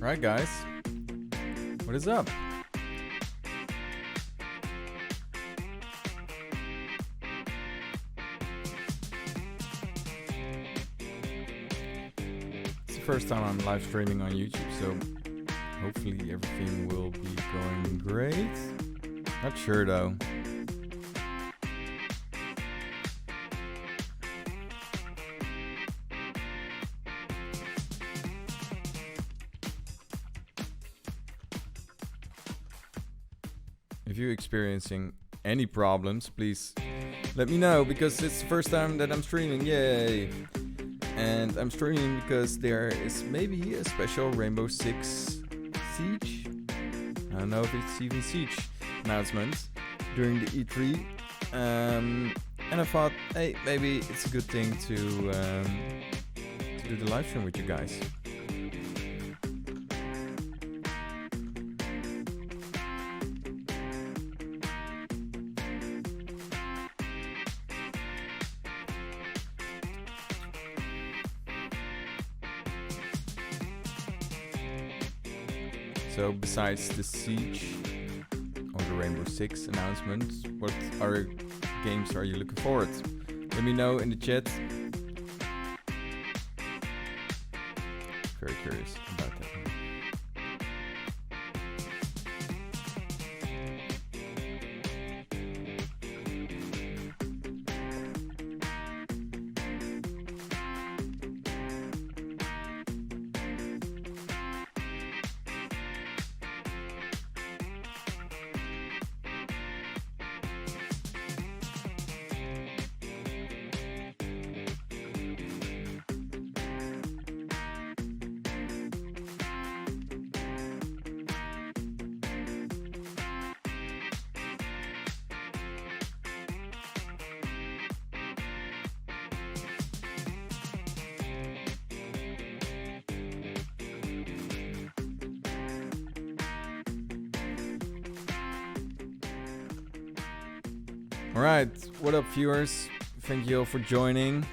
Right, guys. What is up? It's the first time I'm live streaming on YouTube, so hopefully everything will be going great. Not sure though. If you're experiencing any problems, please let me know, because it's the first time that I'm streaming. Yay! And I'm streaming because there is maybe a special Rainbow Six Siege. I don't know if it's even Siege announcement during the E3. And I thought, hey, maybe it's a good thing to do the live stream with you guys. So besides the Siege or the Rainbow Six announcement, what other games are you looking forward to? Let me know in the chat. Very curious about that one. Alright, what up viewers? Thank you all for joining.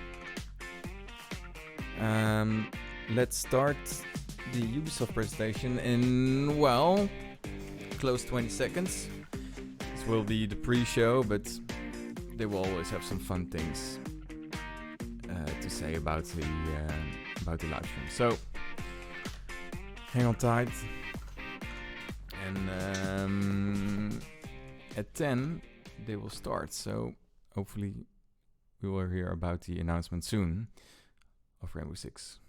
Let's start the Ubisoft presentation in, well, close 20 seconds. This will be the pre-show, but they will always have some fun things to say about the live stream. So, hang on tight. And at 10, they will start, so hopefully we will hear about the announcement soon of Rainbow Six.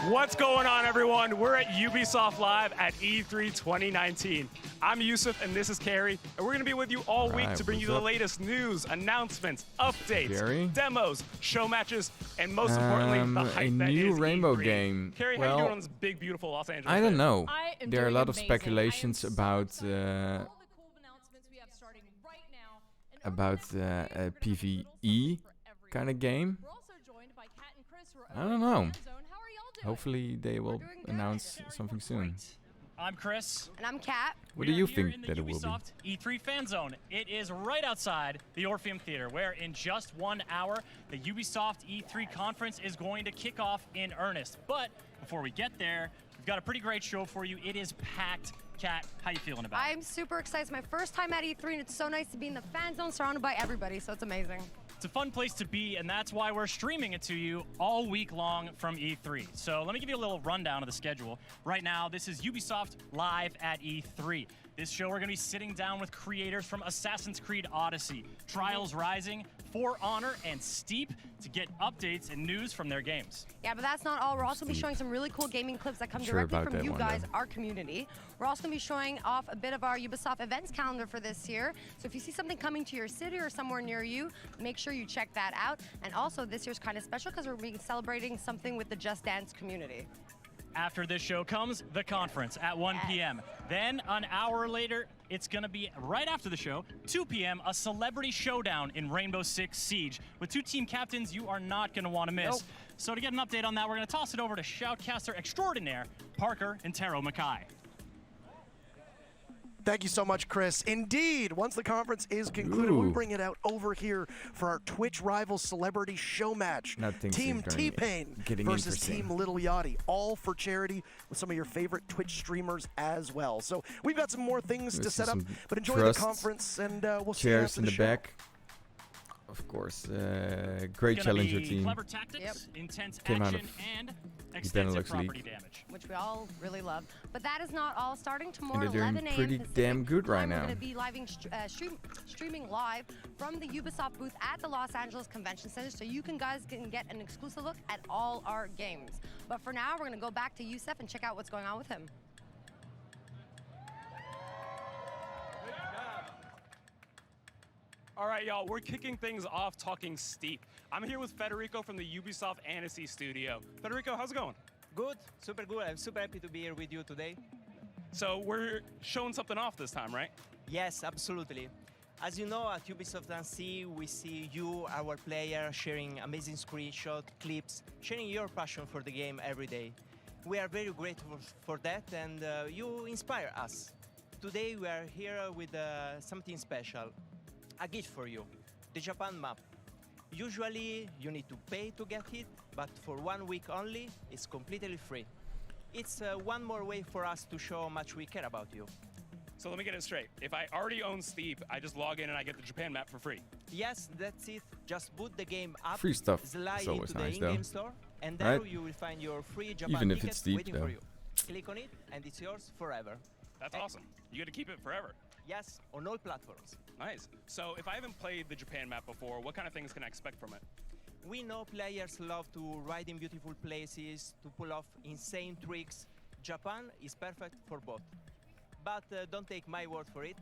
What's going on, everyone? We're at Ubisoft Live at E3 2019. I'm Yusuf, and this is Carrie, and we're going to be with you all week to bring you the latest news, announcements, updates, demos, show matches, and most importantly, the hype that is a new Rainbow E3. game. Carrie, how are you doing on this big, beautiful Los Angeles I don't day? know. There are a lot of speculations about a PvE kind of game. I don't know. Hopefully they will announce something soon. I'm Chris. And I'm Kat. What do you think that it will be? Ubisoft E3 Fan Zone. It is right outside the Orpheum Theater, where in just 1 hour, the Ubisoft E3 conference is going to kick off in earnest. But before we get there, we've got a pretty great show for you. It is packed. Kat, how you feeling about it? I'm super excited. It's my first time at E3, and it's so nice to be in the fan zone surrounded by everybody, so it's amazing. It's a fun place to be, and that's why we're streaming it to you all week long from E3. So let me give you a little rundown of the schedule. Right now, this is Ubisoft Live at E3. This show, we're going to be sitting down with creators from Assassin's Creed Odyssey, Trials Rising, For Honor, and Steep to get updates and news from their games. Yeah, but that's not all. We're also going to be showing some really cool gaming clips that come directly from you guys, our community. We're also going to be showing off a bit of our Ubisoft events calendar for this year. So if you see something coming to your city or somewhere near you, make sure you check that out. And also, this year's kind of special because we're going to be celebrating something with the Just Dance community. After this show comes the conference at 1 p.m. Then an hour later, it's going to be right after the show, 2 p.m., a celebrity showdown in Rainbow Six Siege with 2 team captains you are not going to want to miss. Nope. So to get an update on that, we're going to toss it over to shoutcaster extraordinaire Parker and Taro Mackay. Thank you so much, Chris. Indeed, once the conference is concluded, we bring it out over here for our Twitch Rivals Celebrity Show match. Team T-Pain versus Team Little Yachty, all for charity with some of your favorite Twitch streamers as well. So we've got some more things to set up, but enjoy the conference, and we'll see you after the show. Back. Of course, great challenger team. Clever tactics, intense action, and extensive property damage, which we all really love. But that is not all. Starting tomorrow, and they're doing 11 a.m. pretty Pacific damn good right time, now. We're going to be streaming live from the Ubisoft booth at the Los Angeles Convention Center, so you guys can get an exclusive look at all our games. But for now, we're going to go back to Yusuf and check out what's going on with him. All right, y'all, we're kicking things off talking Steep. I'm here with Federico from the Ubisoft Annecy studio. Federico, how's it going? Good, super good. I'm super happy to be here with you today. So we're showing something off this time, right? Yes, absolutely. As you know, at Ubisoft Annecy, we see you, our player, sharing amazing screenshots, clips, sharing your passion for the game every day. We are very grateful for that, and you inspire us. Today we are here with something special. A gift for you, the Japan map. Usually you need to pay to get it, but for 1 week only, it's completely free. It's one more way for us to show how much we care about you. So let me get it straight. If I already own Steep, I just log in and I get the Japan map for free. Yes, that's it. Just boot the game up, free stuff slide is always into the nice, in-game though. store, and there you will find your free Japan Even if ticket it's Steep, waiting though. for you. Click on it, and it's yours forever. That's awesome. You get to keep it forever. Yes, on all platforms. Nice. So if I haven't played the Japan map before, what kind of things can I expect from it? We know players love to ride in beautiful places, to pull off insane tricks. Japan is perfect for both. But don't take my word for it.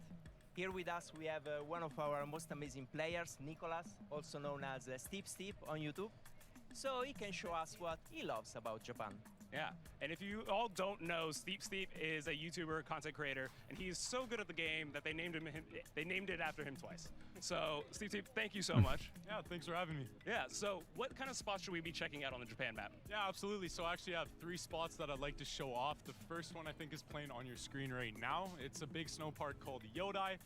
Here with us we have one of our most amazing players, Nicholas, also known as Steep on YouTube. So he can show us what he loves about Japan. Yeah, and if you all don't know, Steep is a YouTuber, content creator, and he's so good at the game that they named it after him twice. So, Steep, thank you so much. Yeah, thanks for having me. Yeah, so what kind of spots should we be checking out on the Japan map? Yeah, absolutely. So I actually have 3 spots that I'd like to show off. The first one I think is playing on your screen right now. It's a big snow park called Yodai.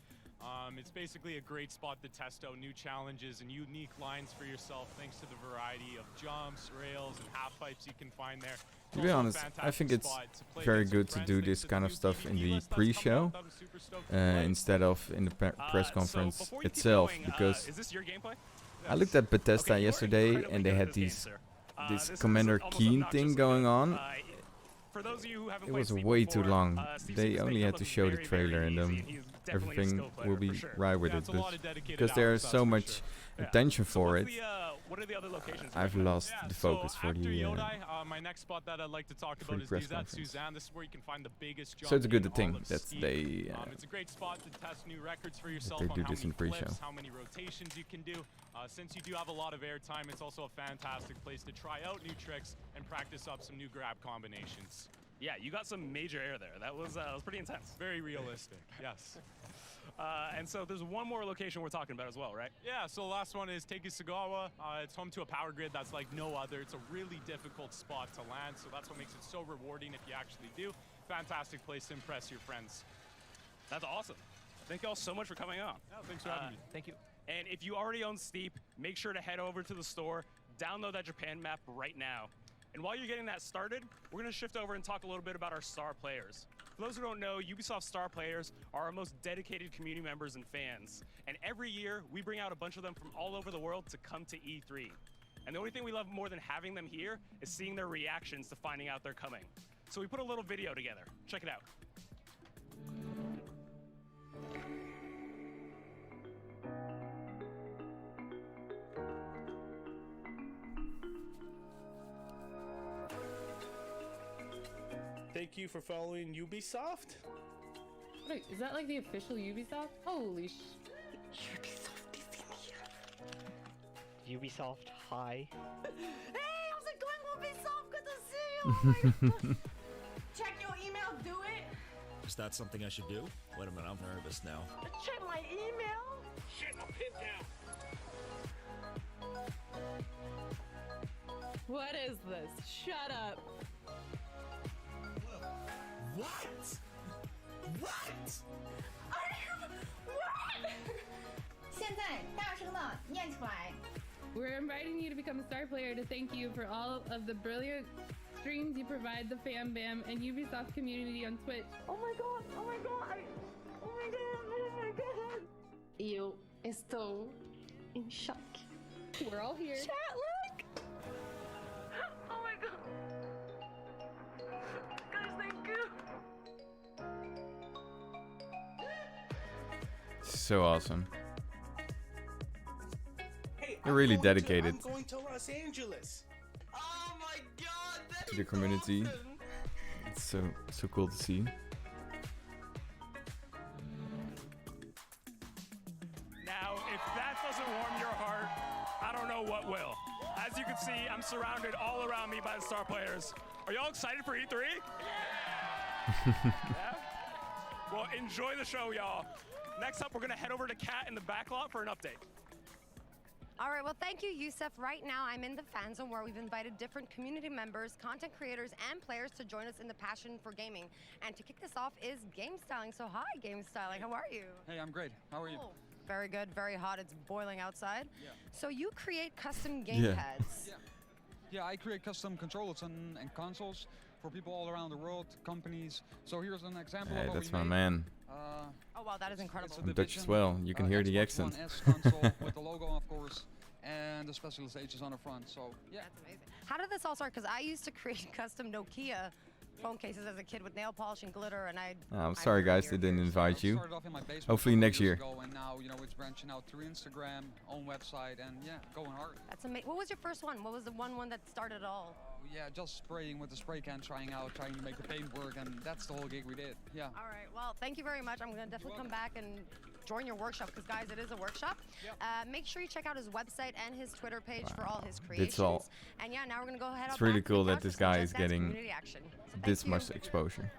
It's basically a great spot to test out new challenges and unique lines for yourself thanks to the variety of jumps, rails, and half pipes you can find there. To be honest, I think it's very good to do this kind of stuff in the pre-show instead of in the press conference itself, because is this your gameplay? I looked at Bethesda yesterday and they had this Commander Keen thing going on. It was way too long. They only had to show the trailer and then everything will be right with it, but because there's so much attention for it, what are the other locations? I've lost the focus for the Yodai, my next spot that I'd like to talk about is at Suzanne. This is where you can find the biggest jump. So it's a good thing that they it's a great spot to test new records for yourself they on do how this many in pre-show. flips, how many rotations you can do. Since you do have a lot of airtime, it's also a fantastic place to try out new tricks and practice up some new grab combinations. Yeah, you got some major air there. That was pretty intense. Very realistic, yes. And so there's one more location we're talking about as well, right? Yeah, so the last one is Tekisugawa. It's home to a power grid that's like no other. It's a really difficult spot to land, so that's what makes it so rewarding if you actually do. Fantastic place to impress your friends. That's awesome. Thank you all so much for coming on. Yeah, thanks for having me. Thank you. And if you already own Steep, make sure to head over to the store, download that Japan map right now. And while you're getting that started, we're going to shift over and talk a little bit about our star players. For those who don't know, Ubisoft star players are our most dedicated community members and fans. And every year, we bring out a bunch of them from all over the world to come to E3. And the only thing we love more than having them here is seeing their reactions to finding out they're coming. So we put a little video together. Check it out. Thank you for following Ubisoft. Wait, is that like the official Ubisoft? Holy sh... Ubisoft is in here. Ubisoft, hi. Hey, how's it going, Ubisoft? Good to see you. Oh my God. Check your email, do it. Is that something I should do? Wait a minute, I'm nervous now. Check my email. Shit, I'll pin down. What is this? Shut up. What? What? We're inviting you to become a star player to thank you for all of the brilliant streams you provide the Fam Bam and Ubisoft community on Twitch. Oh my god, oh my god, oh my god, oh my god. Eu estou em choque. We're all here. Chat, look! Oh my god. Guys, thank you. So awesome. Hey, They're really dedicated I'm going to Los Angeles. Oh my god, to the community. It's so cool to see. Now, if that doesn't warm your heart, I don't know what will. As you can see, I'm surrounded all around me by the star players. Are y'all excited for E3? Yeah? Well, enjoy the show, y'all. Next up, we're gonna head over to Kat in the back lot for an update. All right, well, thank you, Yusuf. Right now, I'm in the fan zone where we've invited different community members, content creators, and players to join us in the passion for gaming. And to kick this off is Game Styling. So hi, Game Styling, how are you? Hey, I'm great. How are you? Oh, very good, very hot. It's boiling outside. Yeah. So you create custom game pads. Yeah, I create custom controllers and consoles for people all around the world, companies. So here's an example of Hey, what that's we my made. man. Oh wow, that is incredible. I'm Dutch as well. You can hear the Xbox accent. One S console with the logo, of course, and the specializations on the front. So yeah. That's amazing. How did this all start? Because I used to create custom Nokia phone cases as a kid with nail polish and glitter, and I'm sorry, guys, they didn't invite you. Started off in my basement Hopefully a couple next years year. ago, and now, you know, it's branching out through Instagram, own website, and yeah, going hard. That's amazing. What was your first one? What was the one that started it all? Yeah, just spraying with the spray can, trying to make the paint work, and that's the whole gig we did. Yeah. All right. Well, thank you very much. I'm going to definitely come back and join your workshop because, guys, it is a workshop. Yep. Make sure you check out his website and his Twitter page for all his It's creations. all. And yeah, now we're going to go ahead. It's really cool that back this to the couch guy for is some Just Dance getting community action. So this thank you. much exposure.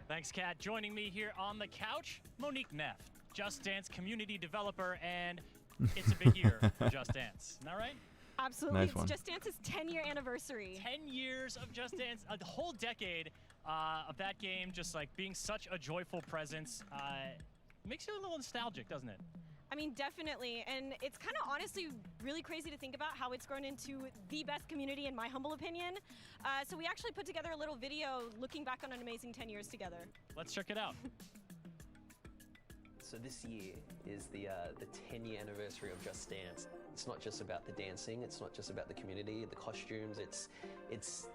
Thanks, Kat. Joining me here on the couch, Monique Neff, Just Dance community developer, and it's a big year for Just Dance. Isn't that right? Absolutely. Nice It's one. Just Dance's 10-year anniversary. 10 years of Just Dance, a whole decade of that game just like being such a joyful presence. Makes you a little nostalgic, doesn't it? I mean, definitely. And it's kind of honestly really crazy to think about how it's grown into the best community, in my humble opinion. So we actually put together a little video looking back on an amazing 10 years together. Let's check it out. So this year is the 10-year anniversary of Just Dance. It's not just about the dancing, it's not just about the community, the costumes, there's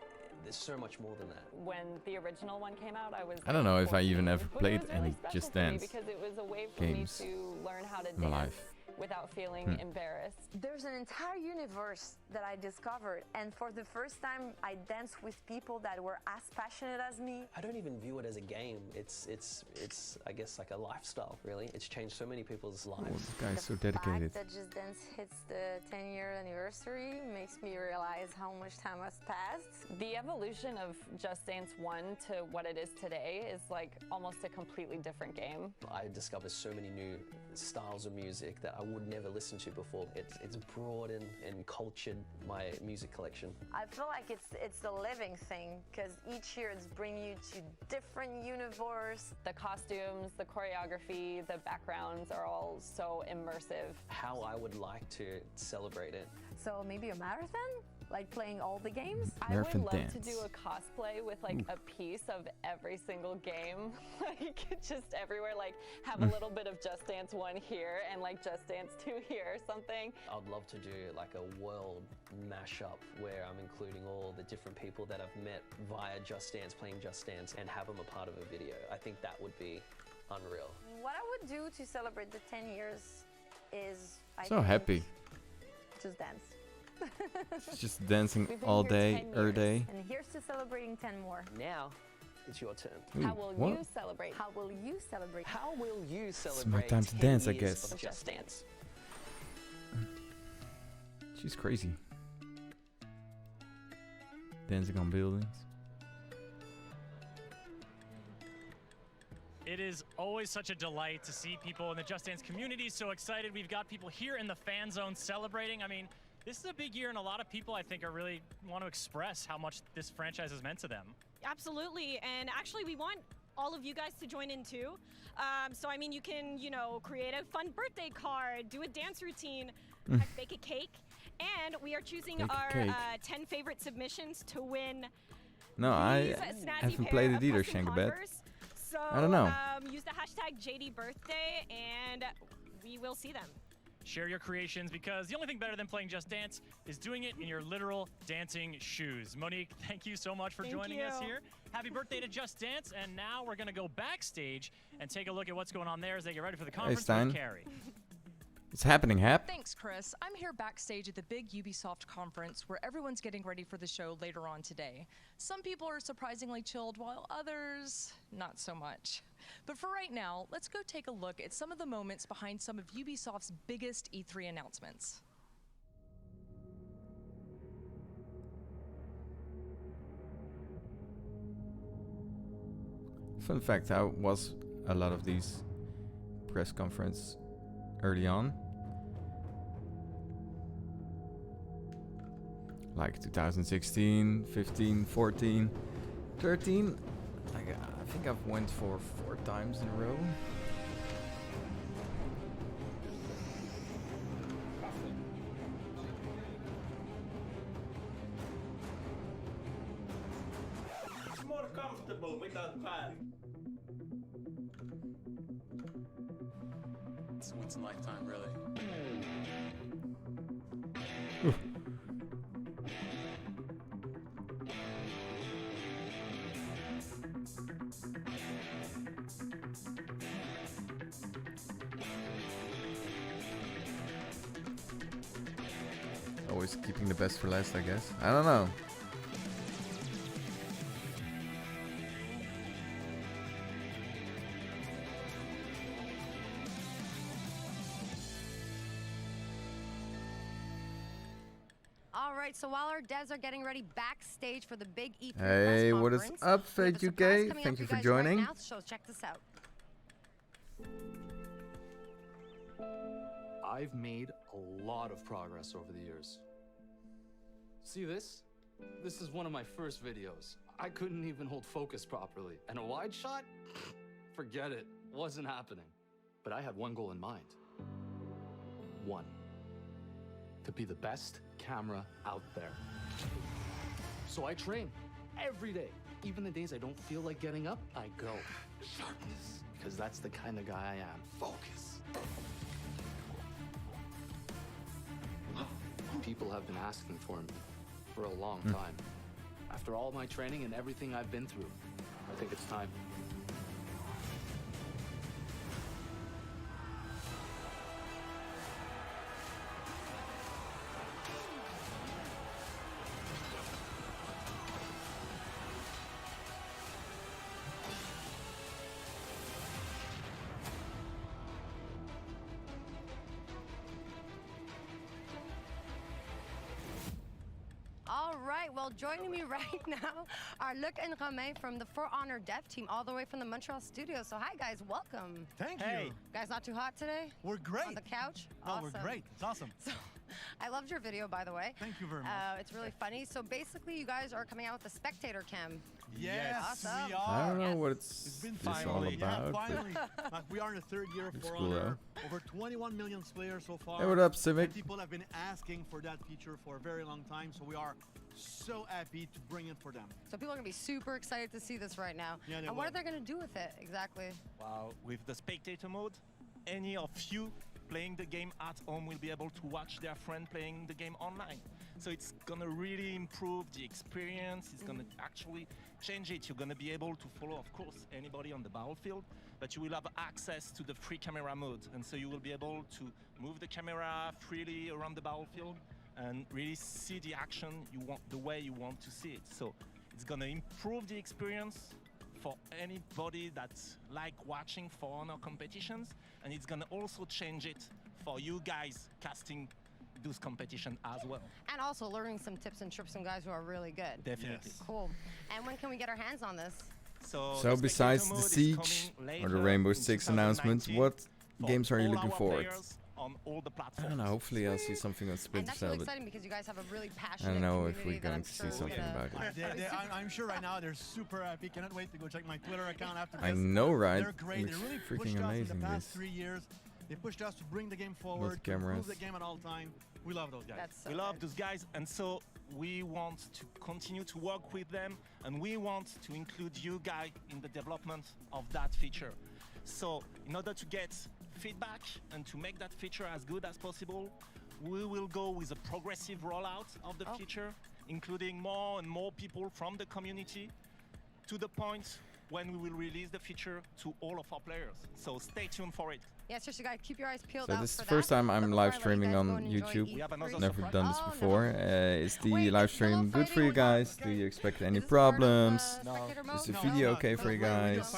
so much more than that. When the original one came out, I don't know if I even ever but it played was really any special Just for me Dance because it was a way for games me to learn how to in my dance life. without feeling embarrassed. There's an entire universe that I discovered, and for the first time I danced with people that were as passionate as me. I don't even view it as a game. It's I guess like a lifestyle, really. It's changed so many people's lives. Oh, this guy's so dedicated. The fact that Just Dance hits the 10-year anniversary makes me realize how much time has passed. The evolution of Just Dance 1 to what it is today is like almost a completely different game. I discovered so many new styles of music that I would never listen to before. It's broadened and cultured my music collection. I feel like it's a living thing because each year it's bringing you to different universe. The costumes, the choreography, the backgrounds are all so immersive. How I would like to celebrate it. So maybe a marathon? Like playing all the games? I would love to do a cosplay with like a piece of every single game. Like just everywhere, like have a little bit of Just Dance 1 here and like Just Dance 2 here or something. I'd love to do like a world mashup where I'm including all the different people that I've met via Just Dance, playing Just Dance, and have them a part of a video. I think that would be unreal. What I would do to celebrate the 10 years is So happy. Just dance. Just dancing all day, every day. And here's to celebrating 10 more. Now, it's your turn. Ooh, How will what? you celebrate? How will you celebrate? How will you It's my celebrate time to 10 dance, I years guess. of Just Dance? She's crazy. Dancing on buildings. It is always such a delight to see people in the Just Dance community so excited. We've got people here in the fan zone celebrating. I mean, this is a big year, and a lot of people, I think, are really want to express how much this franchise has meant to them. Absolutely, and actually we want all of you guys to join in too. So I mean, you can, you know, create a fun birthday card, do a dance routine, bake a cake, and we are choosing our 10 favorite submissions to win. No, I haven't played it either, Shankabet. So I don't know. Use the hashtag JDBirthday, and we will see them. Share your creations, because the only thing better than playing Just Dance is doing it in your literal dancing shoes. Monique, thank you so much for joining us here. Happy birthday to Just Dance, and now we're going to go backstage and take a look at what's going on there as they get ready for the conference with Carrie. It's happening, Hap. Thanks, Chris. I'm here backstage at the big Ubisoft conference where everyone's getting ready for the show later on today. Some people are surprisingly chilled, while others, not so much. But for right now, let's go take a look at some of the moments behind some of Ubisoft's biggest E3 announcements. Fun fact, I was a lot of these press conferences early on. Like 2016, 15, 14, 13. Like, I think I've went for 4 times in a row. It's more comfortable without pad. It's once in a lifetime, really. Always keeping the best for last, I guess. I don't know. All right, so while our devs are getting ready backstage for the big E3 Hey, press what is conference, up, we have Fate a surprise UK? coming Thank up you for for guys right joining. now, so check this out. I've made a lot of progress over the years. See this? This is one of my first videos. I couldn't even hold focus properly. And a wide shot? Forget it. Wasn't happening. But I had one goal in mind. One. To be the best camera out there. So I train every day. Even the days I don't feel like getting up, I go. Sharpness. Because that's the kind of guy I am. Focus. People have been asking for me for a long time. After all my training and everything I've been through, I think it's time. All right, well, joining me right now are Luc and Romain from the For Honor dev team, all the way from the Montreal studio. So hi, guys, welcome. Thank you. Guys, not too hot today? We're great. On the couch? No, Awesome. we're great. It's awesome. So, I loved your video, by the way. Thank you very much. It's really funny. So basically, you guys are coming out with the spectator cam. Yes, awesome. we are. I don't know what it's been this all finally. about. Yeah, finally. We are in the 3rd year of Looks For cool, Honor. Over 21 million players so far. Hey, what up, Civic? And people have been asking for that feature for a very long time, so we are so happy to bring it for them. So people are going to be super excited to see this right now. Yeah, they and what will. are they going to do with it, exactly? Wow, with the spectator mode, any of you playing the game at home will be able to watch their friend playing the game online. So it's gonna really improve the experience. It's gonna actually change it. You're gonna be able to follow, of course, anybody on the battlefield, but you will have access to the free camera mode. And so you will be able to move the camera freely around the battlefield and really see the action you want, the way you want to see it. So it's gonna improve the experience for anybody that's like watching For Honor competitions, and it's gonna also change it for you guys casting those competitions as well. And also learning some tips and tricks from guys who are really good. Definitely. Cool. And when can we get our hands on this? So besides the Siege or the Rainbow Six announcements, what games are you looking forward? I don't know, hopefully I'll see something on Splinter And that's Cell, really but exciting because you guys have a really I passionate don't know if community we're that I'm going to see sure something about it. I'm sure right now they're super happy. Cannot wait to go check my Twitter account after this. I know, right? They're great. Looks They really freaking pushed us in amazing, the past this. 3 years. They pushed us to bring the game forward, to cameras. improve the game at all time. We love those guys. That's so We love those guys, and so we want to continue to work with them, and we want to include you guys in the development of that feature. So in order to get feedback and to make that feature as good as possible, we will go with a progressive rollout of the feature, including more and more people from the community, to the point when we will release the feature to all of our players. So stay tuned for it. Yeah, seriously, guys, keep your eyes peeled So out this is for the first that. time I'm But live before I let you streaming guys on go and enjoy YouTube. E3. Never done this Oh, no. before. Is the Wait, live stream good for you guys? Do you expect any problems? Is the video okay for you guys?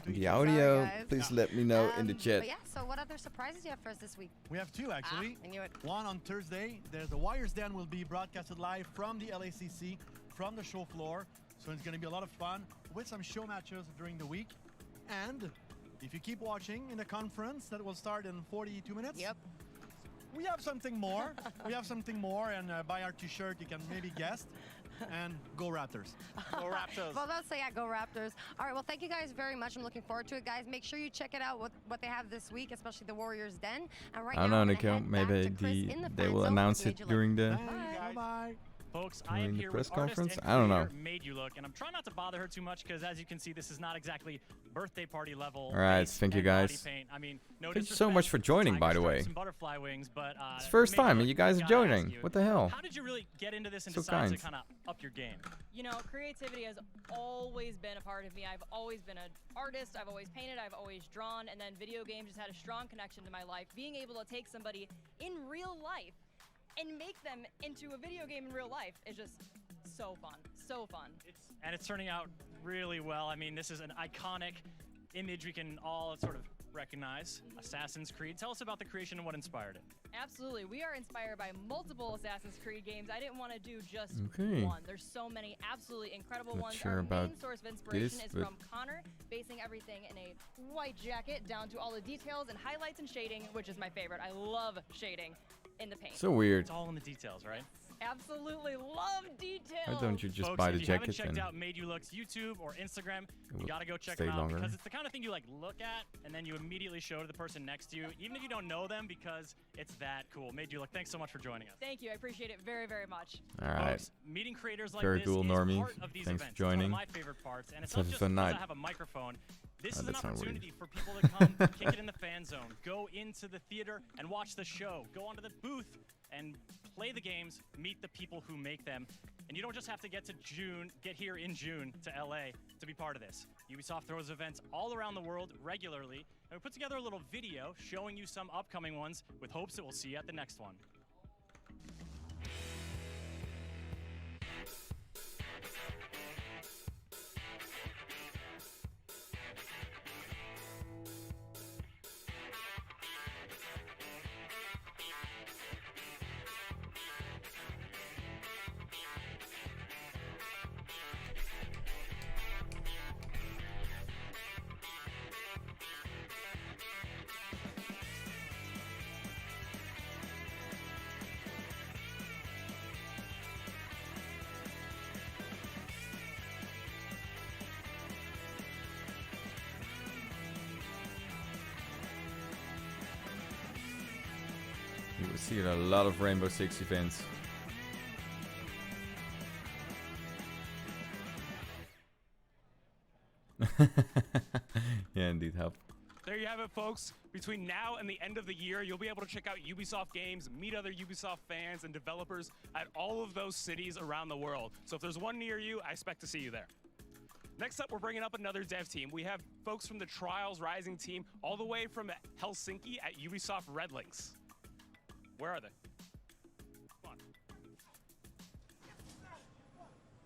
The audio, please let me know in the chat. But yeah, so what other surprises do you have for us this week? We have two actually. I knew it. One on Thursday. There's the Wires Den will be broadcasted live from the LACC, from the show floor. So it's going to be a lot of fun with some show matches during the week. And if you keep watching in the conference that will start in 42 minutes. Yep. We have something more. We have something more, and buy our t-shirt, you can maybe guess. And go Raptors. Go Raptors. Well, let's say yeah, go Raptors. All right, well, thank you guys very much. I'm looking forward to it, guys. Make sure you check it out, what they have this week, especially the Warriors Den. And right I don't now, know, we're gonna Nikhil. head back Maybe to Chris in the they fan will zone announce with it Made You during Look. the Bye. Folks, I am during the here press with artist conference. and I don't know. creator Made You Look, and I'm trying not to bother her too much because, as you can see, this is not exactly birthday party level. All right, face thank you and body guys. paint. I mean, no Thank you so much for joining, by the way. Some butterfly wings, but It's first Made You time, Look, and you guys are gotta ask joining. you, What the hell? How did you really get into this and So decide to kind. kind of up your game? You know, creativity has always been a part of me. I've always been an artist. I've always painted. I've always drawn. And then video games just had a strong connection to my life. Being able to take somebody in real life and make them into a video game in real life is just so fun. So fun. And it's turning out really well. I mean, this is an iconic image we can all sort of recognize. Assassin's Creed. Tell us about the creation and what inspired it. Absolutely. We are inspired by multiple Assassin's Creed games. I didn't want to do just Okay. one. There's so many absolutely incredible Not ones. sure Our about main source of inspiration this, is but- from Connor, basing everything in a white jacket down to all the details and highlights and shading, which is my favorite. I love shading in the paint. So weird. It's all in the details, right? Absolutely love details. Why don't you just Folks, buy the if you haven't jacket checked and out Made You Look's YouTube or Instagram, you will gotta go check stay them out longer. because it's the kind of thing you like look at and then you immediately show to the person next to you, even if you don't know them, because it's that cool. Made You Look. Thanks so much for joining us. Thank you. I appreciate it very, very much. All right. Folks, meeting creators like Very this cool, is Normie. part of these Thanks for events. joining. It's one of my favorite parts, and it's Let's not have a just fun because night. I have a microphone. This Oh, is an that sounds weird. opportunity for people to come kick it in the fan zone, go into the theater and watch the show, go onto the booth and play the games, meet the people who make them. And you don't just have to get here in June to LA to be part of this. Ubisoft throws events all around the world regularly, and we put together a little video showing you some upcoming ones with hopes that we'll see you at the next one. You will see a lot of Rainbow Six events. Yeah, indeed, help. There you have it, folks. Between now and the end of the year, you'll be able to check out Ubisoft games, meet other Ubisoft fans and developers at all of those cities around the world. So if there's one near you, I expect to see you there. Next up, we're bringing up another dev team. We have folks from the Trials Rising team all the way from Helsinki at Ubisoft Red Links. Where are they? Come on.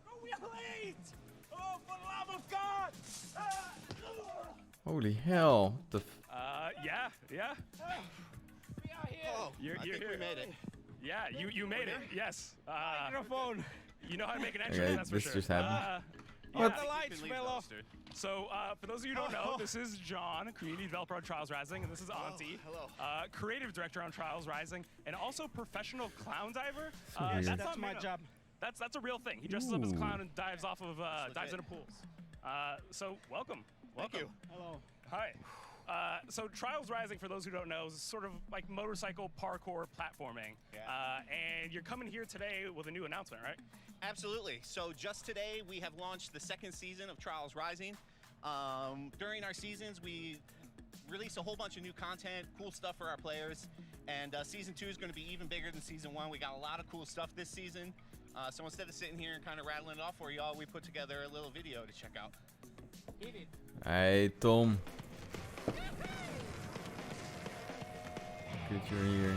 Oh, we are late! Oh, for the love of God! Holy hell! The Yeah. We are here. Oh, You're I think here. we made it. Yeah, you made it. Yes. Microphone. You know how to make an entrance, Okay, that's for this sure. just happened. Yeah, the lights fell off. So, for those of you who don't know, this is John, community developer on Trials Rising, and this is Auntie, creative director on Trials Rising, and also professional clown diver. That's my job. That's a real thing. He dresses up as a clown and dives off of dives into pools. So welcome. Thank you. Hello. Hi. So Trials Rising, for those who don't know, is sort of like motorcycle parkour platforming. And you're coming here today with a new announcement, right? Absolutely. So just today, we have launched the second season of Trials Rising. During our seasons, we release a whole bunch of new content, cool stuff for our players. And season 2 is going to be even bigger than season 1. We got a lot of cool stuff this season. So instead of sitting here and kind of rattling it off for y'all, we put together a little video to check out. Hey, Tom. Good you're here.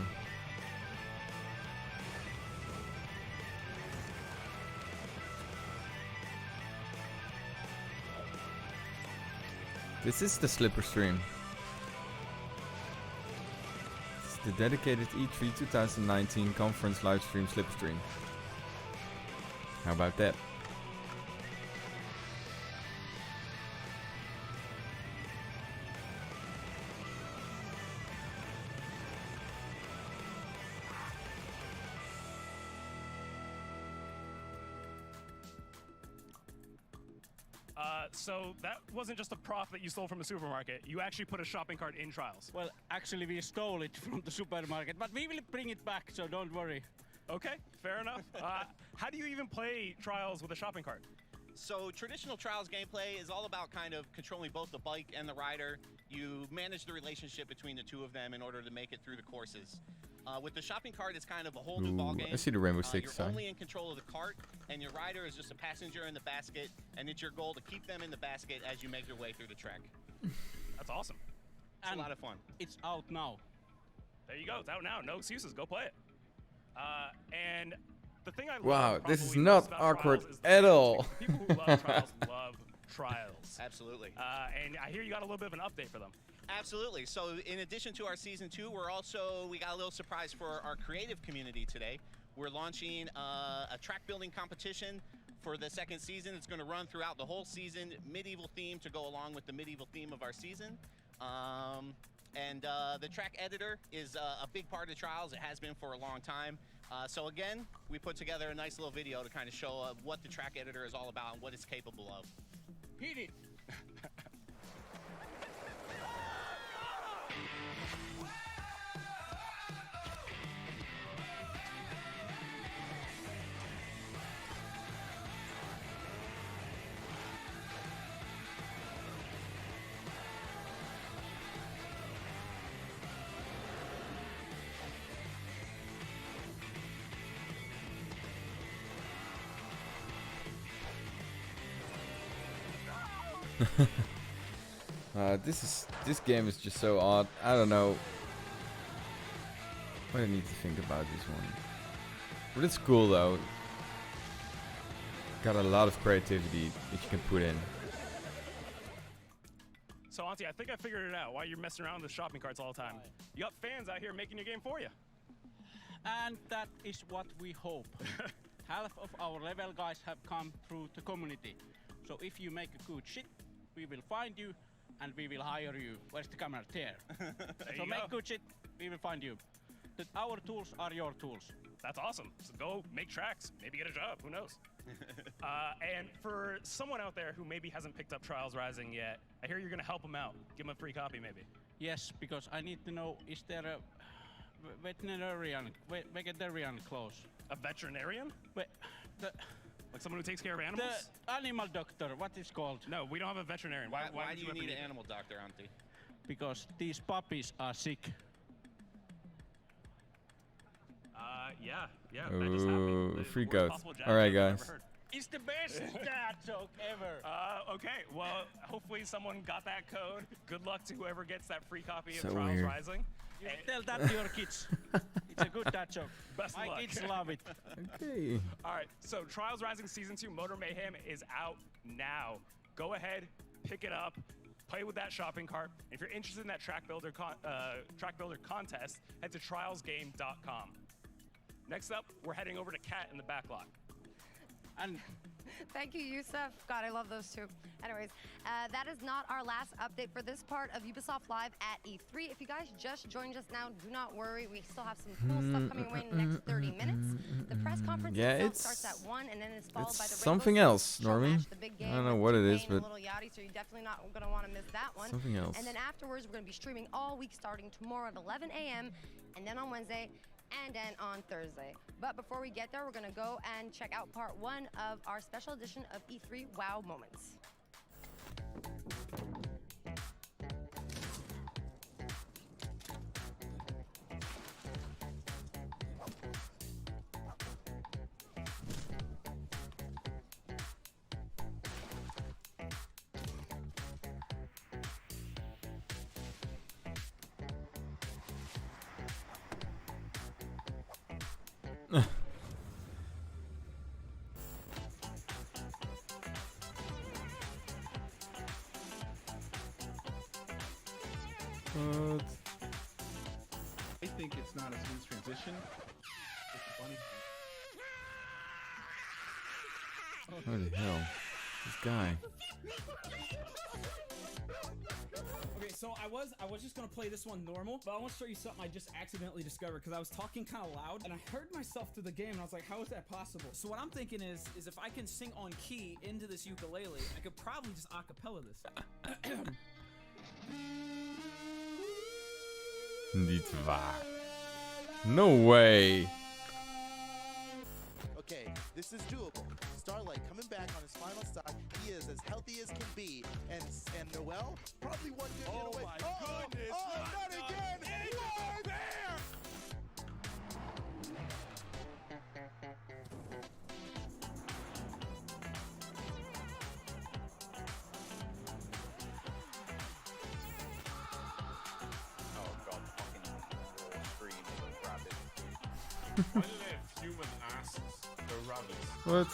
This is the Slipper stream. It's the dedicated E3 2019 conference live stream Slipper stream. How about that? So that wasn't just a prop that you stole from a supermarket. You actually put a shopping cart in Trials. Well, actually, we stole it from the supermarket, but we will bring it back, so don't worry. Okay, fair enough. How do you even play Trials with a shopping cart? So traditional Trials gameplay is all about kind of controlling both the bike and the rider. You manage the relationship between the two of them in order to make it through the courses. With the shopping cart, it's kind of a whole new ballgame. I see the Rainbow Six You're sign. only in control of the cart, and your rider is just a passenger in the basket, and it's your goal to keep them in the basket as you make your way through the track. That's awesome. It's a lot of fun. It's out now. There you go. It's out now. No excuses. Go play it. And the thing I love Wow, this is probably not most about awkward Trials is the at fans. all. People who love Trials love Trials. Absolutely. And I hear you got a little bit of an update for them. Absolutely. So in addition to our season 2, we got a little surprise for our creative community today. We're launching a track building competition for the second season. It's going to run throughout the whole season, medieval theme to go along with the medieval theme of our season. And the track editor is a big part of Trials. It has been for a long time. So again, we put together a nice little video to kind of show what the track editor is all about and what it's capable of. Hit it. This game is just so odd. I don't know what I need to think about this one. But it's cool though. Got a lot of creativity that you can put in. So Auntie, I think I figured it out why you're messing around with shopping carts all the time. You got fans out here making your game for you. And that is what we hope. Half of our level guys have come through the community. So if you make a good shit, we will find you and we will hire you. Where's the camera? There. So make good shit, we will find you. Our tools are your tools. That's awesome. So go make tracks, maybe get a job, who knows? And for someone out there who maybe hasn't picked up Trials Rising yet, I hear you're gonna help them out. Give them a free copy maybe. Yes, because I need to know, is there a vegetarian close? A veterinarian? Like someone who takes care of animals? The animal doctor, what is called? No, we don't have a veterinarian. Why do you need an animal doctor, Auntie? Because these puppies are sick. Yeah. Ooh, freak out. Alright, guys. It's the best dad joke ever. Okay, well, hopefully someone got that code. Good luck to whoever gets that free copy So of Trials weird. Rising. You tell that to your kids. It's a good dad joke. Best of My luck. kids love it. Okay. All right, so Trials Rising Season 2 Motor Mayhem is out now. Go ahead, pick it up, play with that shopping cart. If you're interested in that track builder contest, head to trialsgame.com. Next up, we're heading over to Kat in the back lot. And Thank you, Yusuf. God, I love those two. Anyways, that is not our last update for this part of Ubisoft Live at E3. If you guys just joined us now, do not worry. We still have some cool stuff coming away in the next 30 minutes. The press conference itself starts at 1, and then it's followed by the something Rainbow else, Six Norman. match, the big game I don't know with what it is, T-Pain and but Lil Yachty, so you're definitely not going to want to miss that one. something else. And then afterwards, we're going to be streaming all week starting tomorrow at 11 a.m. and then on Wednesday and then on Thursday. But before we get there, we're gonna go and check out part 1 of our special edition of E3 Wow Moments. I think it's not a smooth transition. It's funny. Holy hell. This guy. Okay, so I was just gonna play this one normal, but I want to show you something I just accidentally discovered because I was talking kind of loud and I heard myself through the game and I was like, how is that possible? So what I'm thinking is if I can sing on key into this ukulele, I could probably just acapella this. Niet waar. No way. Okay, this is doable. Starlight coming back on his final stock. He is as healthy as can be. And Noel, probably one good getaway. My goodness! Not again! Whoa, there! Oh god, fucking raw screen of a rabbit. Why do they have human asses? They're rabbits. What?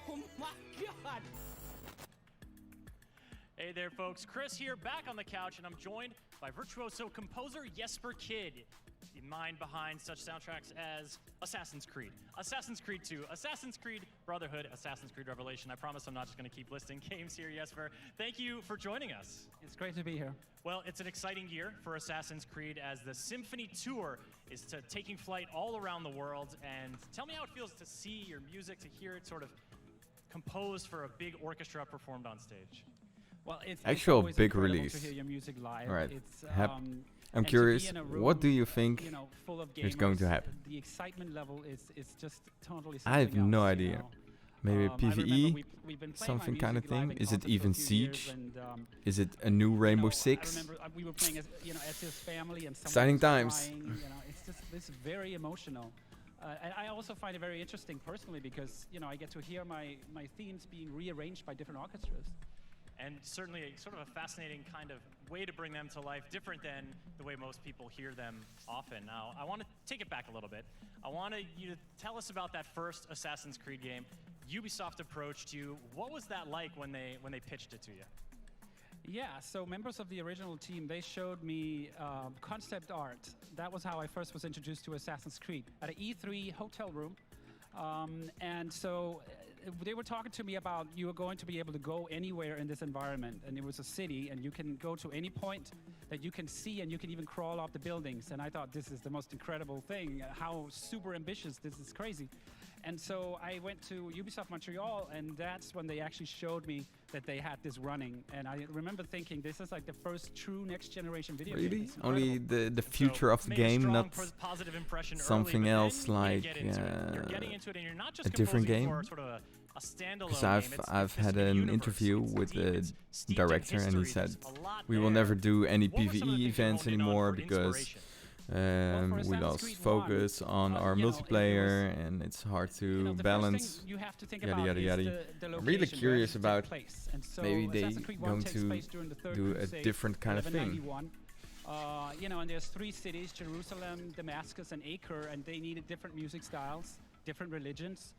Oh my god! Hey there, folks. Chris here, back on the couch, and I'm joined by virtuoso composer Jesper Kid, the mind behind such soundtracks as Assassin's Creed, Assassin's Creed 2, Assassin's Creed Brotherhood, Assassin's Creed Revelation. I promise I'm not just going to keep listing games here, Jesper. Thank you for joining us. It's great to be here. Well, it's an exciting year for Assassin's Creed as the Symphony Tour is taking flight all around the world. And tell me how it feels to see your music, to hear it sort of composed for a big orchestra performed on stage. Well, it's Actual always big incredible release. to hear your music live. Right. It's, I'm and to be curious, in a room, what do you think full of is going to gamers, happen? The excitement level is just totally I have something no else, idea. you know? Maybe I remember PvE, we've been playing my something kind of music live thing. in Is it concert for a even few years, Siege? and, Is it a new Rainbow I Six? remember we were playing as his family and someone Exciting was times. crying, it's very emotional. And I also find it very interesting personally because I get to hear my themes being rearranged by different orchestras. And certainly a sort of a fascinating kind of way to bring them to life, different than the way most people hear them often. Now, I want to take it back a little bit. I want you to tell us about that first Assassin's Creed game. Ubisoft approached you. What was that like when they pitched it to you? Yeah, so members of the original team, they showed me concept art. That was how I first was introduced to Assassin's Creed at an E3 hotel room. And so they were talking to me about you are going to be able to go anywhere in this environment. And it was a city, and you can go to any point that you can see, and you can even crawl off the buildings. And I thought, this is the most incredible thing. How super ambitious, this is crazy. And so I went to Ubisoft Montreal, and that's when they actually showed me that they had this running. And I remember thinking, this is like the first true next-generation video game. Really? It's Only incredible. the future of the made a game, strong not positive impression something early, but else then you like get into it. You're getting into it, and you're not just a different composing game. for sort of a standalone Because game. I've It's had this an universe. interview It's with deep, the it's steeped in director, and he history. said, There's a lot "We will there." never do any What were some of the PvE things you events honed in on anymore for because inspiration? We lost focus on our multiplayer, and it's hard to balance. Yada yada yada. I'm really curious about maybe they going to do a different kind of thing. And there's 3 cities: Jerusalem, Damascus, and Acre, and they needed different music styles, different religions.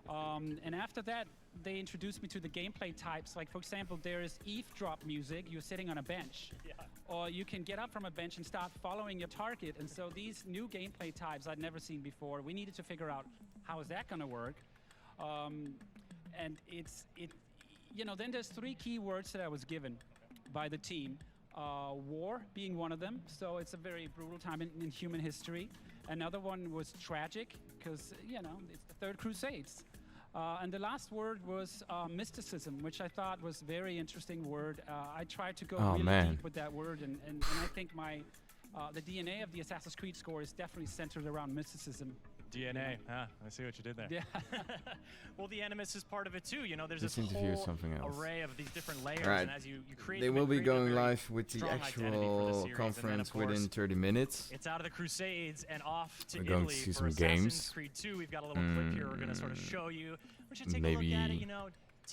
And after that, they introduced me to the gameplay types. Like, for example, there is eavesdrop music. You're sitting on a bench. Or you can get up from a bench and start following your target. And so these new gameplay types I'd never seen before. We needed to figure out how is that going to work. And then there's 3 keywords that I was given by the team. War being one of them. So it's a very brutal time in human history. Another one was tragic, because, it's the Third Crusades. And the last word was mysticism, which I thought was a very interesting word. I tried to go really deep with that word, and I think the DNA of the Assassin's Creed score is definitely centered around mysticism. DNA. I see what you did there. Yeah. Well, the Animus is part of it too. There's this this interview whole something else. array of these different layers, right. and as you create they will be going live with the actual conference within 30 minutes. It's out of the Crusades and off to We're Italy going to see for some Assassin's games. Creed 2. We've got a little clip here we're going to sort of show you. We should take maybe a look at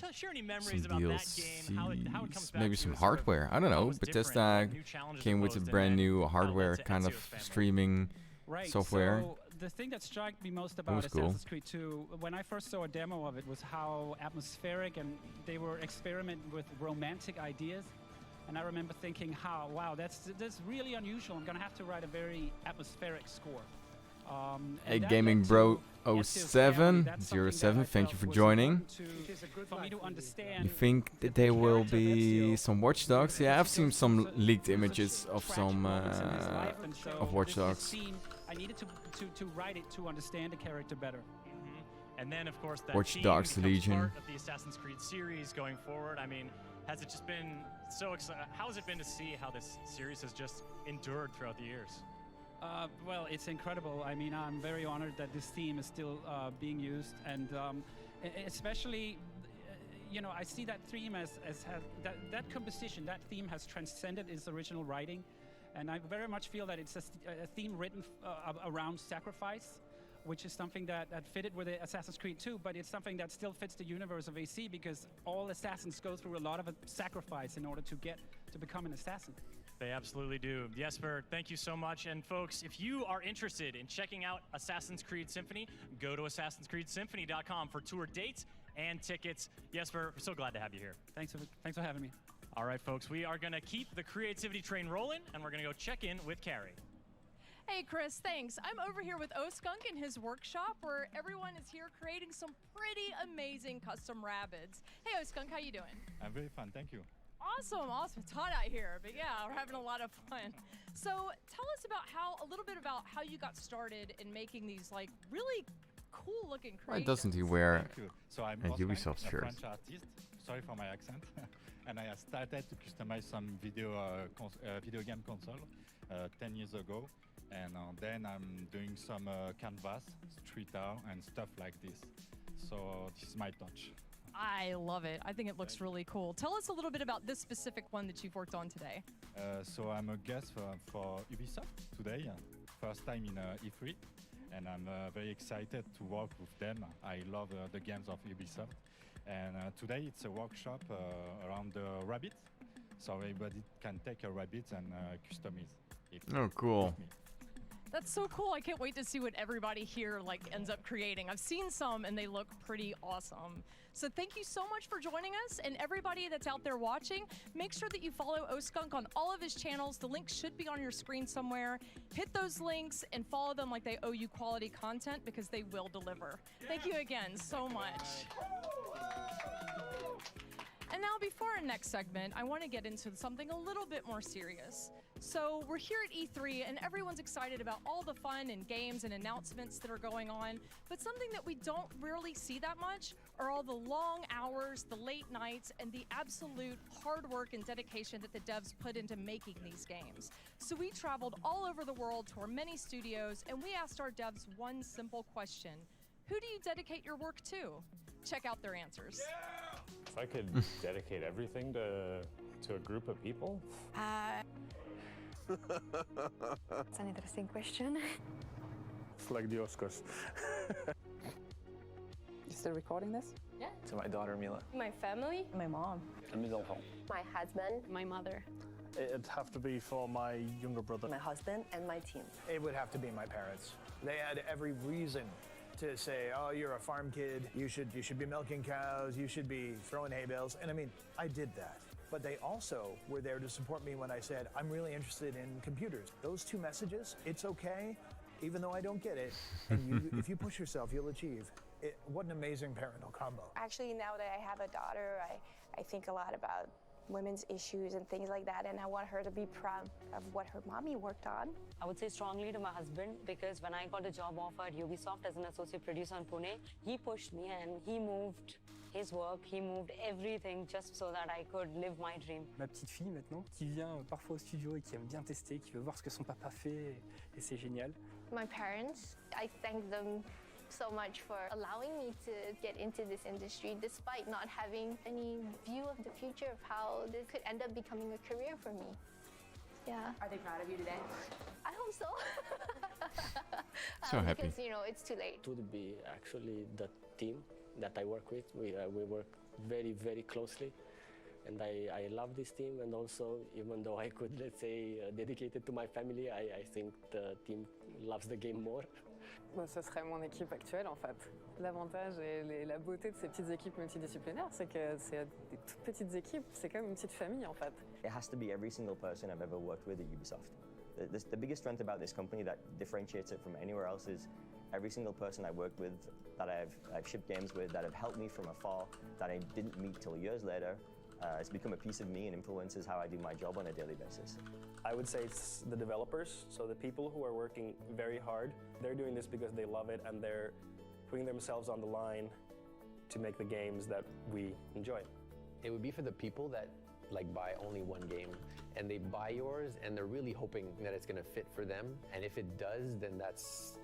it, share any memories about that game, how it comes back maybe to some you as hardware. I don't know. Bethesda came with a brand new hardware kind of streaming software. So the thing that struck me most about Assassin's Creed 2, when I first saw a demo of it, was how atmospheric, and they were experimenting with romantic ideas. And I remember thinking, wow, that's really unusual. I'm going to have to write a very atmospheric score. Hey, Gaming Bro 07, thank you for joining. You think that there will be some Watch Dogs? Yeah, I've seen some leaked images of some of Watch Dogs. I needed to write it to understand the character better. And then, of course, that Watch Dogs Legion. Part of the Assassin's Creed series going forward. I mean, has it just been so exciting? How has it been to see how this series has just endured throughout the years? Well, it's incredible. I mean, I'm very honored that this theme is still being used, and especially, I see that theme as that composition, that theme has transcended its original writing, and I very much feel that it's a theme written around sacrifice, which is something that fitted with Assassin's Creed 2, but it's something that still fits the universe of AC, because all assassins go through a lot of sacrifice in order to become an assassin. They absolutely do. Jesper, thank you so much. And folks, if you are interested in checking out Assassin's Creed Symphony, go to Assassin'sCreedSymphony.com for tour dates and tickets. Jesper, we're so glad to have you here. Thanks for having me. All right, folks, we are going to keep the creativity train rolling, and we're going to go check in with Carrie. Hey, Chris, thanks. I'm over here with Oskunk in his workshop, where everyone is here creating some pretty amazing custom rabbits. Hey, Oskunk, how you doing? I'm very fun, thank you. Awesome. It's hot out here, but yeah, we're having a lot of fun. So tell us a little bit about how you got started in making these really cool looking creations. Why doesn't he wear so I'm a Ubisoft shirt? French artist. Sorry for my accent. And I started to customize some video game console 10 years ago. And then I'm doing some canvas, street art, and stuff like this. So this is my touch. I love it. I think it looks really cool. Tell us a little bit about this specific one that you've worked on today. So I'm a guest for Ubisoft today, first time in E3, and I'm very excited to work with them. I love the games of Ubisoft, and today it's a workshop around the rabbit, so everybody can take a rabbit and customize it. Oh, cool. That's so cool. I can't wait to see what everybody here ends up creating. I've seen some and they look pretty awesome. So thank you so much for joining us, and everybody that's out there watching, make sure that you follow Oskunk on all of his channels. The links should be on your screen somewhere. Hit those links and follow them like they owe you quality content, because they will deliver. Thank you again so much. And now, before our next segment, I want to get into something a little bit more serious. So we're here at E3, and everyone's excited about all the fun and games and announcements that are going on, but something that we don't really see that much are all the long hours, the late nights, and the absolute hard work and dedication that the devs put into making these games. So we traveled all over the world to our many studios, and we asked our devs one simple question: who do you dedicate your work to? Check out their answers. If I could dedicate everything to a group of people? That's an interesting question. It's like the Oscars. You still recording this? Yeah. To my daughter Mila. My family? My mom. And mes enfants. My husband. My mother. It'd have to be for my younger brother. My husband and my team. It would have to be my parents. They had every reason to say, oh, you're a farm kid, you should be milking cows, you should be throwing hay bales. And I mean, I did that. But they also were there to support me when I said, I'm really interested in computers. Those two messages, it's okay, even though I don't get it. And if you push yourself, you'll achieve. What an amazing parental combo. Actually, now that I have a daughter, I think a lot about women's issues and things like that, and I want her to be proud of what her mommy worked on. I would say strongly to my husband, because when I got a job offer at Ubisoft as an associate producer in Pune, he pushed me and he moved his work, he moved everything just so that I could live my dream. Ma petite fille maintenant, qui vient parfois au studio et qui aime bien tester, qui veut voir ce que son papa fait, et c'est génial. My parents, I thank them so much for allowing me to get into this industry despite not having any view of the future of how this could end up becoming a career for me. Yeah. Are they proud of you today? I hope so. So happy. Because, you know, it's too late. It would be actually the team that I work with. We work very, very closely. And I love this team, and also, even though I could, let's say, dedicate it to my family, I think the team loves the game more. Bon, ce serait mon équipe actuelle en fait. L'avantage et la beauté de ces petites équipes multidisciplinaires, c'est que c'est des toutes petites équipes, c'est comme une petite famille en fait. It has to be every single person I've ever worked with at Ubisoft. The biggest strength about this company that differentiates it from anywhere else is every single person I worked with, that I've shipped games with, that have helped me from afar, that I didn't meet till years later. It's become a piece of me and influences how I do my job on a daily basis. I would say it's the developers, so the people who are working very hard. They're doing this because they love it and they're putting themselves on the line to make the games that we enjoy. It would be for the people that buy only one game and they buy yours and they're really hoping that it's going to fit for them, and if it does, then that's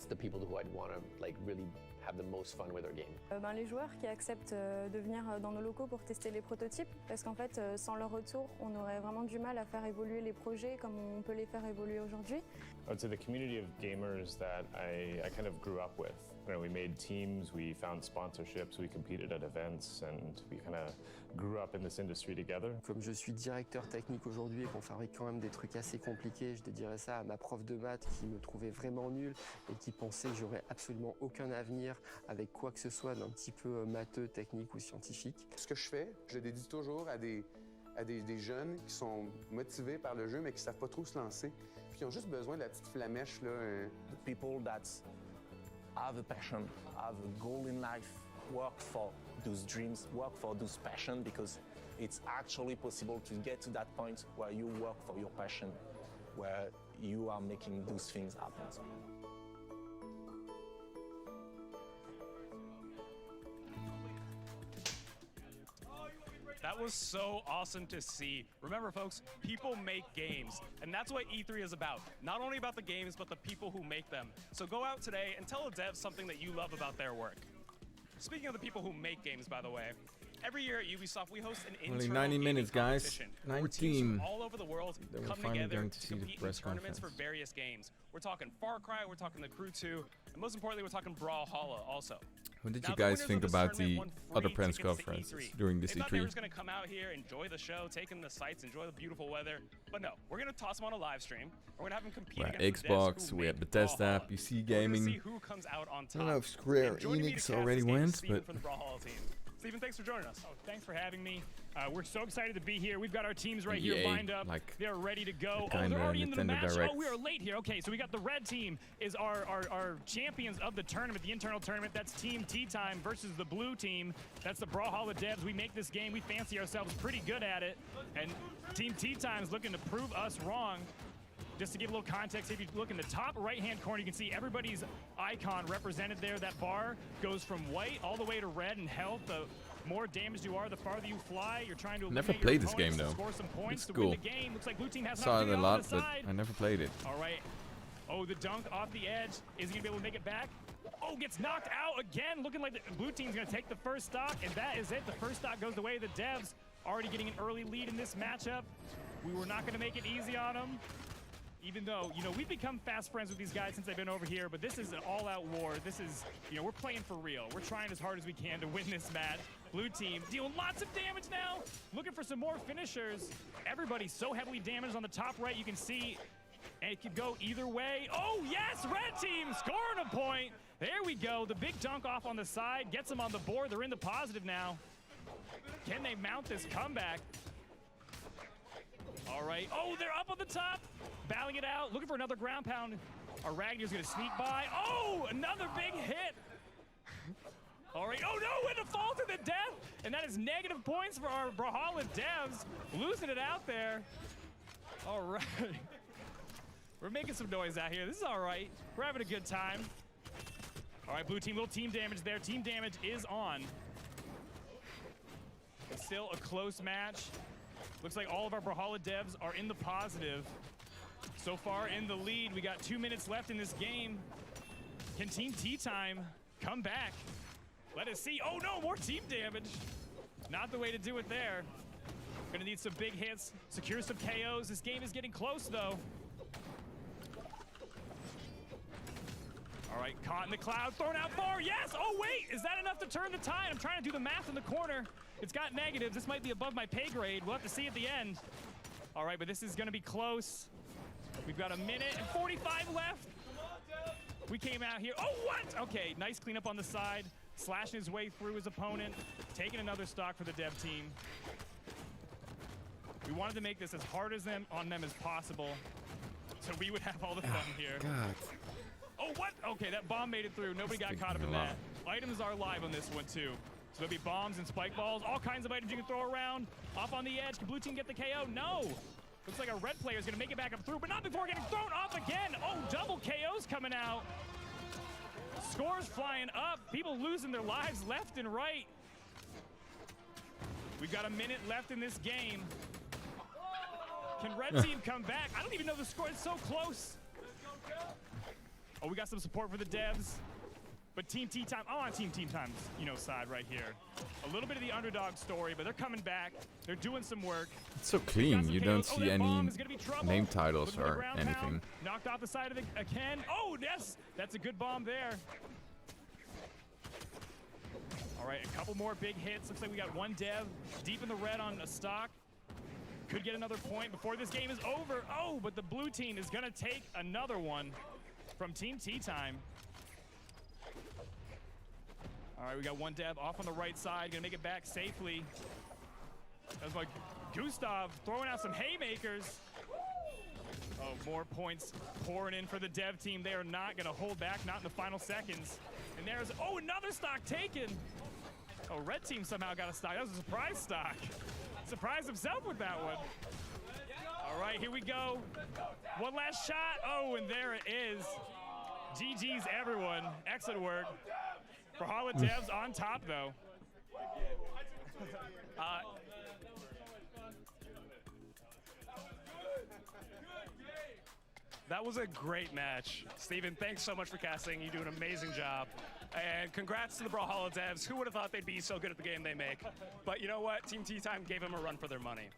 the people who I'd want to really have the most fun with their game. Les joueurs qui acceptent de venir dans nos locaux pour tester les prototypes, parce qu'en fait, sans leur retour, on aurait vraiment du mal à faire évoluer les projets comme on peut les faire évoluer aujourd'hui. I would say the community of gamers that I kind of grew up with. You know, we made teams, we found sponsorships, we competed at events, and we kind of grew up in this industry together. Comme je suis directeur technique aujourd'hui et qu'on fabrique quand même des trucs assez compliqués, je dédierais ça à ma prof de maths qui me trouvait vraiment nul et qui pensait que j'aurais absolument aucun avenir avec quoi que ce soit d'un petit peu matheux, technique ou scientifique. Ce que je fais, je le dédie toujours à des jeunes qui sont motivés par le jeu mais qui ne savent pas trop se lancer, puis qui ont juste besoin de la petite flamèche là. The people that have a passion, have a goal in life, work for those dreams, work for those passion, because it's actually possible to get to that point where you work for your passion, where you are making those things happen. That was so awesome to see. Remember, folks, people make games, and that's what E3 is about. Not only about the games, but the people who make them. So go out today and tell a dev something that you love about their work. Speaking of the people who make games, by the way, every year at Ubisoft, we host an Only internal 90 minutes, guys. competition 19. where teams from all over the world Then we're come finally together going to to see the compete in press tournaments conference. for various games. We're talking Far Cry, we're talking The Crew 2, and most importantly, we're talking Brawlhalla also. What did Now, you the guys winners think of this about the tournament won other free press tickets to conferences E3. during this They thought they were E3? just going to come out here, enjoy the show, take in the sights, enjoy the beautiful weather. But no, we're going to toss them on a live stream. We're going to have them compete We had against the devs Xbox, who we had make Bethesda, Brawlhalla. PC We're gonna Gaming. see who comes out on I top. don't know if Square And joining me to Enix cast already this game is went, Steven but from the Brawlhalla team. Steven, thanks for joining us. Oh, thanks for having me. We're so excited to be here. We've got our teams right here EA, lined up. like They're ready to go. the Oh, kind they're of already into the Nintendo match. Direct. Oh, we are late here. Okay, so we got the red team is our champions of the tournament, the internal tournament. That's Team Tea Time versus the blue team. That's the Brawlhalla devs. We make this game. We fancy ourselves pretty good at it. And Team Tea Time is looking to prove us wrong. Just to give a little context, if you look in the top right-hand corner, you can see everybody's icon represented there. That bar goes from white all the way to red in health. The more damaged you are, the farther you fly. You're trying to Never eliminate played your this game opponents to though. score some points It's to cool. win the game. Looks like blue team has an Saw it a opportunity lot, on the but side. I never played it. All right. Oh, the dunk off the edge. Is he gonna be able to make it back? Oh, gets knocked out again. Looking like the blue team's gonna take the first stock, and that is it. The first stock goes the way of the devs. Already getting an early lead in this matchup. We were not going to make it easy on them. Even though, you know, we've become fast friends with these guys since they've been over here, but this is an all-out war. This is, you know, we're playing for real. We're trying as hard as we can to win this match. Blue team dealing lots of damage now, looking for some more finishers. Everybody's so heavily damaged on the top right, you can see, and it could go either way. Oh, yes, red team scoring a point. There we go, the big dunk off on the side, gets them on the board. They're in the positive now. Can they mount this comeback? All right, oh, they're up on the top, battling it out, looking for another ground pound. Our Ragnar's gonna sneak by. Oh, another big hit. All right, oh no, and a fall to the death, and that is negative points for our Brawlhalla devs, losing it out there. All right, we're making some noise out here. This is all right, we're having a good time. All right, blue team, little team damage there. Team damage is on. It's still a close match. Looks like all of our Brawlhalla devs are in the positive. So far in the lead, we got 2 minutes left in this game. Can Team Tea Time come back? Let us see. Oh no, more team damage. Not the way to do it there. Gonna need some big hits, secure some KOs. This game is getting close though. All right, caught in the cloud, thrown out far. Yes, oh wait, is that enough to turn the tide? I'm trying to do the math in the corner. It's got negatives. This might be above my pay grade. We'll have to see at the end. All right, but this is gonna be close. We've got 1 minute and 45 left. We came out here. Oh, what? Okay, nice cleanup on the side. Slashing his way through his opponent. Taking another stock for the dev team. We wanted to make this as hard on them as possible, so we would have all the fun here. God. Oh, what? Okay, that bomb made it through. Nobody got caught up in that. Items are live on this one, too. So there'll be bombs and spike balls, all kinds of items you can throw around. Off on the edge. Can blue team get the KO? No. Looks like our red player is going to make it back up through, but not before getting thrown off again. Oh, double KOs coming out. Scores flying up. People losing their lives left and right. We've got 1 minute left in this game. Can red team come back? I don't even know the score. It's so close. Oh, we got some support for the devs. But Team Tea Time, I'm on Team Tea Time's, you know, side right here. A little bit of the underdog story, but they're coming back. They're doing some work. It's so clean. You don't see any name titles or anything. Pound. Knocked off the side of the Ken. Oh, yes, that's a good bomb there. All right, a couple more big hits. Looks like we got one dev deep in the red on a stock. Could get another point before this game is over. Oh, but the blue team is gonna take another one from Team Tea Time. All right, we got one dev off on the right side, gonna make it back safely. That was like Gustav throwing out some haymakers. Oh, more points pouring in for the dev team. They are not gonna hold back, not in the final seconds. And there's, oh, another stock taken. Oh, red team somehow got a stock. That was a surprise stock. Surprised himself with that one. All right, here we go. One last shot. Oh, and there it is. GG's, everyone. Excellent work. Brawlhalla devs on top, though. That was a great match. Steven, thanks so much for casting. You do an amazing job. And congrats to the Brawlhalla devs. Who would have thought they'd be so good at the game they make? But you know what? Team Tea Time gave them a run for their money.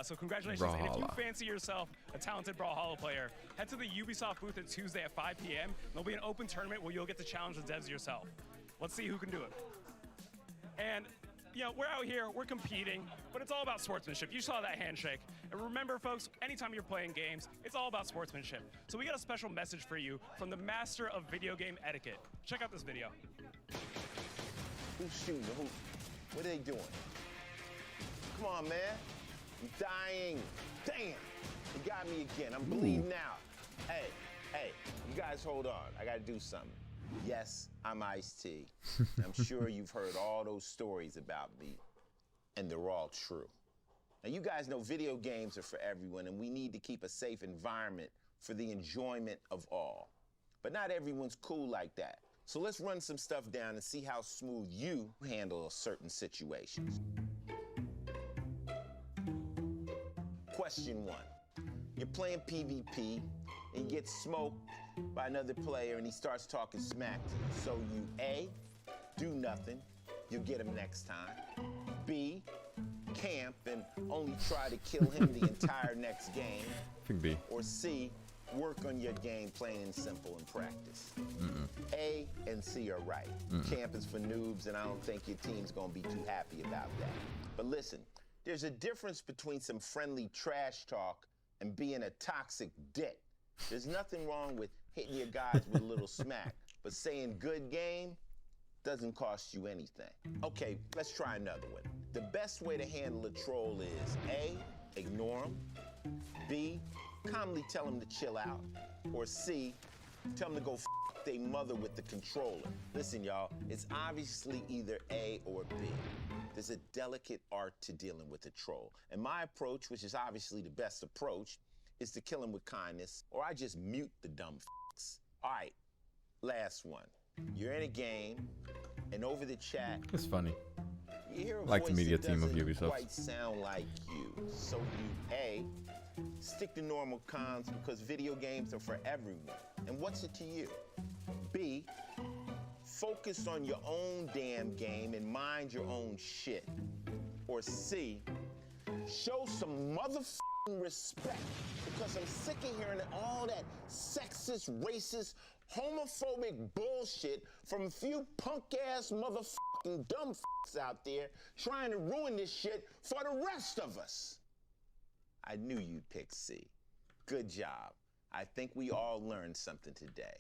So congratulations. And if you fancy yourself a talented Brawlhalla player, head to the Ubisoft booth on Tuesday at 5 p.m. There'll be an open tournament where you'll get to challenge the devs yourself. Let's see who can do it. And you know, we're out here, we're competing, but it's all about sportsmanship. You saw that handshake. And remember, folks, anytime you're playing games, it's all about sportsmanship. So we got a special message for you from the master of video game etiquette. Check out this video. Who's shooting? Who? What are they doing? Come on, man. I'm dying. Damn. You got me again. I'm bleeding out. Hey, you guys hold on. I gotta do something. Yes, I'm Ice-T. I'm sure you've heard all those stories about me, and they're all true. Now, you guys know video games are for everyone, and we need to keep a safe environment for the enjoyment of all. But not everyone's cool like that. So let's run some stuff down and see how smooth you handle certain situations. Question 1. You're playing PvP, and you get smoked by another player and he starts talking smack to you. So you A, do nothing, you'll get him next time. B, camp and only try to kill him the entire next game. I think B. Or C, work on your game plain and simple in practice. A and C are right. Camp is for noobs, and I don't think your team's gonna be too happy about that. But listen, there's a difference between some friendly trash talk and being a toxic dick. There's nothing wrong with hitting your guys with a little smack, but saying good game doesn't cost you anything. Okay, let's try another one. The best way to handle a troll is A, ignore them, B, calmly tell them to chill out, or C, tell them to go f their mother with the controller. Listen, y'all, it's obviously either A or B. There's a delicate art to dealing with a troll, and my approach, which is obviously the best approach, is to kill him with kindness, or I just mute the dumb f***s. All right, last one. You're in a game, and over the chat, It's funny. you hear a Like the voice media that team of doesn't Ubisoft. quite sound like you. So you A, stick to normal cons because video games are for everyone. And what's it to you? B, focus on your own damn game and mind your own shit. Or C, show some motherfucking respect because I'm sick of hearing all that sexist, racist, homophobic bullshit from a few punk-ass motherfucking dumb f***s out there trying to ruin this shit for the rest of us. I knew you'd pick C. Good job. I think we all learned something today.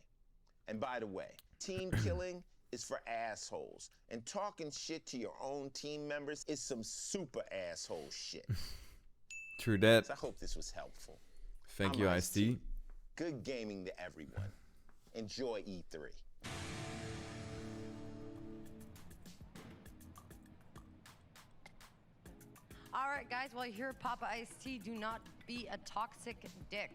And by the way, team killing is for assholes, and talking shit to your own team members is some super asshole shit. True that. So I hope this was helpful. Thank I'm you, Ice-T. Ice-T. Good gaming to everyone. Enjoy E3. All right, guys, well, here at Papa Ice-T, do not be a toxic dick.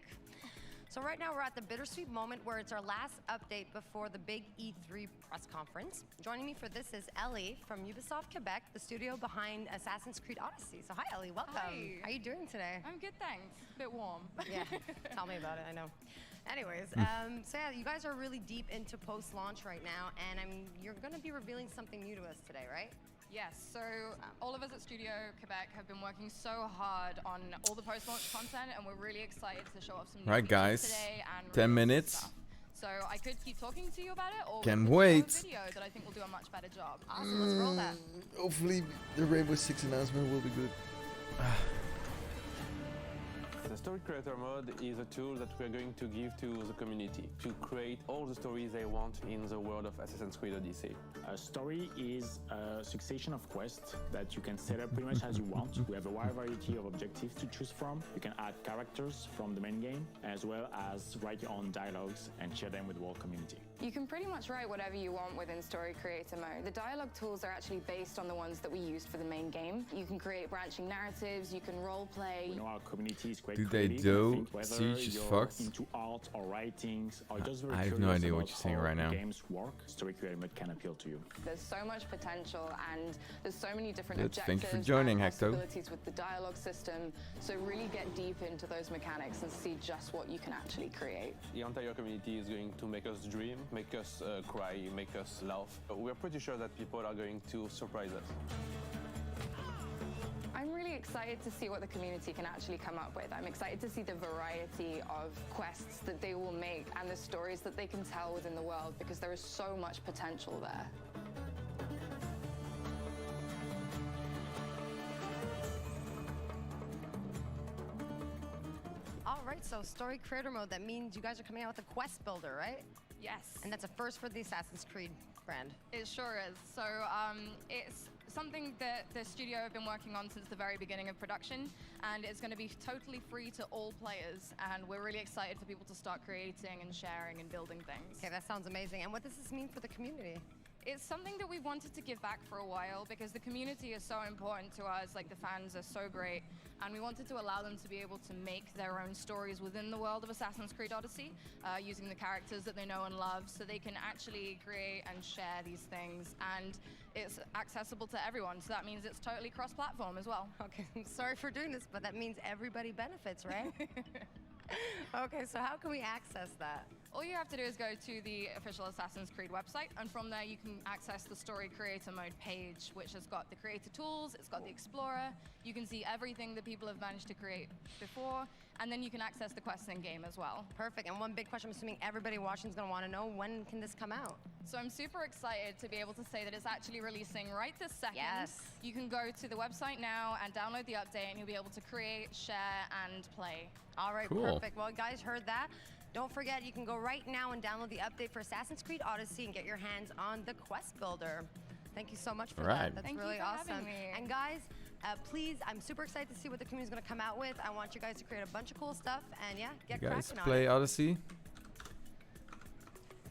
So right now we're at the bittersweet moment where it's our last update before the big E3 press conference. Joining me for this is Ellie from Ubisoft Quebec, the studio behind Assassin's Creed Odyssey. So hi, Ellie, welcome. Hi. How are you doing today? I'm good, thanks. A bit warm. Yeah, tell me about it, I know. Anyways, so yeah, you guys are really deep into post-launch right now, and you're gonna be revealing something new to us today, right? Yes, so all of us at Studio Quebec have been working so hard on all the post-launch content, and we're really excited to show off some new Right, features guys. today and 10 reveal some minutes. stuff. So I could keep talking to you about it, or Can't we could wait. show a video that I think will do a much better job. Awesome, let's roll that. Hopefully the Rainbow Six announcement will be good. The Story Creator Mode is a tool that we're going to give to the community to create all the stories they want in the world of Assassin's Creed Odyssey. A story is a succession of quests that you can set up pretty much as you want. We have a wide variety of objectives to choose from. You can add characters from the main game, as well as write your own dialogues and share them with the whole community. You can pretty much write whatever you want within Story Creator Mode. The dialogue tools are actually based on the ones that we used for the main game. You can create branching narratives, you can role play. We know our community is quite Do they creative. do I think whether Siege is you're fucked? into art or writings or just very I have no curious idea what about you're saying how right now. games work, Story Creator Mode can appeal to you. There's so much potential and there's so many different Good. objectives Thank you for joining, and Hecto. possibilities with the dialogue system. So really get deep into those mechanics and see just what you can actually create. The entire community is going to make us dream, make us cry, make us laugh. We're pretty sure that people are going to surprise us. I'm really excited to see what the community can actually come up with. I'm excited to see the variety of quests that they will make and the stories that they can tell within the world because there is so much potential there. All right, so Story Creator Mode, that means you guys are coming out with a quest builder, right? Yes. And that's a first for the Assassin's Creed brand. It sure is. So it's something that the studio have been working on since the very beginning of production, and it's going to be totally free to all players, and we're really excited for people to start creating and sharing and building things. Okay, that sounds amazing. And what does this mean for the community? It's something that we wanted to give back for a while because the community is so important to us, like the fans are so great, and we wanted to allow them to be able to make their own stories within the world of Assassin's Creed Odyssey, using the characters that they know and love, so they can actually create and share these things, and it's accessible to everyone, so that means it's totally cross-platform as well. Okay, I'm sorry for doing this, but that means everybody benefits, right? Okay, so how can we access that? All you have to do is go to the official Assassin's Creed website, and from there you can access the Story Creator Mode page, which has got the creator tools, it's got the Explorer, you can see everything that people have managed to create before, and then you can access the quests in-game as well. Perfect, and one big question I'm assuming everybody watching is going to want to know, when can this come out? So I'm super excited to be able to say that it's actually releasing right this second. Yes. You can go to the website now and download the update, and you'll be able to create, share, and play. All right, Cool. perfect. Well, you guys heard that. Don't forget, you can go right now and download the update for Assassin's Creed Odyssey and get your hands on the Quest Builder. Thank you so much for that. That's Thank really you for awesome. having me. And guys, please, I'm super excited to see what the community is going to come out with. I want you guys to create a bunch of cool stuff and yeah, get You guys cracking play on it. Odyssey?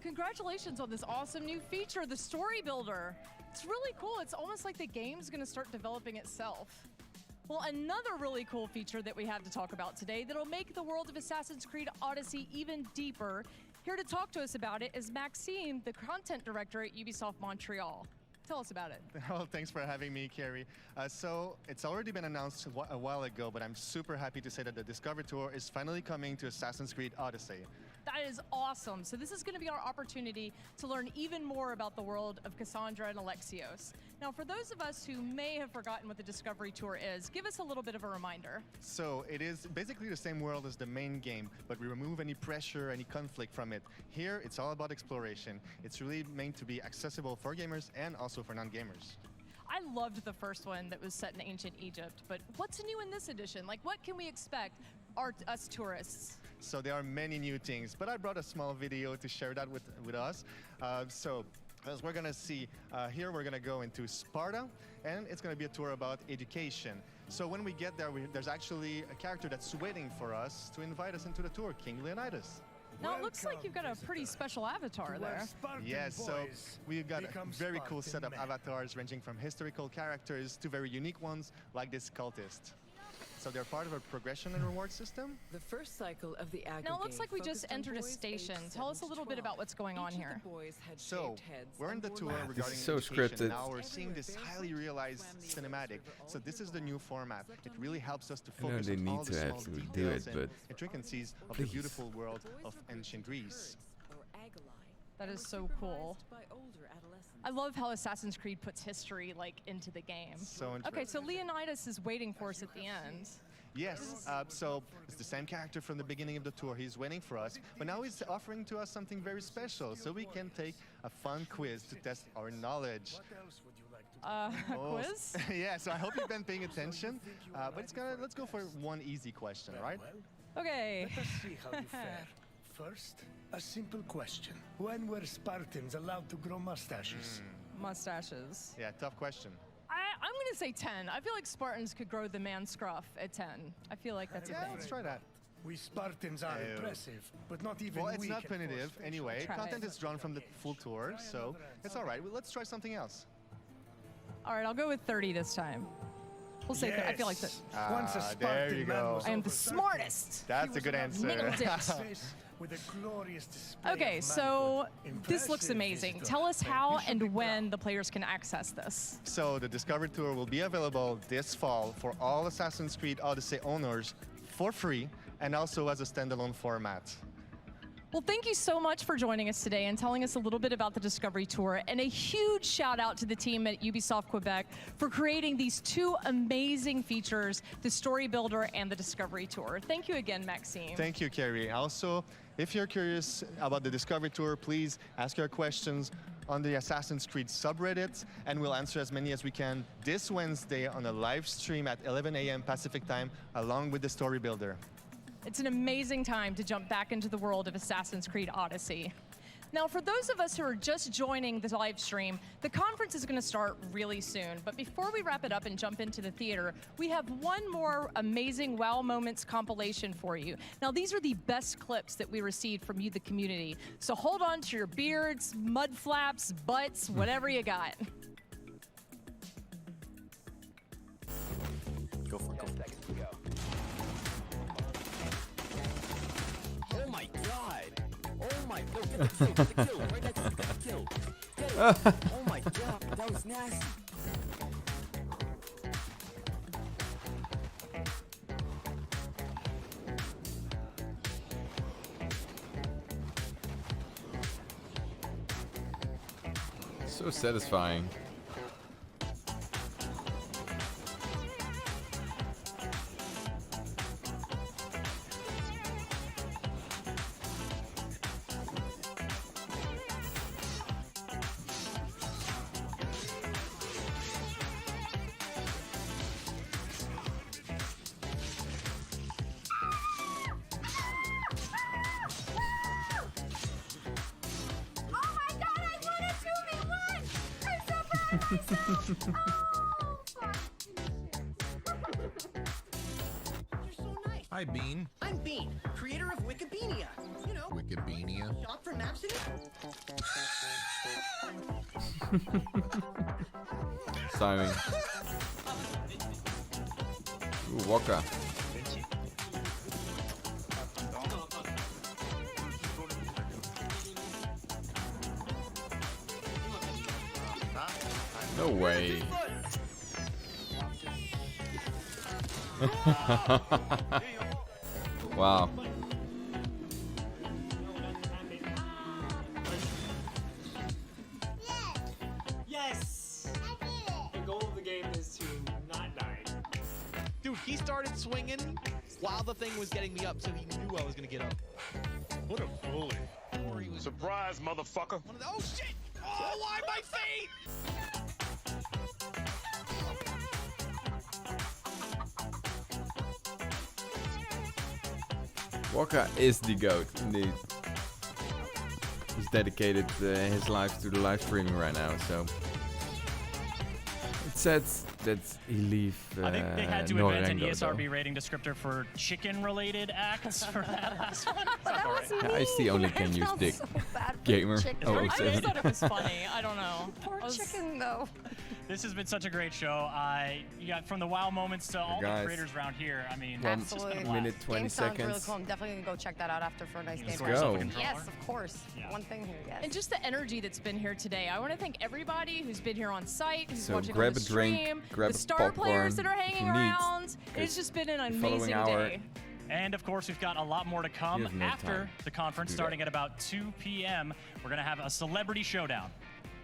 Congratulations on this awesome new feature, the Story Builder. It's really cool. It's almost like the game's going to start developing itself. Well, another really cool feature that we have to talk about today that'll make the world of Assassin's Creed Odyssey even deeper. Here to talk to us about it is Maxime, the content director at Ubisoft Montreal. Tell us about it. Well, thanks for having me, Carrie. So it's already been announced a while ago, but I'm super happy to say that the Discovery Tour is finally coming to Assassin's Creed Odyssey. That is awesome. So this is going to be our opportunity to learn even more about the world of Cassandra and Alexios. Now, for those of us who may have forgotten what the Discovery Tour is, give us a little bit of a reminder. So it is basically the same world as the main game, but we remove any pressure, any conflict from it. Here, it's all about exploration. It's really meant to be accessible for gamers and also for non-gamers. I loved the first one that was set in ancient Egypt, but what's new in this edition? Like, what can we expect, us tourists? So there are many new things, but I brought a small video to share that with us. So as we're gonna see here, we're gonna go into Sparta, and it's gonna be a tour about education. So when we get there, there's actually a character that's waiting for us to invite us into the tour, King Leonidas. Now, it looks like you've got a pretty special avatar there. Yes, so we've got very cool set of avatars ranging from historical characters to very unique ones like this cultist. So they're part of a progression and reward system. The first cycle of the Now, it looks like we just entered a station. Tell us a little bit about what's going on here. So, we're in the tour regarding This is so education. scripted. Now we're seeing this highly realized cinematic. So this is the new format. It really helps us to I know focus they on need all the to small actually do details it, and but intricacies of the beautiful world of ancient Greece. That is so cool. I love how Assassin's Creed puts history into the game. So okay, so Leonidas is waiting for us at the end. Yes, so it's the same character from the beginning of the tour. He's waiting for us, but now he's offering to us something very special, so we can take a fun quiz to test our knowledge. Quiz? Yeah, so I hope you've been paying attention, but let's go for one easy question, right? Okay. Let us see how you fare. First, a simple question. When were Spartans allowed to grow mustaches? Mustaches. Yeah, tough question. I'm going to say 10. I feel like Spartans could grow the man scruff at 10. I feel like that's a thing. Let's try that. We Spartans are impressive, but not even Well, it's we not can punitive force anyway. Try Content it. is drawn from the full tour, so it's all right. Well, let's try something else. All right, I'll go with 30 this time. We'll say I feel like that. Once a there you Spartan man go. was I am the over 30, smartest. That's a good answer. Nailed it. with a glorious display Okay, of so manhood. this looks Impressive, amazing. visitor. Tell us You how should and be when the players can access this. So the Discovery Tour will be available this fall for all Assassin's Creed Odyssey owners for free and also as a standalone format. Well, thank you so much for joining us today and telling us a little bit about the Discovery Tour. And a huge shout out to the team at Ubisoft Quebec for creating these two amazing features, the Story Builder and the Discovery Tour. Thank you again, Maxime. Thank you, Carrie. Also, if you're curious about the Discovery Tour, please ask your questions on the Assassin's Creed subreddit, and we'll answer as many as we can this Wednesday on a live stream at 11 a.m. Pacific time, along with the Story Builder. It's an amazing time to jump back into the world of Assassin's Creed Odyssey. Now, for those of us who are just joining the live stream, the conference is going to start really soon. But before we wrap it up and jump into the theater, we have one more amazing Wow Moments compilation for you. Now, these are the best clips that we received from you, the community. So hold on to your beards, mud flaps, butts, whatever you got. Go for it. Oh my god! Oh my god! Get the kill! Right next to the kill! Get it! Oh my god! That was nasty! So satisfying. Hi, Bean. I'm Bean, creator of Wikipedia. You know, Wikipedia. shop for maps and... Simon. Ooh, Walker. No way. Wow. Yes! The goal of the game is to not die. Dude, he started swinging while the thing was getting me up, so he knew I was gonna get up. What a bully. Surprise, motherfucker. Oh shit! Oh, why my feet? Walker is the GOAT, indeed. He's dedicated his life to the live streaming right now, so it says that he leave. I think they had to invent an ESRB rating descriptor for chicken-related acts for that last one. Yeah, Ice-T only can use dick. Gamer. I just thought it was funny. I don't know. Poor chicken, though. This has been such a great show. You got from the wow moments to all the creators around here. I mean, it's just been a blast. Minute 20 Game sounds really seconds. cool. I'm definitely gonna go check that out after for a nice game. Let's go. Yes, of course. One thing here, yes. And just the energy that's been here today. I want to thank everybody who's been here on site, who's So watching grab on the a drink, stream, grab the a star players popcorn that are if hanging you need, around. It's just been an amazing hour. day. And of course, we've got a lot more to come You have no after time the conference, to do starting that. at about 2 p.m. We're going to have a celebrity showdown.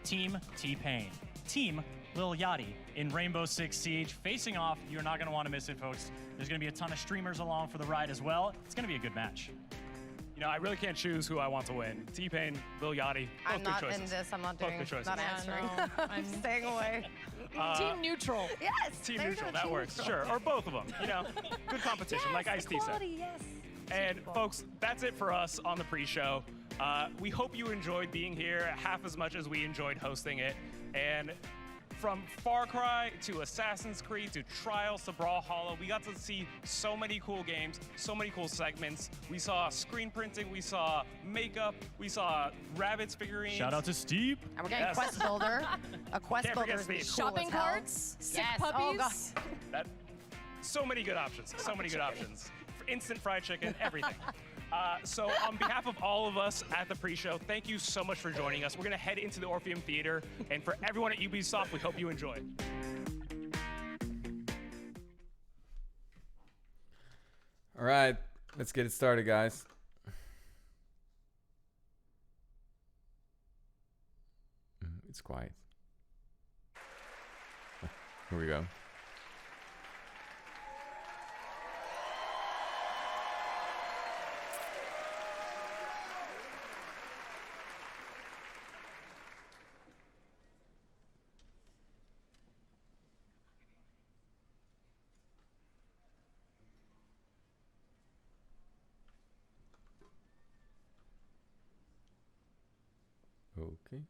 Team T-Pain, Team Lil Yachty in Rainbow Six Siege facing off. You're not going to want to miss it, folks. There's going to be a ton of streamers along for the ride as well. It's going to be a good match. You know, I really can't choose who I want to win. T-Pain, Lil Yachty, both I'm good not choices. in this. I'm not Both doing. good choices. Not answering. I'm staying away. Team neutral. Yes. Team there you neutral, go, that team works. neutral. Sure, or both of them. You know, good competition, like Ice-T said. Equality, yes. And folks, that's it for us on the pre-show. We hope you enjoyed being here half as much as we enjoyed hosting it. And from Far Cry to Assassin's Creed to Trials to Brawlhalla, we got to see so many cool games, so many cool segments. We saw screen printing, we saw makeup, we saw rabbits figurines. Shout out to Steve. And we're getting Quest Builder. A Quest Can't Builder forget is cool Steve. Shopping as hell. carts, sick Yes. puppies. Oh, God. That, so many good options. So many good options. Instant fried chicken, everything. So on behalf of all of us at the pre-show, thank you so much for joining us. We're going to head into the Orpheum Theater. And for everyone at Ubisoft, we hope you enjoy. All right, let's get it started, guys. It's quiet. Here we go. Okay.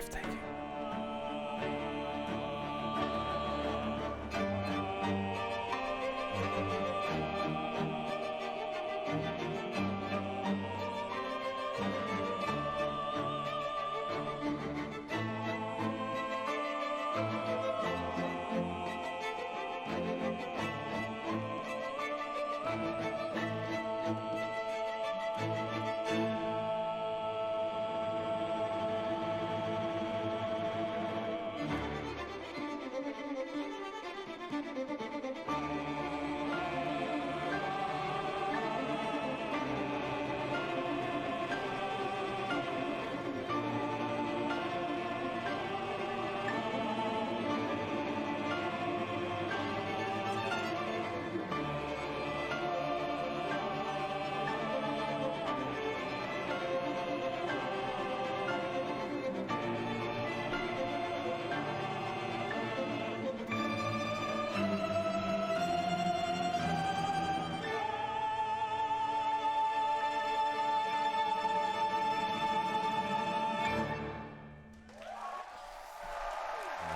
breathtaking.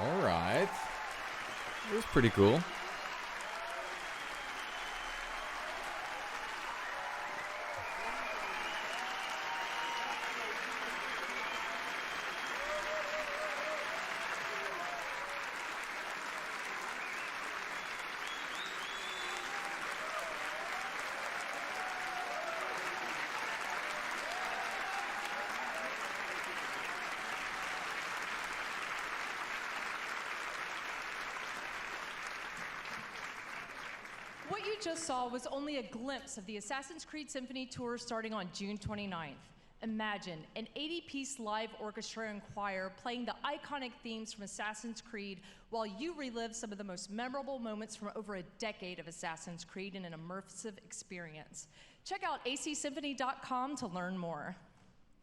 Alright. It was pretty cool. What you just saw was only a glimpse of the Assassin's Creed Symphony Tour starting on June 29th. Imagine an 80-piece live orchestra and choir playing the iconic themes from Assassin's Creed while you relive some of the most memorable moments from over a decade of Assassin's Creed in an immersive experience. Check out acsymphony.com to learn more.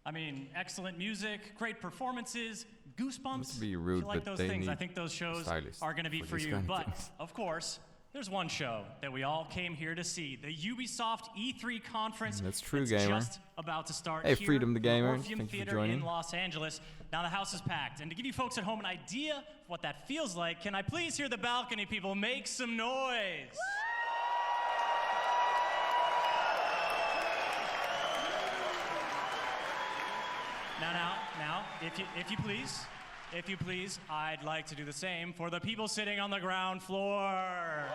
I mean, excellent music, great performances, goosebumps. Not to be rude, if you like but those they things, I need think those shows stylists are going to be for these you. kind of But, things. of course, there's one show that we all came here to see, the Ubisoft E3 conference. That's true, gamer. Just about to start Hey, here Freedom the at Gamer. Orpheum Thank you for Theater joining. in Los Angeles. Now the house is packed. And to give you folks at home an idea of what that feels like, can I please hear the balcony people make some noise? Now, if you please, I'd like to do the same for the people sitting on the ground floor.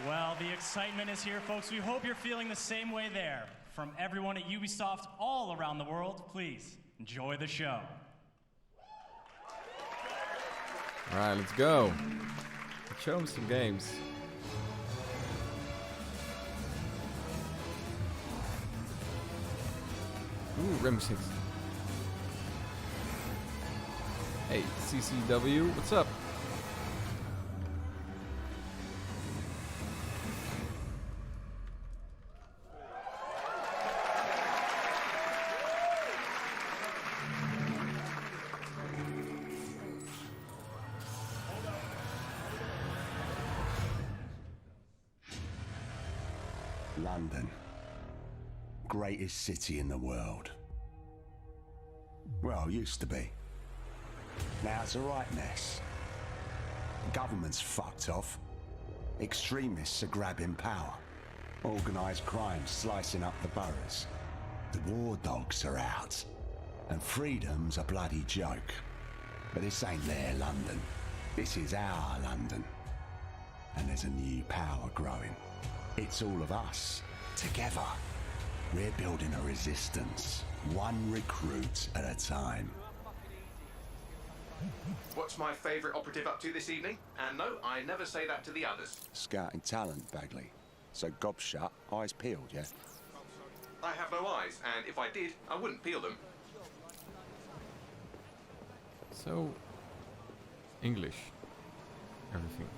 Well, the excitement is here, folks. We hope you're feeling the same way there. From everyone at Ubisoft all around the world, please enjoy the show. Alright, let's go. Let's show them some games. Ooh, Rainbow Six. Hey, CCW, what's up? London. Greatest city in the world. Well, used to be. Now it's a right mess. The government's fucked off. Extremists are grabbing power. Organised crime slicing up the boroughs. The war dogs are out. And freedom's a bloody joke. But this ain't their London. This is our London. And there's a new power growing. It's all of us, together. We're building a resistance, one recruit at a time. What's my favourite operative up to this evening? And no, I never say that to the others. Scouting talent, Bagley. So gob shut, eyes peeled, yeah? I have no eyes, and if I did, I wouldn't peel them. So, English. Everything.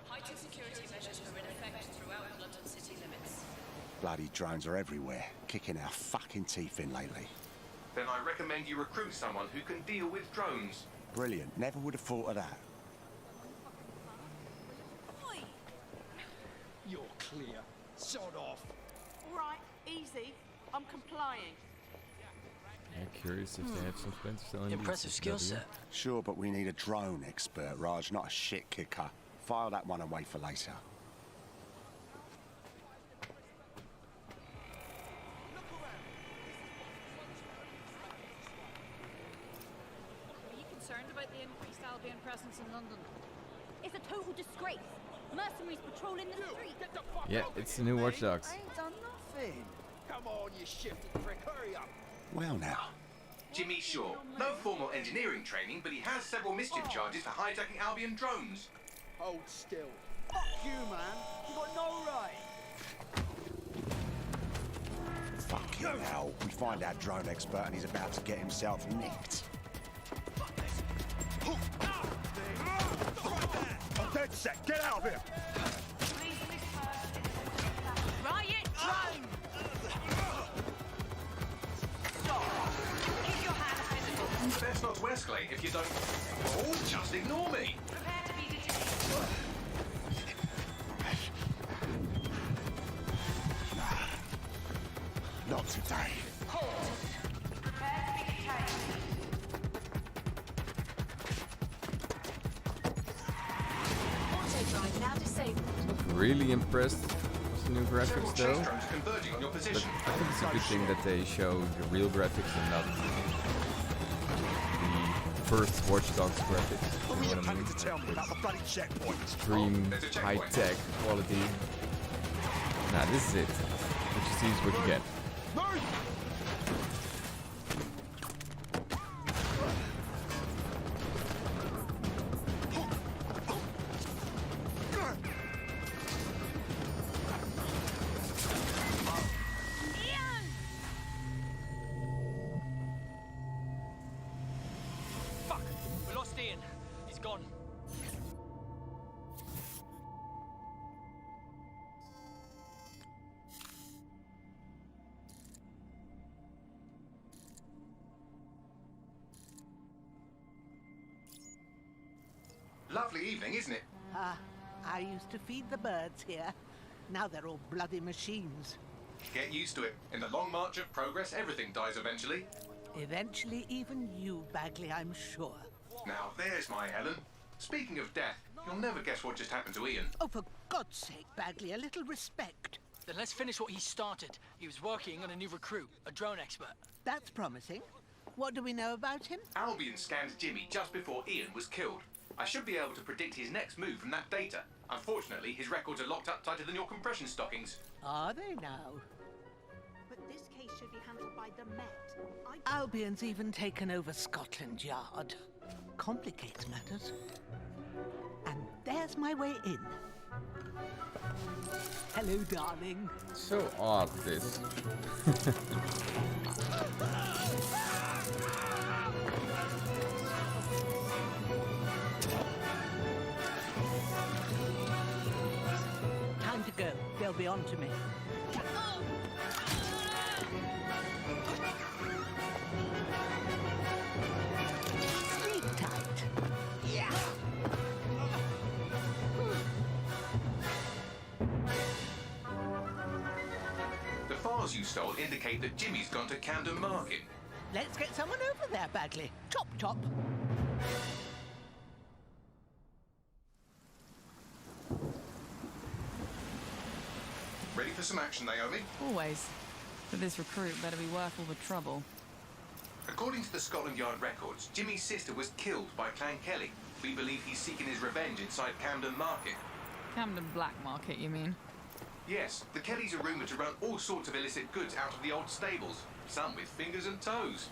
Heightened security measures are in effect throughout London city limits. Bloody drones are everywhere, kicking our fucking teeth in lately. Then I recommend you recruit someone who can deal with drones. Brilliant. Never would have thought of that. You're clear. Sod off. All right, easy. I'm complying. Yeah, curious if they have some Splinter Cell. Impressive skill set. Sure, but we need a drone expert, Raj, not a shit kicker. File that one away for later. Are you concerned about the increased Albion presence in London? It's a total disgrace. Mercenaries patrolling the street. Yeah, it's the new Watch Dogs. I ain't done nothing. Come on, you shifty prick, hurry up. Well now. Jimmy Shaw. No formal engineering training, but he has several mischief charges for hijacking Albion drones. Hold still. Fuck you, man. You got no right. Fucking hell. We find our drone expert and he's about to get himself nicked. I'm dead set. Get out of here. Riot drone! Keep your hands visible. Best not to escalate if you don't... Oh, just ignore me. Prepare to be detained. Not today. Halt. Prepare to be detained. Auto-drive now disabled. Really impressed with the new graphics though. Chase drones converging on your But position. I think it's a good thing that they show the real graphics and not the first Watch Dogs graphics. You know what I mean? To tell me about the bloody checkpoint. Extreme high-tech quality. Nah, this is it. What you see is what you get. Fuck! We lost Ian. He's gone. Lovely evening, isn't it? I used to feed the birds here. Now they're all bloody machines. Get used to it. In the long march of progress, everything dies eventually. Eventually, even you, Bagley, I'm sure. Now, there's my Helen. Speaking of death, you'll never guess what just happened to Ian. Oh, for God's sake, Bagley, a little respect. Then let's finish what he started. He was working on a new recruit, a drone expert. That's promising. What do we know about him? Albion scanned Jimmy just before Ian was killed. I should be able to predict his next move from that data. Unfortunately, his records are locked up tighter than your compression stockings. Are they now? But this case should be handled by the Met. Albion's even taken over Scotland Yard. Complicates matters. And there's my way in. Hello, darling. So odd, this. Time to go. They'll be on to me. Sleep tight. Yeah. The files you stole indicate that Jimmy's gone to Camden Market. Let's get someone over there, Bagley. Chop, chop. Ready for some action, Naomi? Always. But this recruit better be worth all the trouble. According to the Scotland Yard records, Jimmy's sister was killed by Clan Kelly. We believe he's seeking his revenge inside Camden Market. Camden Black Market, you mean? Yes, the Kellys are rumoured to run all sorts of illicit goods out of the old stables, some with fingers and toes.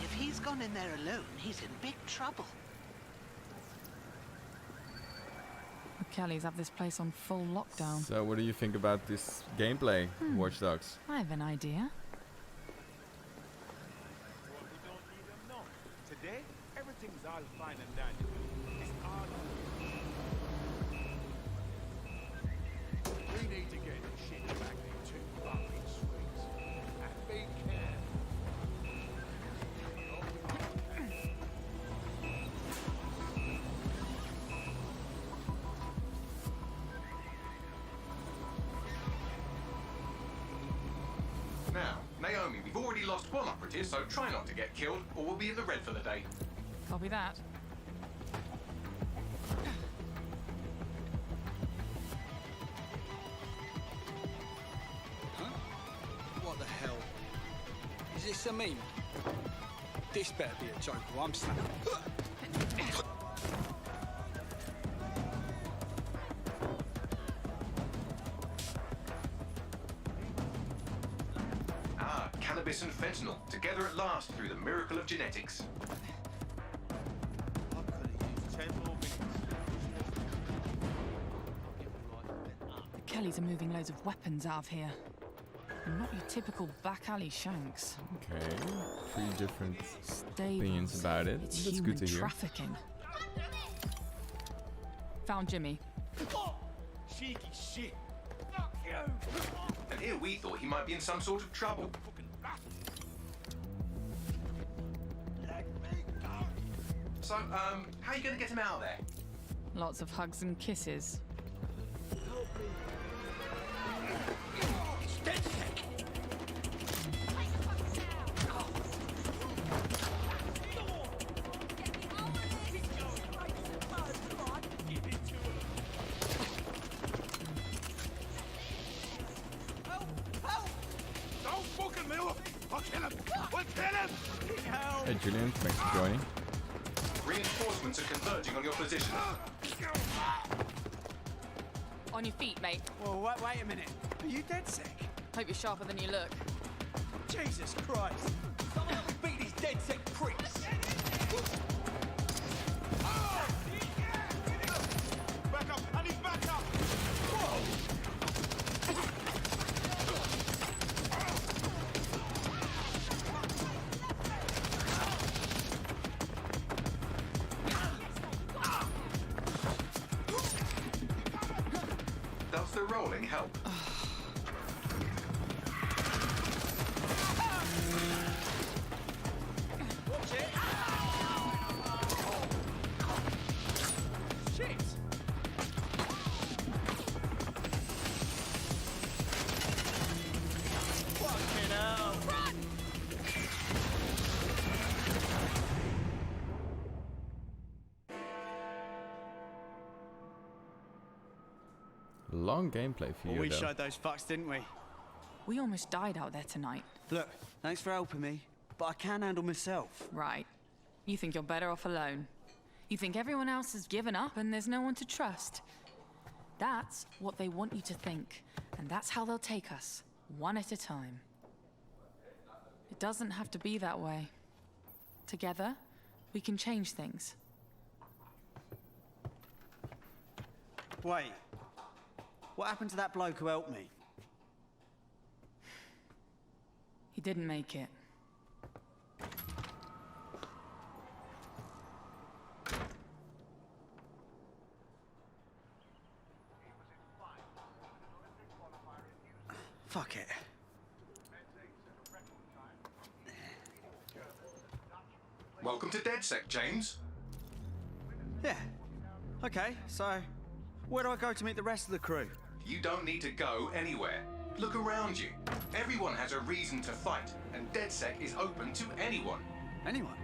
If he's gone in there alone, he's in big trouble. The Kellys have this place on full lockdown. So what do you think about this gameplay, Watch Dogs? I have an idea. Today, everything's all fine and dandy. It's all we need to get shit back into fucking streets. And be careful. already lost one operative, so try not to get killed, or we'll be in the red for the day. Copy that. Huh? What the hell? Is this a meme? This better be a joke or I'm snapping. Ah, cannabis and fentanyl, together at last through the miracle of genetics. The Kellys are moving loads of weapons out of here. And not your typical back alley shanks. Okay, 3 different Stables. opinions about it. It's That's human good to hear. trafficking. Found Jimmy. Cheeky shit. Fuck you. And here we thought he might be in some sort of trouble. So, how are you going to get him out of there? Lots of hugs and kisses. Don't fucking move! I'll kill him! We'll kill him! Hey Julian, thanks for joining. Reinforcements are converging on your position. On your feet, mate. Well, wait a minute. Are you dead sick? Hope you're sharper than you look. Jesus Christ! Someone help me beat these dead sick pricks! Back up! I need back up! Whoa! Does the rolling help? Watch it! Shit! Fucking hell! Run! Long gameplay for Well, you, we though. showed those fucks, didn't we? We almost died out there tonight. Look, thanks for helping me, but I can handle myself. Right. You think you're better off alone. You think everyone else has given up and there's no one to trust. That's what they want you to think. And that's how they'll take us, one at a time. It doesn't have to be that way. Together, we can change things. Wait. What happened to that bloke who helped me? He didn't make it. Fuck it. Welcome to DedSec, James. Yeah. Okay, so where do I go to meet the rest of the crew? You don't need to go anywhere. Look around you. Everyone has a reason to fight, and DedSec is open to anyone. Anyone?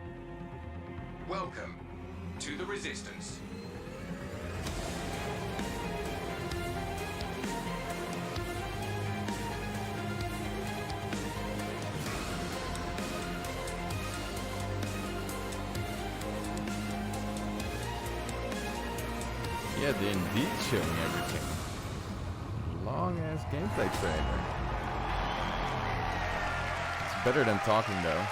Welcome to the Resistance. Yeah, they're indeed showing everything. Long ass gameplay trailer. It's better than talking though.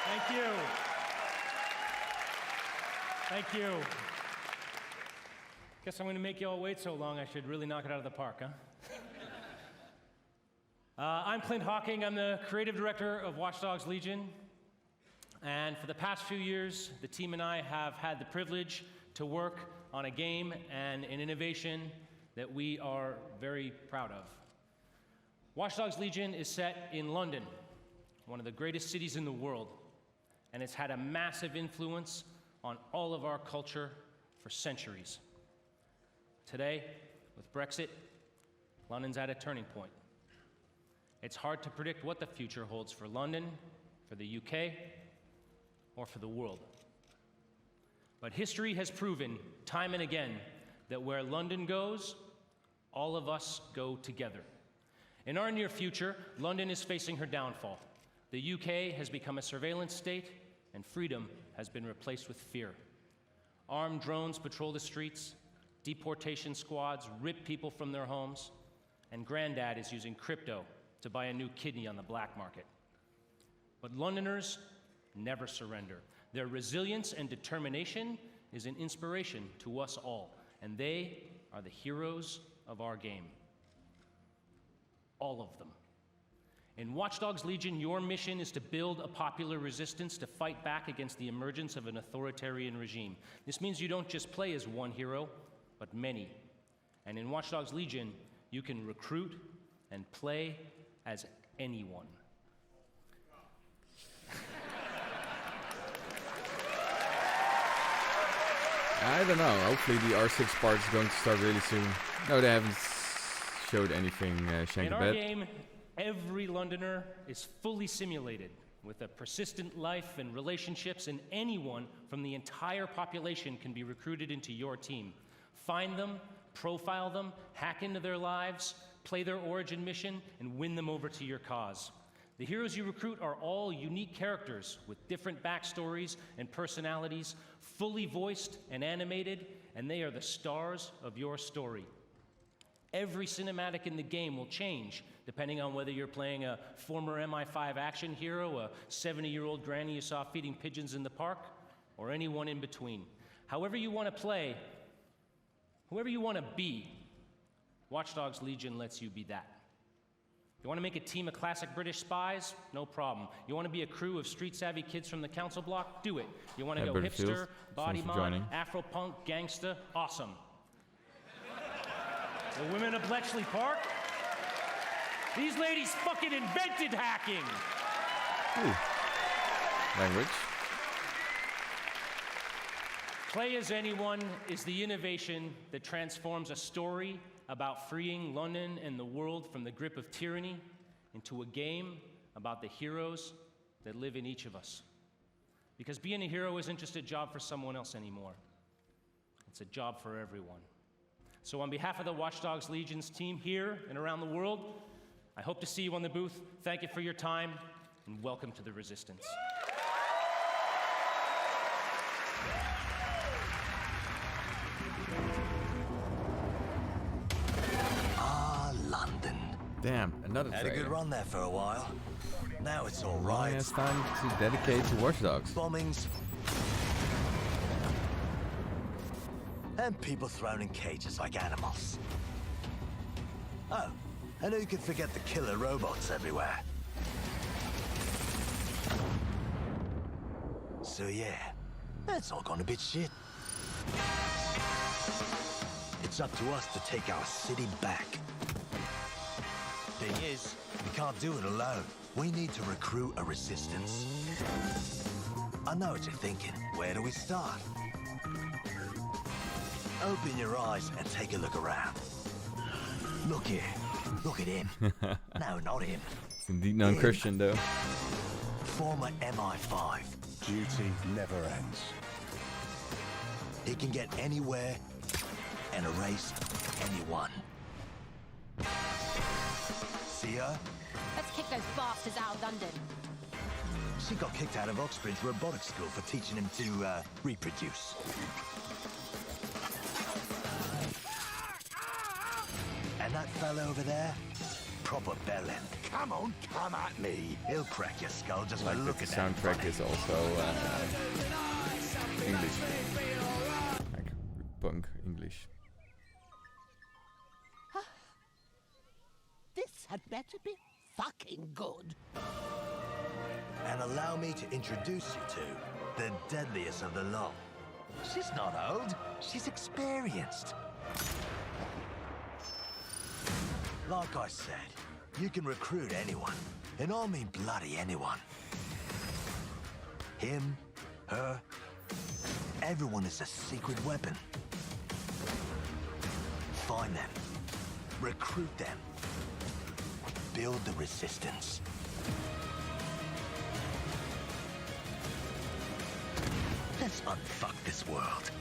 Thank you. Thank you. Guess I'm going to make you all wait so long, I should really knock it out of the park, huh? I'm Clint Hawking. I'm the creative director of Watch Dogs Legion. And for the past few years, the team and I have had the privilege to work on a game and an innovation that we are very proud of. Watch Dogs Legion is set in London, one of the greatest cities in the world, and it's had a massive influence on all of our culture for centuries. Today, with Brexit, London's at a turning point. It's hard to predict what the future holds for London, for the UK, or for the world. But history has proven time and again that where London goes, all of us go together. In our near future, London is facing her downfall. The UK has become a surveillance state, and freedom has been replaced with fear. Armed drones patrol the streets, deportation squads rip people from their homes, and Granddad is using crypto to buy a new kidney on the black market. But Londoners never surrender. Their resilience and determination is an inspiration to us all, and they are the heroes of our game. All of them. In Watch Dogs Legion, your mission is to build a popular resistance to fight back against the emergence of an authoritarian regime. This means you don't just play as one hero, but many. And in Watch Dogs Legion, you can recruit and play as anyone. I don't know. Hopefully the R6 part is going to start really soon. No, they haven't showed anything. In our game, every Londoner is fully simulated with a persistent life and relationships, and anyone from the entire population can be recruited into your team. Find them, profile them, hack into their lives, play their origin mission, and win them over to your cause. The heroes you recruit are all unique characters with different backstories and personalities, fully voiced and animated, and they are the stars of your story. Every cinematic in the game will change depending on whether you're playing a former MI5 action hero, a 70-year-old granny you saw feeding pigeons in the park, or anyone in between. However you want to play, whoever you want to be, Watch Dogs Legion lets you be that. You want to make a team of classic British spies? No problem. You want to be a crew of street-savvy kids from the council block? Do it. You want to go hipster, body mod, Afro-punk, gangsta? Awesome. The women of Bletchley Park? These ladies fucking invented hacking! Ooh. Language. Play as Anyone is the innovation that transforms a story about freeing London and the world from the grip of tyranny into a game about the heroes that live in each of us. Because being a hero isn't just a job for someone else anymore. It's a job for everyone. So on behalf of the Watch Dogs Legion's team here and around the world, I hope to see you on the booth. Thank you for your time, and welcome to the Resistance. London. Damn, another Had a good run there for a while. Now it's all right. It's time to dedicate to Watch Dogs. Bombings. And people thrown in cages like animals. Oh, and who could forget the killer robots everywhere? So yeah, that's all gone a bit shit. It's up to us to take our city back. Thing is, we can't do it alone. We need to recruit a resistance. I know what you're thinking. Where do we start? Open your eyes and take a look around. Look here. Look at him. No, not him. It's indeed non-Christian, though. Former MI5. Duty never ends. He can get anywhere and erase anyone. See her? Let's kick those bastards out of London. She got kicked out of Oxbridge Robotics School for teaching him to reproduce. And that fella over there? Proper bellend. Come on, come at me. He'll crack your skull just by looking at him. The soundtrack is also English. Like punk English. This had better be fucking good. And allow me to introduce you to the deadliest of the lot. She's not old, she's experienced. Like I said, you can recruit anyone, and I mean bloody anyone. Him, her, Everyone is a secret weapon. Find them. Recruit them. Build the resistance. Let's unfuck this world.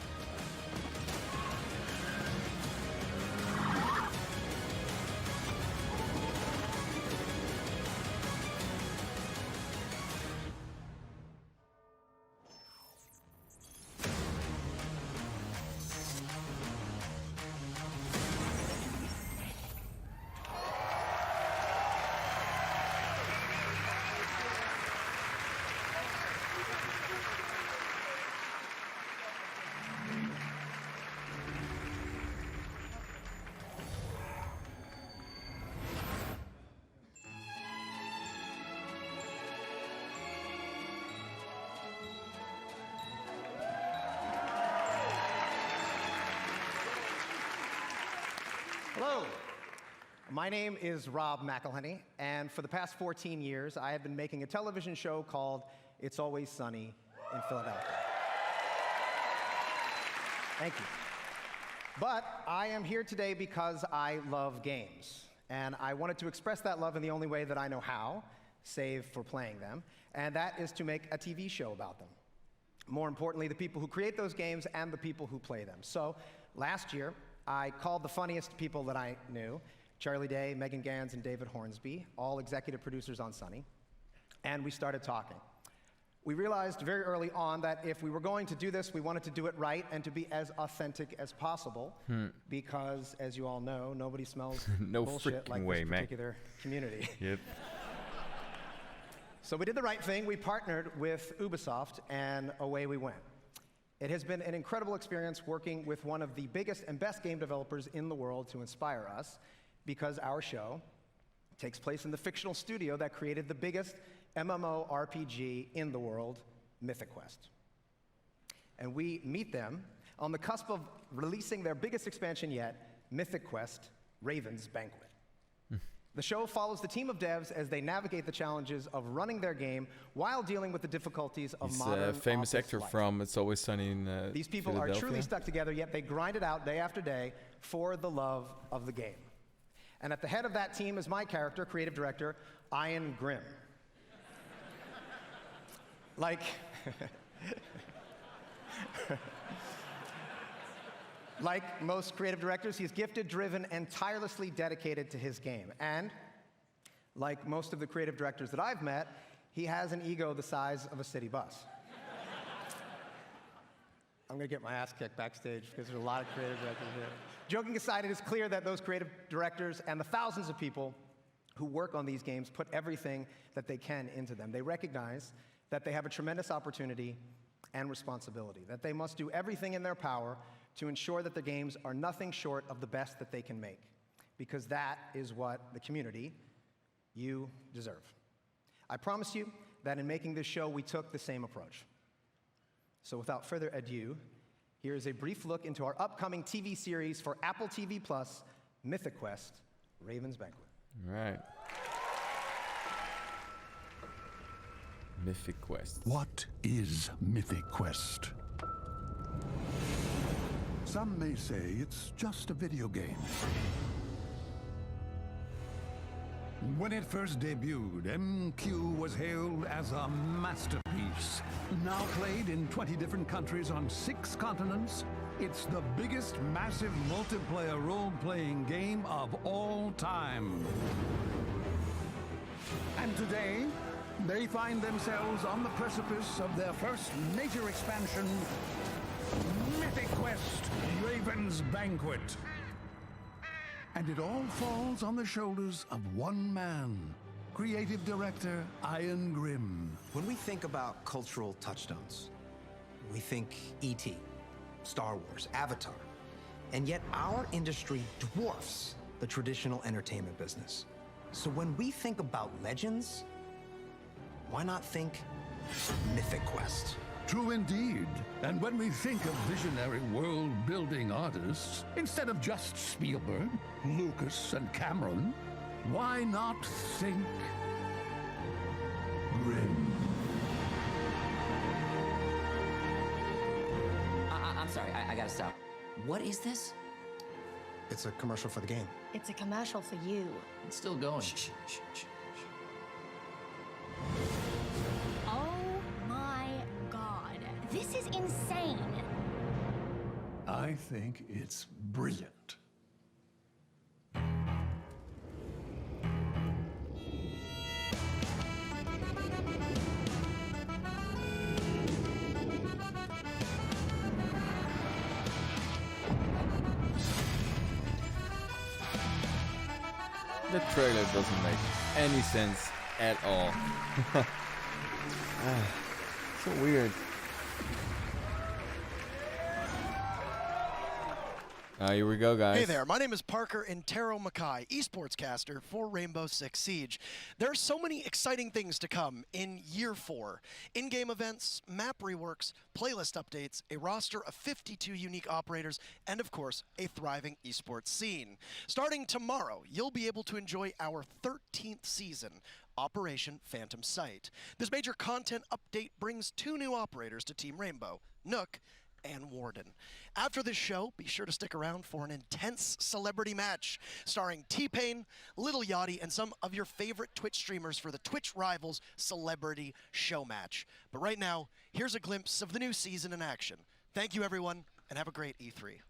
Hello. My name is Rob McElhenney, and for the past 14 years, I have been making a television show called It's Always Sunny in Philadelphia. Thank you. But I am here today because I love games, and I wanted to express that love in the only way that I know how, save for playing them, and that is to make a TV show about them. More importantly, the people who create those games and the people who play them. So last year, I called the funniest people that I knew, Charlie Day, Megan Gans, and David Hornsby, all executive producers on Sunny, and we started talking. We realized very early on that if we were going to do this, we wanted to do it right and to be as authentic as possible, because, as you all know, nobody smells no bullshit like way, this particular community. Yep. So we did the right thing. We partnered with Ubisoft, and away we went. It has been an incredible experience working with one of the biggest and best game developers in the world to inspire us, because our show takes place in the fictional studio that created the biggest MMORPG in the world, Mythic Quest. And we meet them on the cusp of releasing their biggest expansion yet, Mythic Quest: Raven's Banquet. The show follows the team of devs as they navigate the challenges of running their game while dealing with the difficulties of modern He's a famous office actor life. from It's Always Sunny in These people are truly stuck together, yet they grind it out day after day for the love of the game. And at the head of that team is my character, creative director, Ian Grimm. Like, like most creative directors, he's gifted, driven, and tirelessly dedicated to his game. And like most of the creative directors that I've met, he has an ego the size of a city bus. I'm gonna get my ass kicked backstage because there's a lot of creative directors here. Joking aside, it is clear that those creative directors and the thousands of people who work on these games put everything that they can into them. They recognize that they have a tremendous opportunity and responsibility, that they must do everything in their power to ensure that the games are nothing short of the best that they can make, because that is what the community, you, deserve. I promise you that in making this show, we took the same approach. So without further ado, here is a brief look into our upcoming TV series for Apple TV+, Mythic Quest: Raven's Banquet. All right. Mythic Quest. What is Mythic Quest? Some may say it's just a video game. When it first debuted, MQ was hailed as a masterpiece. Now played in 20 different countries on 6 continents, it's the biggest massive multiplayer role-playing game of all time. And today, they find themselves on the precipice of their first major expansion, Mythic Quest: Raven's Banquet. And it all falls on the shoulders of one man, creative director Ian Grimm. When we think about cultural touchstones, we think E.T., Star Wars, Avatar, and yet our industry dwarfs the traditional entertainment business. So when we think about legends, why not think Mythic Quest? True indeed. And when we think of visionary world-building artists, instead of just Spielberg, Lucas, and Cameron, why not think Grimm? I'm sorry, I gotta stop. What is this? It's a commercial for the game. It's a commercial for you. It's still going. Oh my god. This is insane. I think it's brilliant. The trailer doesn't make any sense at all. So weird. Here we go, guys. Hey there, my name is Parker Intero Mackay, esports caster for Rainbow Six Siege. There are so many exciting things to come in Year 4. In-game events, map reworks, playlist updates, a roster of 52 unique operators, and of course, a thriving esports scene. Starting tomorrow, you'll be able to enjoy our 13th season, Operation Phantom Sight. This major content update brings 2 new operators to Team Rainbow, Nook and Warden. After this show, be sure to stick around for an intense celebrity match starring T-Pain, Lil Yachty, and some of your favorite Twitch streamers for the Twitch Rivals Celebrity Show Match. But right now, here's a glimpse of the new season in action. Thank you, everyone, and have a great E3.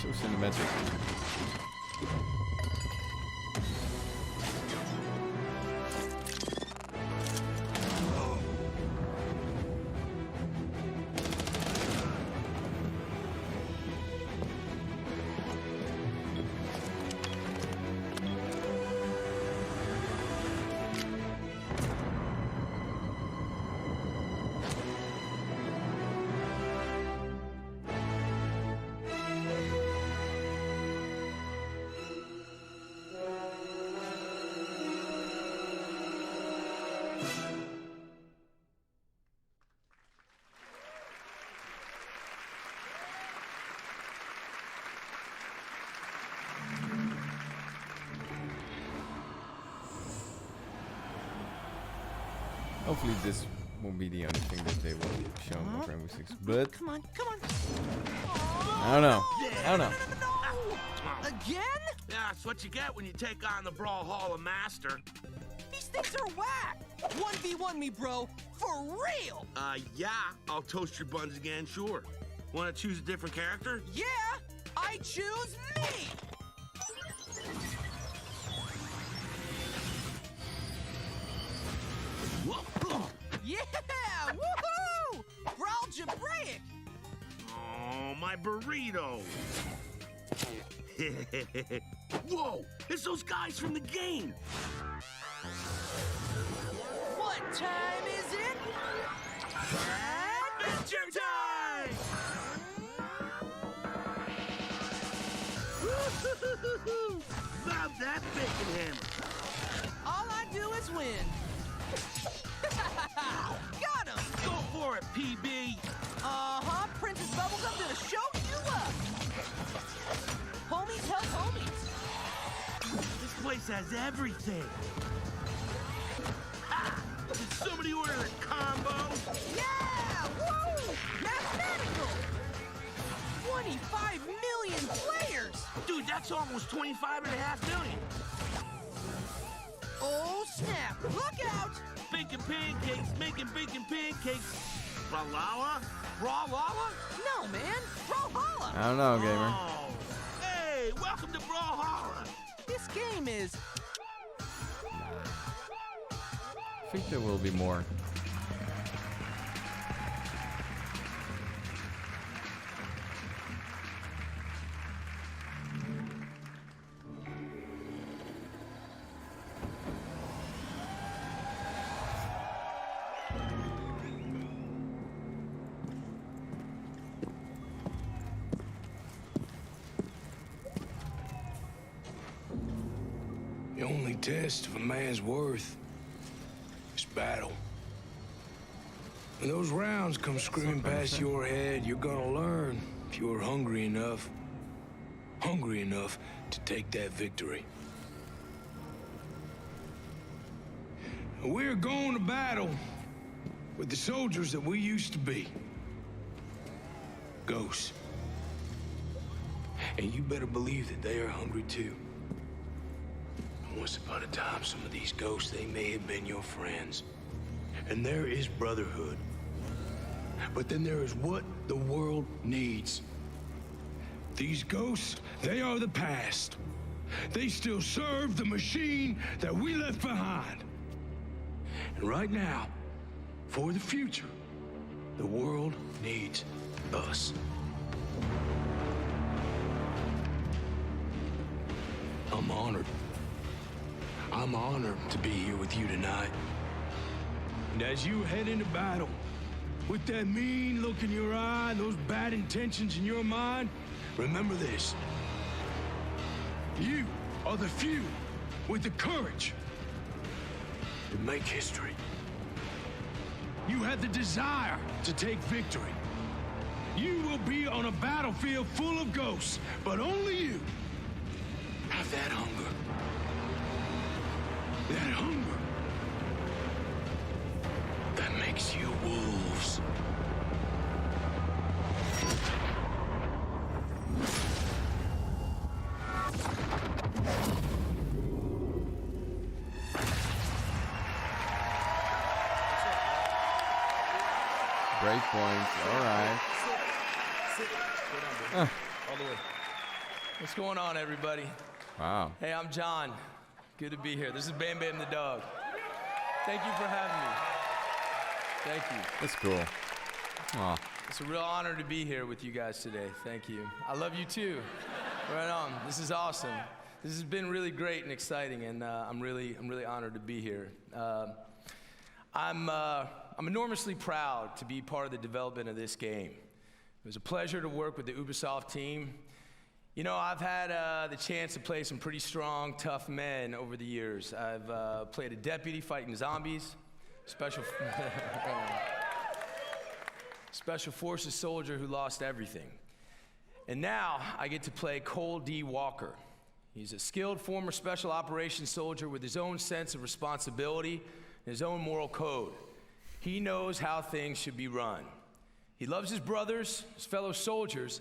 So cinematic. Hopefully this won't be the only thing that they will show on Rainbow Six, but Come on. I don't know. I don't know. Again? Yeah, that's what you get when you take on the Brawlhalla Master. These things are whack! 1v1 me, bro. For real! Yeah. I'll toast your buns again, sure. Want to choose a different character? Yeah! I choose me! Yeah! Woohoo! Brawl Jabraic! Oh, my burrito! Whoa! It's those guys from the game! What time is it? Adventure time! Love that bacon hammer! All I do is win. Got him! Go for it, PB! Uh-huh, Princess Bubblegum gonna show you up! Homies help homies! This place has everything! Ha! Did somebody order a combo? Yeah! Woo! Mathematical! 25 million players! Dude, that's almost 25.5 million! Oh, snap! Look out! Bacon pancakes, making bacon pancakes. Brawlhalla? Brawlhalla? No, man! Brawlhalla! I don't know, gamer. Oh. Hey, welcome to Brawlhalla! This game is think there will be more. The only test of a man's worth is battle. When those rounds come screaming past your head, you're gonna learn if you're hungry enough to take that victory. And we're going to battle with the soldiers that we used to be. Ghosts. And you better believe that they are hungry too. Once upon a time, some of these ghosts, they may have been your friends. And there is brotherhood. But then there is what the world needs. These ghosts, they are the past. They still serve the machine that we left behind. And right now, for the future, the world needs us. I'm honored. I'm honored to be here with you tonight. And as you head into battle, with that mean look in your eye and those bad intentions in your mind, remember this. You are the few with the courage to make history. You have the desire to take victory. You will be on a battlefield full of ghosts, but only you have that hunger. That hunger that makes you wolves. Great point. All right. All the way. What's going on, everybody? Wow. Hey, I'm John. Good to be here. This is Bam Bam the dog. Thank you for having me. Thank you. That's cool. Aw. It's a real honor to be here with you guys today. Thank you. I love you too. Right on. This is awesome. This has been really great and exciting, and I'm really honored to be here. I'm enormously proud to be part of the development of this game. It was a pleasure to work with the Ubisoft team. You know, I've had the chance to play some pretty strong, tough men over the years. I've played a deputy fighting zombies, special forces soldier who lost everything. And now I get to play Cole D. Walker. He's a skilled former special operations soldier with his own sense of responsibility and his own moral code. He knows how things should be run. He loves his brothers, his fellow soldiers,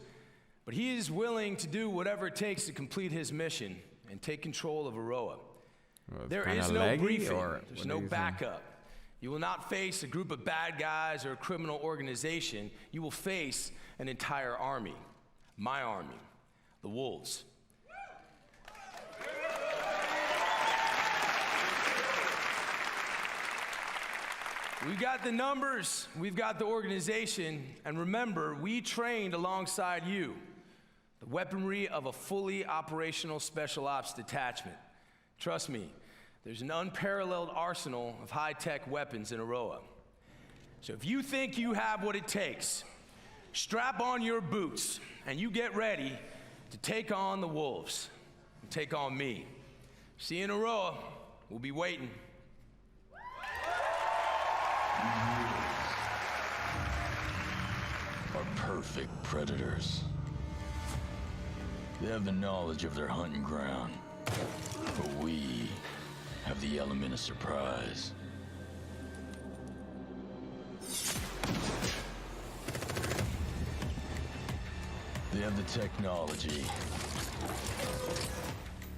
but he is willing to do whatever it takes to complete his mission and take control of Aroa. Well, there is no briefing. There's no backup. You will not face a group of bad guys or a criminal organization. You will face an entire army. My army, the Wolves. We've got the numbers, we've got the organization, and remember, we trained alongside you. The weaponry of a fully operational special ops detachment. Trust me, there's an unparalleled arsenal of high-tech weapons in Aroa. So if you think you have what it takes, strap on your boots and you get ready to take on the Wolves and take on me. See you in Aroa. We'll be waiting. Are perfect predators. They have the knowledge of their hunting ground, but we have the element of surprise. They have the technology,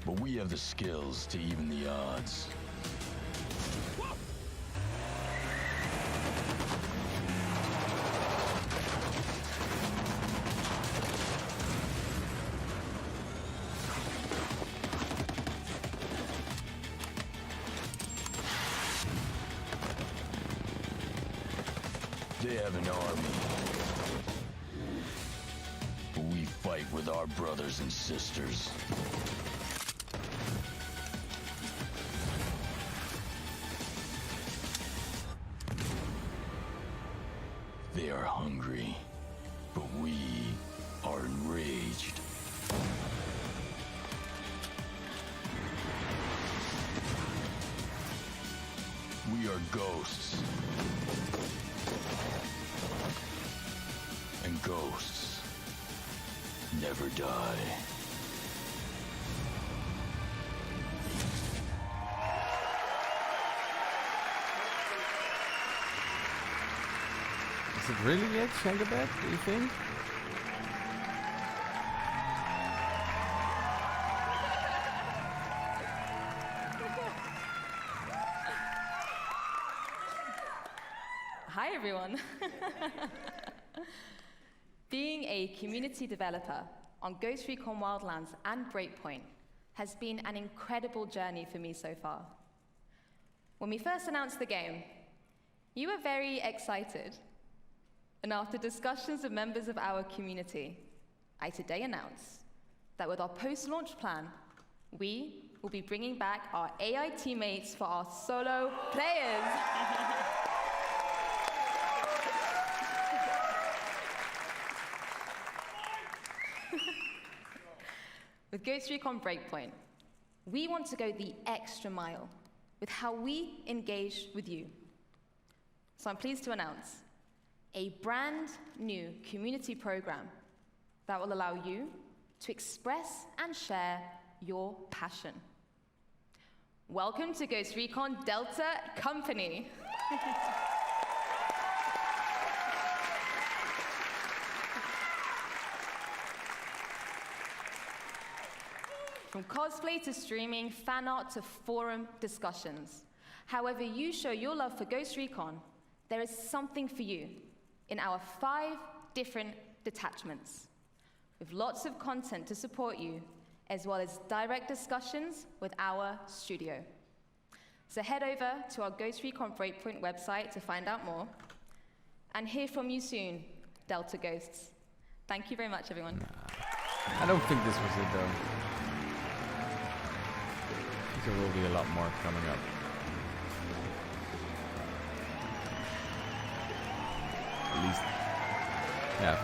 but we have the skills to even the odds. They have an army. We fight with our brothers and sisters. They are hungry, but we are enraged. We are ghosts. And ghosts never die. Is it really yet, Shangabeth, do you think? Hi, everyone. Being a community developer on Ghost Recon Wildlands and Breakpoint has been an incredible journey for me so far. When we first announced the game, you were very excited. And after discussions with members of our community, I today announce that with our post-launch plan, we will be bringing back our AI teammates for our solo players. With Ghost Recon Breakpoint, we want to go the extra mile with how we engage with you. So I'm pleased to announce a brand new community program that will allow you to express and share your passion. Welcome to Ghost Recon Delta Company. From cosplay to streaming, fan art to forum discussions. However you show your love for Ghost Recon, there is something for you in our 5 different detachments, with lots of content to support you, as well as direct discussions with our studio. So head over to our Ghost Recon Breakpoint website to find out more, and hear from you soon, Delta Ghosts. Thank you very much, everyone. I don't think this was it, though. There will be a lot more coming up. At least, yeah.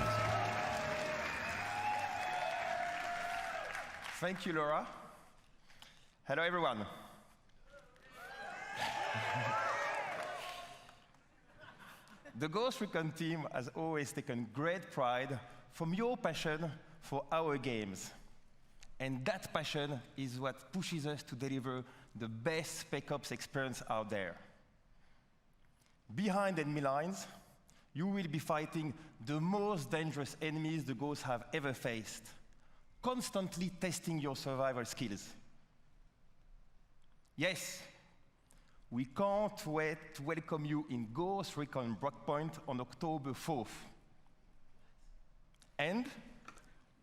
Thank you, Laura. Hello, everyone. The Ghost Recon team has always taken great pride from your passion for our games. And that passion is what pushes us to deliver the best Spec Ops experience out there. Behind enemy lines, you will be fighting the most dangerous enemies the Ghosts have ever faced, constantly testing your survival skills. Yes, we can't wait to welcome you in Ghost Recon Breakpoint on October 4th. And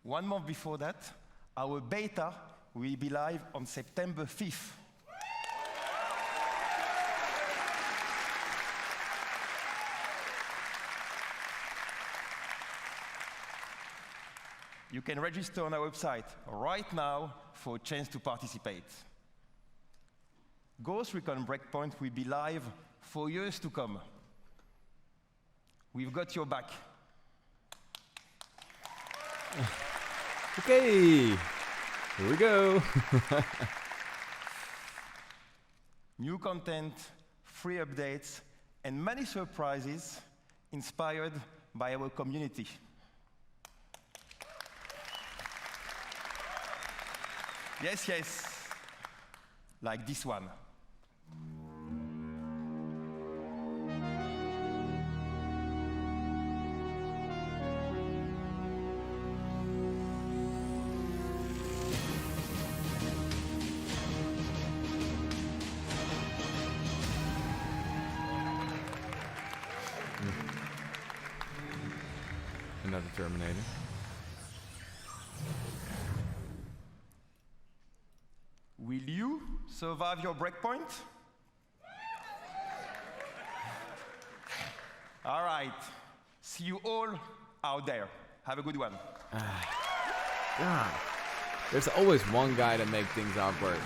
1 month before that, our beta will be live on September 5th. You can register on our website right now for a chance to participate. Ghost Recon Breakpoint will be live for years to come. We've got your back. Okay, here we go. New content, free updates, and many surprises inspired by our community. Yes, yes, like this one. Another Terminator. Will you survive your breakpoint? All right. See you all out there. Have a good one. God. There's always one guy that makes things awkward.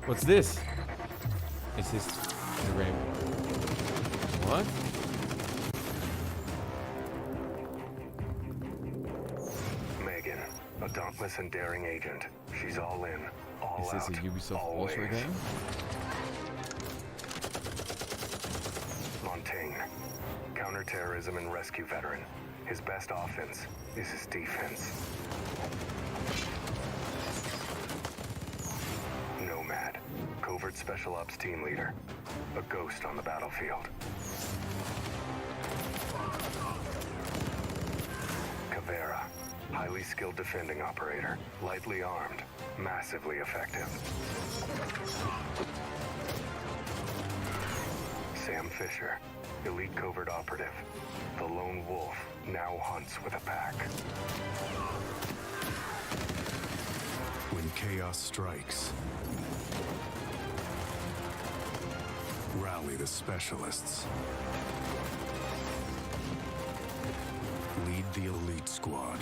What's this? Is this the rainbow? What? Megan, a dauntless and daring agent. She's all in, all Is this out, a Ubisoft always. Ultra game? Montaigne, counterterrorism and rescue veteran. His best offense is his defense. Nomad, covert special ops team leader. A ghost on the battlefield. Caveira, highly skilled defending operator. Lightly armed, massively effective. Sam Fisher, elite covert operative. The lone wolf now hunts with a pack. When chaos strikes, rally the specialists. Lead the elite squad.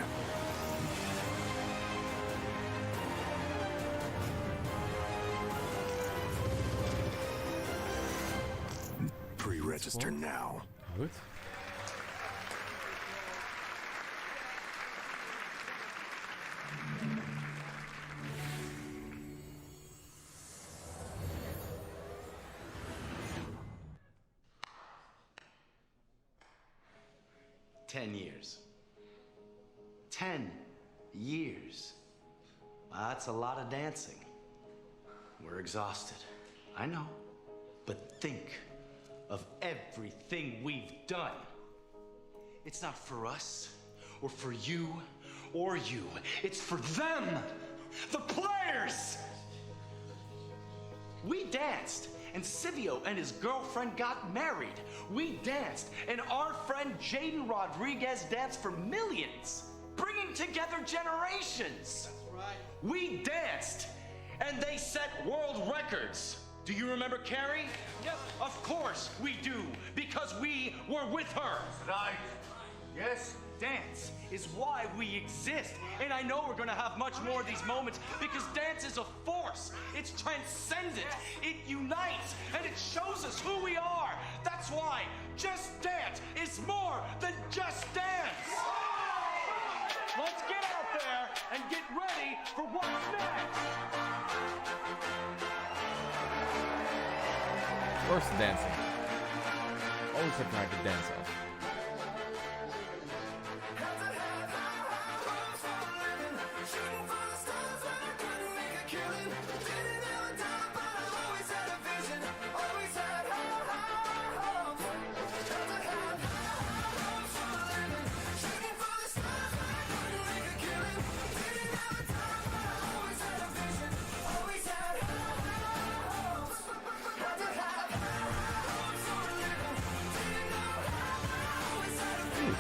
Pre-register now. Good. $10 years. 10 years. That's a lot of dancing. We're exhausted. I know. But think of everything we've done. It's not for us, or for you, or you. It's for them, the players! We danced, and Silvio and his girlfriend got married. We danced, and our friend Jaden Rodriguez danced for millions, bringing together generations. That's right. We danced, and they set world records. Do you remember Carrie? Yep. Of course we do, because we were with her. Right. Yes. Dance is why we exist. And I know we're gonna have much more of these moments because dance is a force. It's transcendent. It unites and it shows us who we are. That's why Just Dance is more than just dance. Let's get out there and get ready for what's next. Of course, dancing. Always have tried to dance off.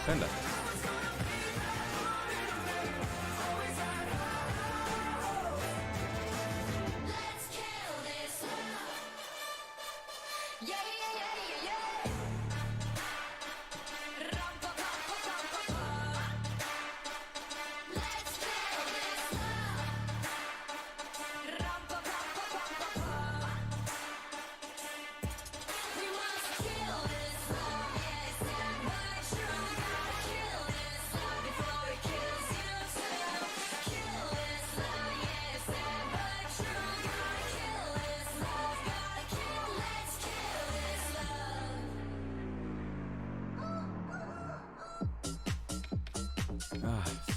Panda.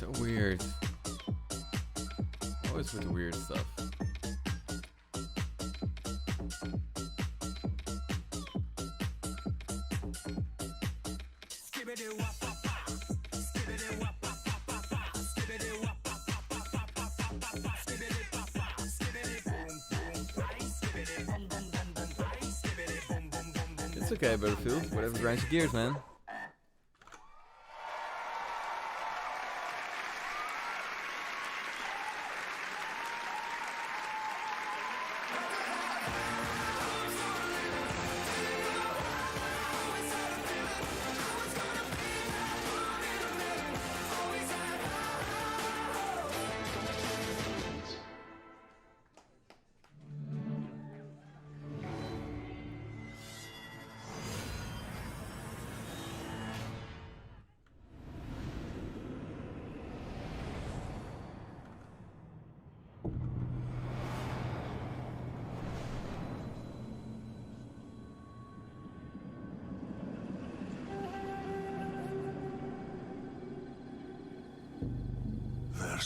So weird. Always with the weird stuff. It's okay, Battlefield. Whatever grinds your gears, man.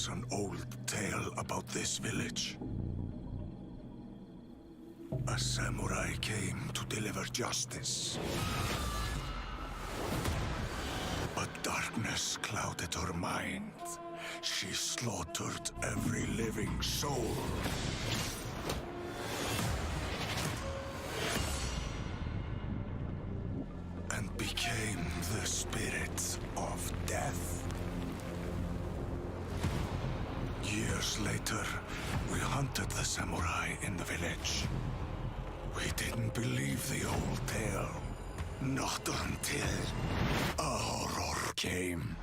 is an old tale about this village. A samurai came to deliver justice. But darkness clouded her mind. She slaughtered every living soul. And became the spirit of death. Years later, we hunted the samurai in the village. We didn't believe the old tale. Not until a horror came.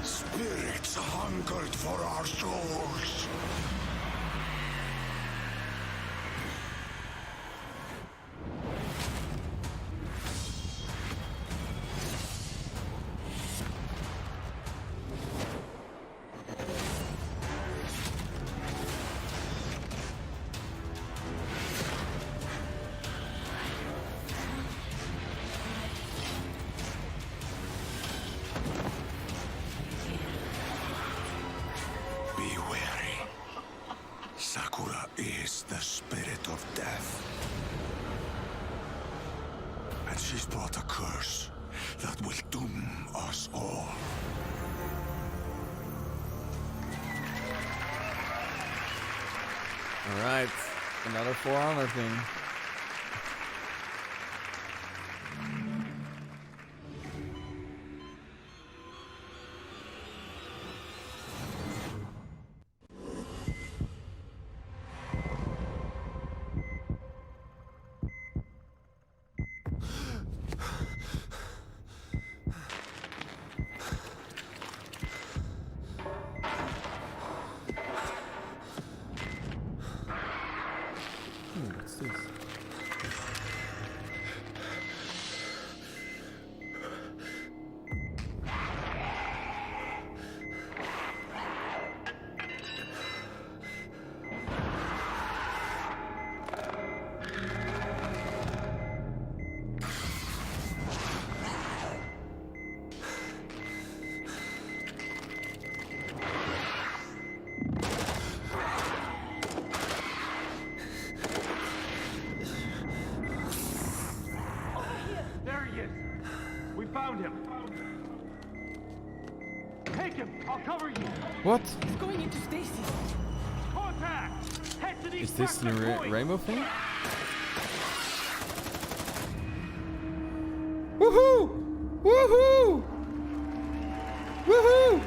Spirits hungered for our souls. Sakura is the spirit of death. And she's brought a curse that will doom us all. Alright, another For Honor thing. What's this? There he is. We found him. Take him. I'll cover you. What? He's going into stasis. Contact. Head to the Is this the rainbow thing? Woohoo! Woohoo! Woohoo!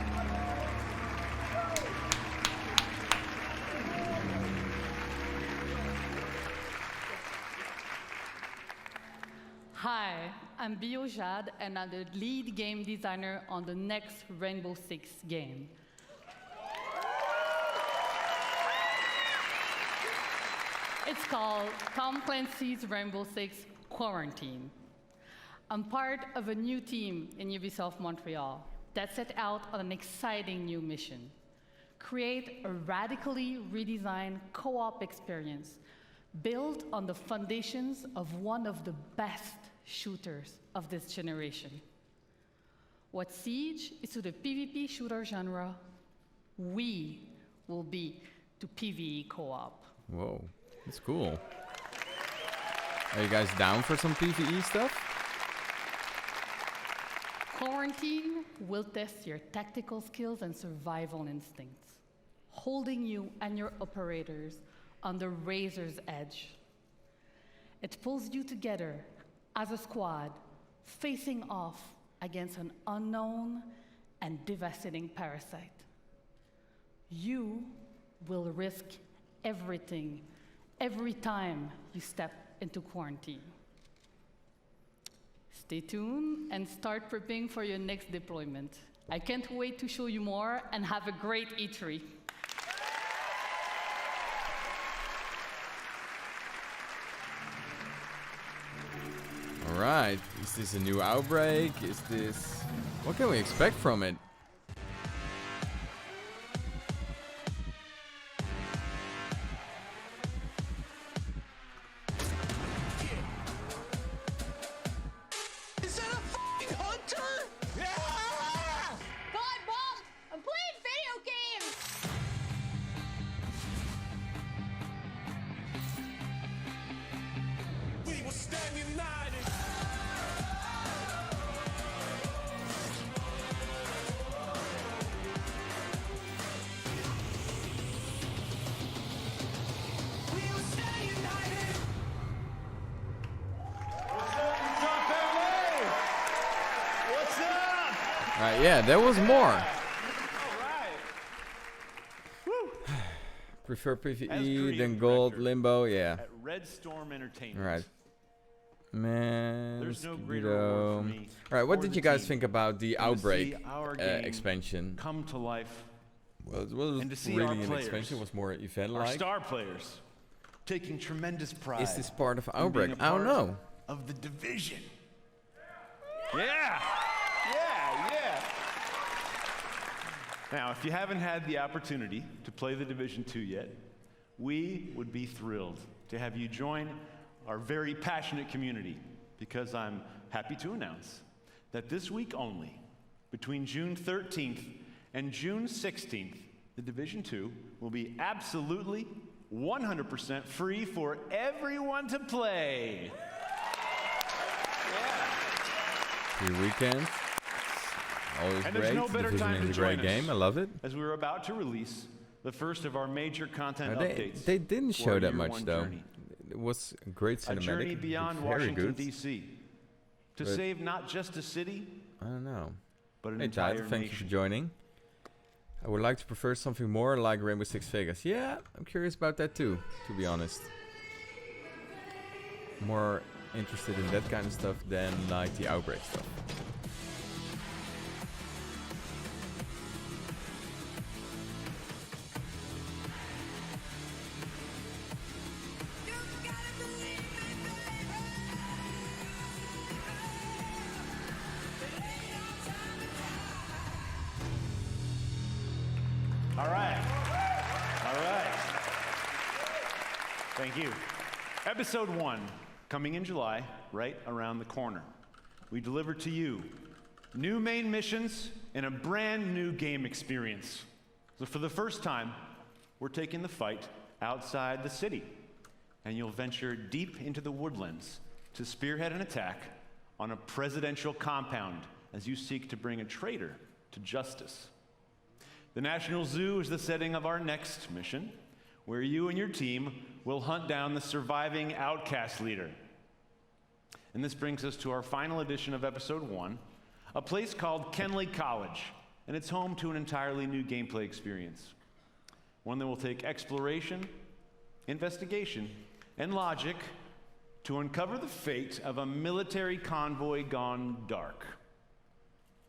Hi, I'm Bio Jade, and I'm the lead game designer on the next Rainbow Six game. It's called Tom Clancy's Rainbow Six Quarantine. I'm part of a new team in Ubisoft Montreal that set out on an exciting new mission: create a radically redesigned co-op experience built on the foundations of one of the best shooters of this generation. What Siege is to the PvP shooter genre, we will be to PvE co-op. Whoa, that's cool. Are you guys down for some PvE stuff? Quarantine will test your tactical skills and survival instincts, holding you and your operators on the razor's edge. It pulls you together as a squad, facing off against an unknown and devastating parasite. You will risk everything every time you step into quarantine. Stay tuned and start prepping for your next deployment. I can't wait to show you more, and have a great E3. Alright, is this a new outbreak? Is this... What can we expect from it? Right, yeah, there was more. Prefer PvE than Gold, Limbo, yeah. At Red Storm Entertainment. Right. Man, There's no greater reward for me. Alright, what or did the you guys team think about the than to Outbreak see our game expansion? come to life. Well, it was and to see really our an players, expansion, it was more our event-like. star players, taking tremendous pride. Is this part of in Outbreak? being a I don't part know. Of the Division. Yeah! Yeah! Now, if you haven't had the opportunity to play the Division 2 yet, we would be thrilled to have you join our very passionate community, because I'm happy to announce that this week only, between June 13th and June 16th, the Division 2 will be absolutely 100% free for everyone to play. Free weekend. Always And great. there's no better Division time is to a great join us, game. I love it. as we're about to release the first of our major content updates. They didn't for show our that year much one though. journey. It was a great cinematic. A journey beyond very Washington, good. D.C. to But save not just a city, I don't know. but an Hey entire Tide, thank you nation. for joining. I would like to prefer something more like Rainbow Six Vegas. Yeah, I'm curious about that too, to be honest. More interested in that kind of stuff than like the Outbreak stuff. All right. All right. Thank you. Episode 1, coming in July, right around the corner. We deliver to you new main missions and a brand new game experience. So for the first time, we're taking the fight outside the city, and you'll venture deep into the woodlands to spearhead an attack on a presidential compound as you seek to bring a traitor to justice. The National Zoo is the setting of our next mission, where you and your team will hunt down the surviving outcast leader. And this brings us to our final edition of Episode 1, a place called Kenley College, and it's home to an entirely new gameplay experience. One that will take exploration, investigation, and logic to uncover the fate of a military convoy gone dark.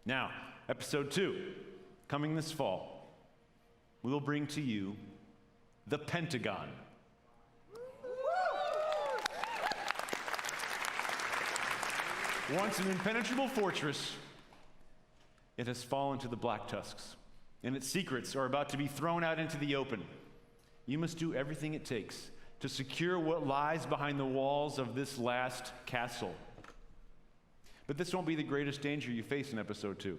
Now, Episode 2, coming this fall, we will bring to you the Pentagon. Once an impenetrable fortress, it has fallen to the Black Tusks, and its secrets are about to be thrown out into the open. You must do everything it takes to secure what lies behind the walls of this last castle. But this won't be the greatest danger you face in Episode 2.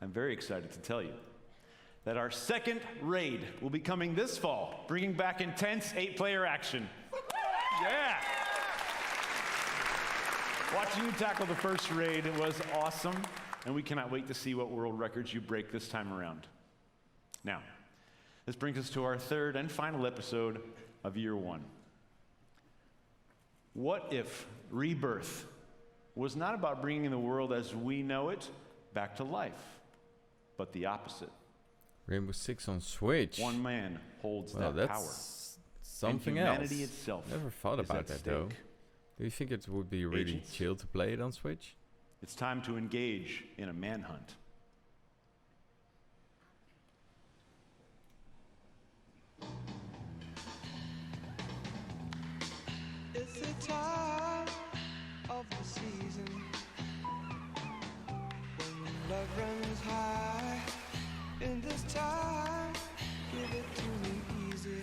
I'm very excited to tell you that our second raid will be coming this fall, bringing back intense 8-player action. Yeah! Watching you tackle the first raid was awesome, and we cannot wait to see what world records you break this time around. Now, this brings us to our third and final episode of Year 1. What if Rebirth was not about bringing the world as we know it back to life, but the opposite? Rainbow Six on Switch. One man holds Well, that that's power. something and humanity else. itself Never thought is about at that stake. though. Do you think it would be really Agents. chill to play it on Switch? It's time to engage in a manhunt. It's the time of the season when love runs high. In this time, give it to me easy.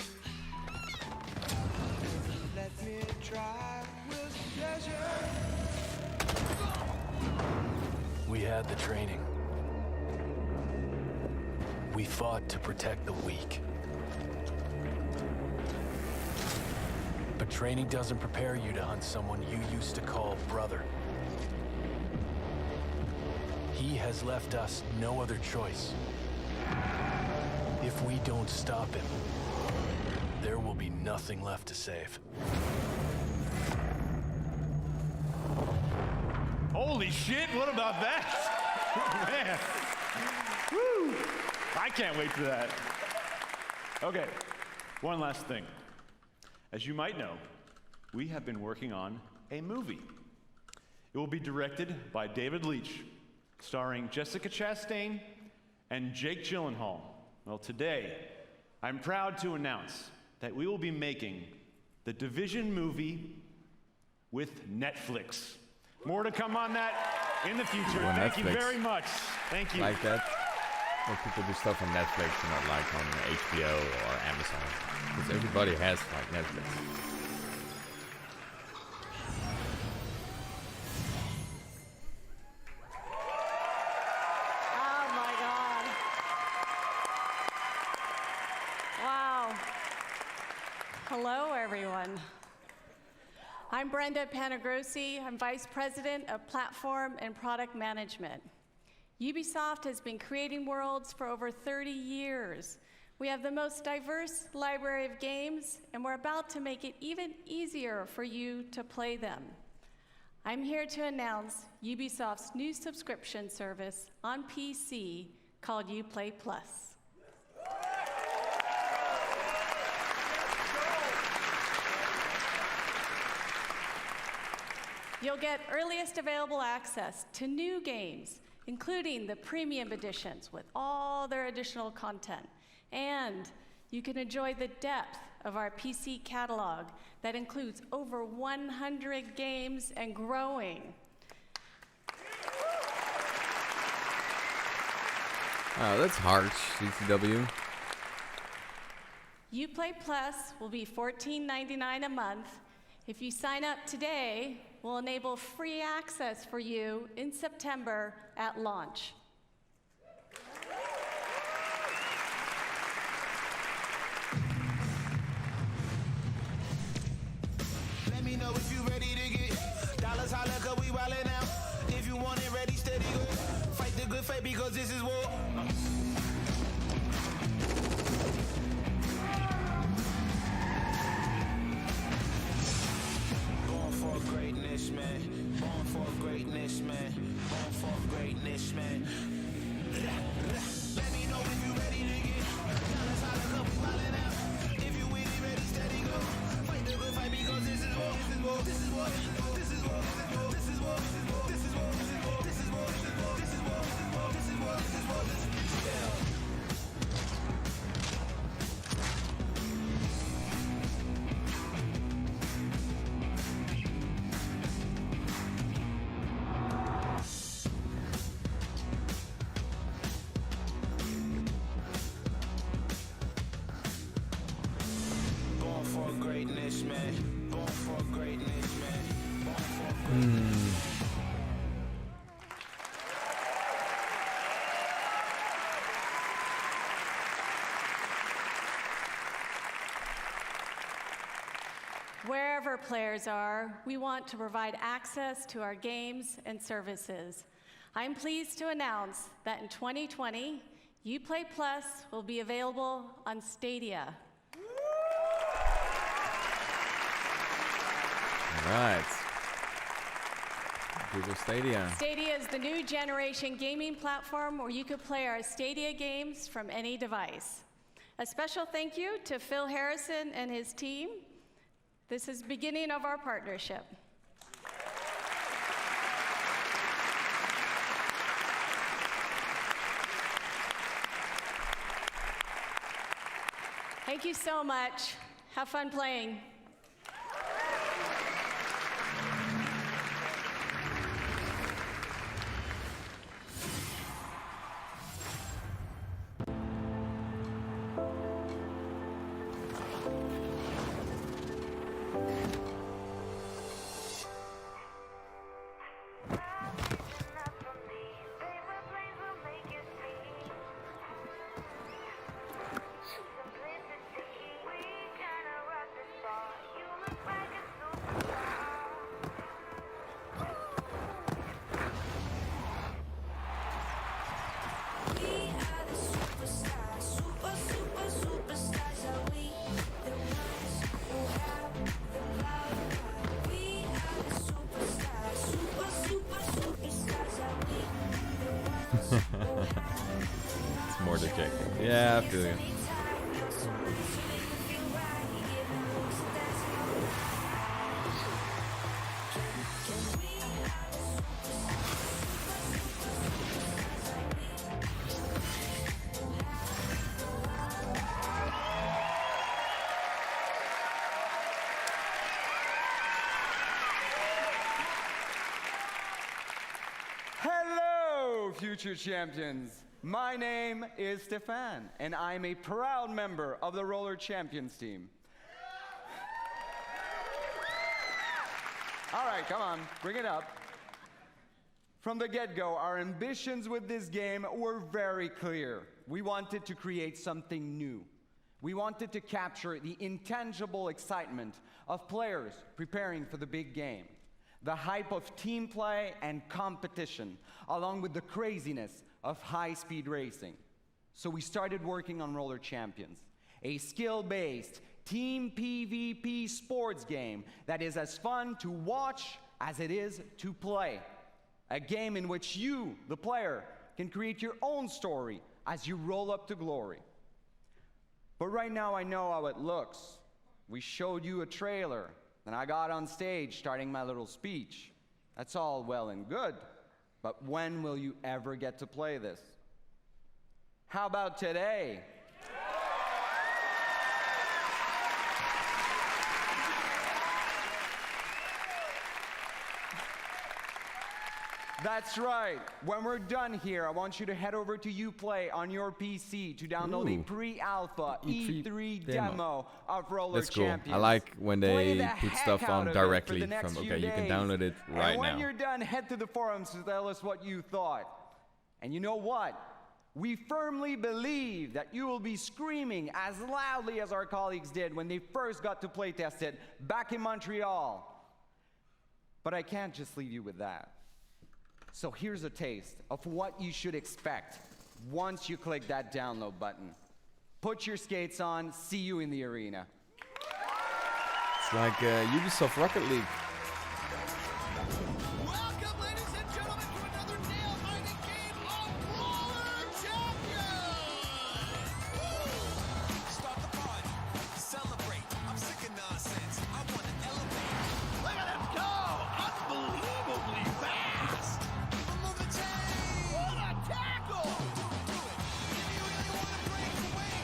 Let me try with pleasure. We had the training. We fought to protect the weak. But training doesn't prepare you to hunt someone you used to call brother. He has left us no other choice. If we don't stop him, there will be nothing left to save. Holy shit, what about that? Man. Woo! I can't wait for that. Okay, one last thing. As you might know, we have been working on a movie. It will be directed by David Leitch, starring Jessica Chastain and Jake Gyllenhaal. Well, today, I'm proud to announce that we will be making the Division movie with Netflix. More to come on that in the future. Well, Thank you Netflix. very much. Thank you. Like that. When people do stuff on Netflix and not like on HBO or Amazon. Because everybody has like Netflix. Oh my God. Wow. Hello, everyone. I'm Brenda Panagrossi. I'm Vice President of Platform and Product Management. Ubisoft has been creating worlds for over 30 years. We have the most diverse library of games, and we're about to make it even easier for you to play them. I'm here to announce Ubisoft's new subscription service on PC called Uplay Plus. You'll get earliest available access to new games, including the premium editions with all their additional content. And you can enjoy the depth of our PC catalog that includes over 100 games and growing. Oh, that's harsh, CCW. Uplay Plus will be $14.99 a month. If you sign up today, we'll enable free access for you in September at launch. Let me know if you ready to get dollars, holla, cause we wildin' out. If you want it ready, steady, go. Fight the good fight because this is war. Born for greatness, man. Born for greatness, man. Born for greatness, man. Let me know if you ready to get dollars, holla, cause we wildin' out. If you with it, ready, steady, go. Fight the good fight because this is war. This is war. This is war. This is war. This is war. This is war. This is war. This is war. This is war. This is war. This is war. This is war. Born for greatness, man. Born for greatness, man. Born for Wherever players are, we want to provide access to our games and services. I'm pleased to announce that in 2020, Uplay Plus will be available on Stadia. All right. Google Stadia. Stadia is the new generation gaming platform where you could play our Stadia games from any device. A special thank you to Phil Harrison and his team. This is the beginning of our partnership. Thank you so much. Have fun playing. Simplicity, we kinda rock the spot. It's more dejecting. Yeah, I feel you. Hello, future champions. My name is Stefan, and I'm a proud member of the Roller Champions team. All right, come on, bring it up. From the get-go, our ambitions with this game were very clear. We wanted to create something new. We wanted to capture the intangible excitement of players preparing for the big game, the hype of team play and competition, along with the craziness of high-speed racing. So we started working on Roller Champions, a skill-based team PvP sports game that is as fun to watch as it is to play. A game in which you, the player, can create your own story as you roll up to glory. But right now I know how it looks. We showed you a trailer, then I got on stage starting my little speech. That's all well and good, but when will you ever get to play this? How about today? That's right. When we're done here, I want you to head over to Uplay on your PC to download a pre-alpha E3 demo of Roller That's cool. Champions. I like when Play they the put heck stuff out on of it directly for the next from, few okay, you can days. download it right and when now. you're done, head to the forums to tell us what you thought. And you know what? We firmly believe that you will be screaming as loudly as our colleagues did when they first got to playtest it back in Montreal. But I can't just leave you with that. So here's a taste of what you should expect once you click that download button. Put your skates on, see you in the arena. It's like Ubisoft Rocket League. Welcome, ladies and gentlemen, to another nail-biting game of Roller Champions! Start the party, celebrate. I'm sick of nonsense. I want to elevate. Look at him go! Unbelievably fast! Remove the chain! What a tackle! Do it. If you really want to break away,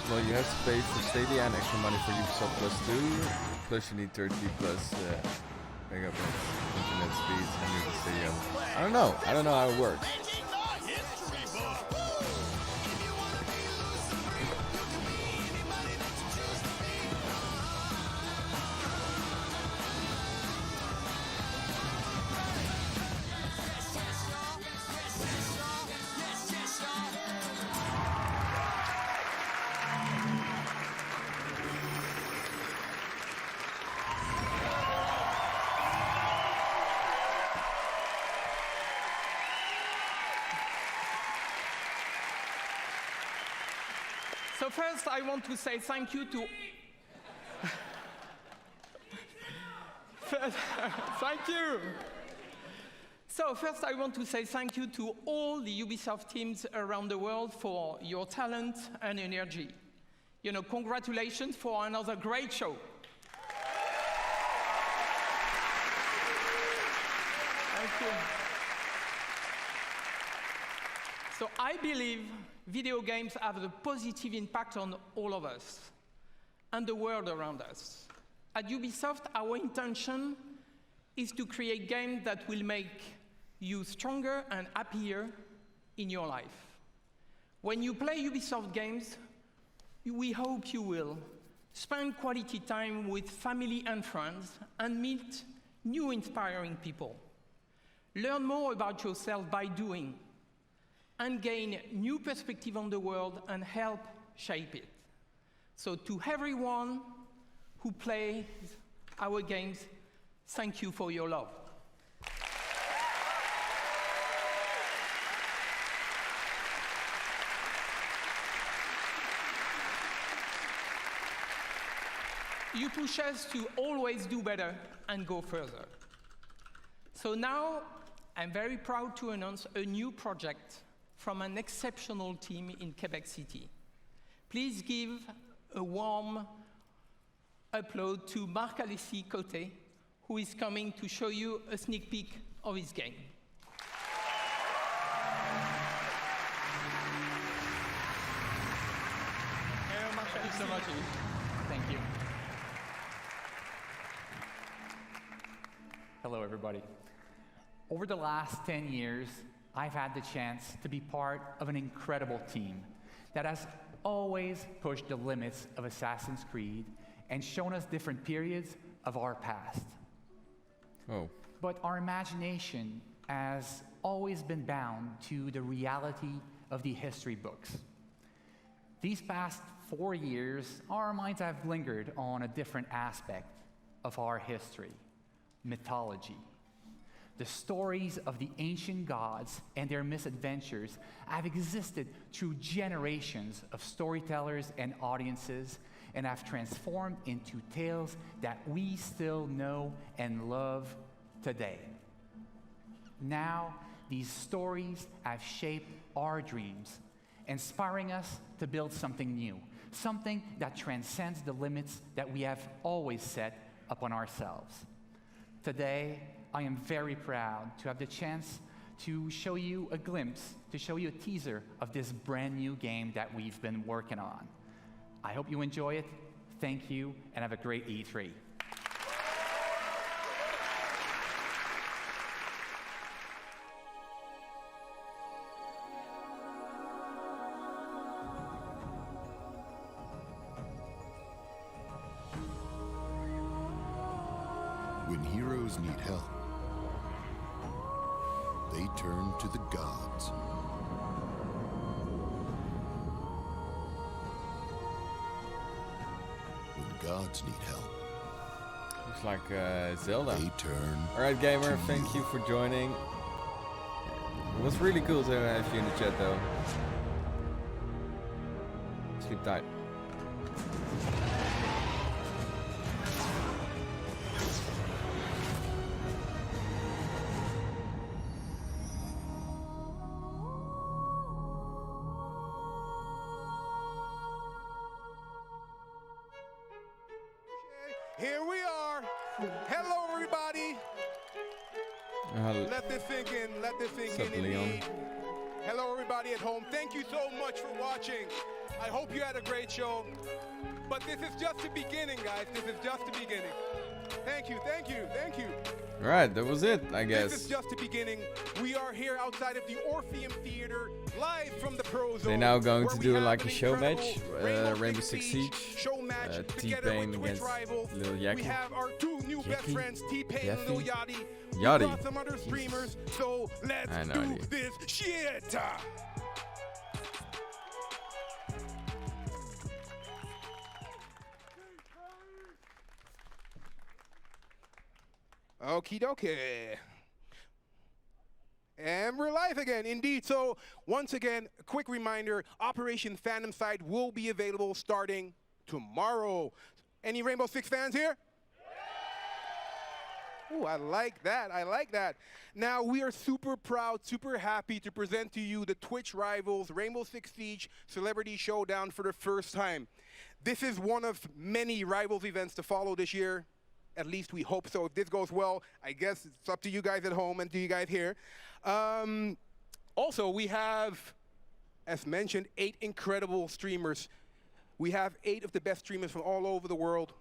Well, you have to pay for Stadia and extra money for Ubisoft Plus 2. Plus you need 30 plus megabytes internet speed and you can Stadia. I don't know how it works. So first, I want to say thank you to... Thank you. So first, I want to say thank you to all the Ubisoft teams around the world for your talent and energy. You know, congratulations for another great show. Thank you. So I believe video games have a positive impact on all of us and the world around us. At Ubisoft, our intention is to create games that will make you stronger and happier in your life. When you play Ubisoft games, we hope you will spend quality time with family and friends and meet new inspiring people. Learn more about yourself by doing, and gain new perspective on the world and help shape it. So to everyone who plays our games, thank you for your love. You push us to always do better and go further. So now I'm very proud to announce a new project from an exceptional team in Quebec City. Please give a warm upload to Marc-Alexis Côté, who is coming to show you a sneak peek of his game. Thank you so much. Thank you. Hello, everybody. Over the last 10 years, I've had the chance to be part of an incredible team that has always pushed the limits of Assassin's Creed and shown us different periods of our past. Oh. But our imagination has always been bound to the reality of the history books. These past 4 years, our minds have lingered on a different aspect of our history, mythology. The stories of the ancient gods and their misadventures have existed through generations of storytellers and audiences and have transformed into tales that we still know and love today. Now, these stories have shaped our dreams, inspiring us to build something new, something that transcends the limits that we have always set upon ourselves. Today, I am very proud to have the chance to show you a glimpse, to show you a teaser of this brand new game that we've been working on. I hope you enjoy it. Thank you, and have a great E3. When heroes need help, they turn to the gods. When gods need help, looks like Zelda. They turn. Alright, gamer, thank you for joining. It was really cool to have you in the chat, though. Sleep tight. Here we are. Hello, everybody. Let this sink in. Let this sink in. Indeed. Hello, everybody at home. Thank you so much for watching. I hope you had a great show. But this is just the beginning, guys. This is just the beginning. Thank you, thank you, thank you. Alright, that was it, I guess. This is just the beginning. We are here outside of the Orpheum Theater, live from the Pro Zone. They're now going to do like a show match, Rainbow Six Siege, T-Pain against Lil Yachty. We have our two new best friends, T-Pain and Lil Yachty. Yachty. We got some other streamers, so let's do this shit. Okie dokie. And we're live again, indeed. So, once again, a quick reminder, Operation Phantom Sight will be available starting tomorrow. Any Rainbow Six fans here? Ooh, I like that, I like that. Now, we are super proud, super happy to present to you the Twitch Rivals Rainbow Six Siege Celebrity Showdown for the first time. This is one of many Rivals events to follow this year. At least we hope so. If this goes well, I guess it's up to you guys at home and to you guys here. Also, we have, as mentioned, 8 incredible streamers. We have 8 of the best streamers from all over the world.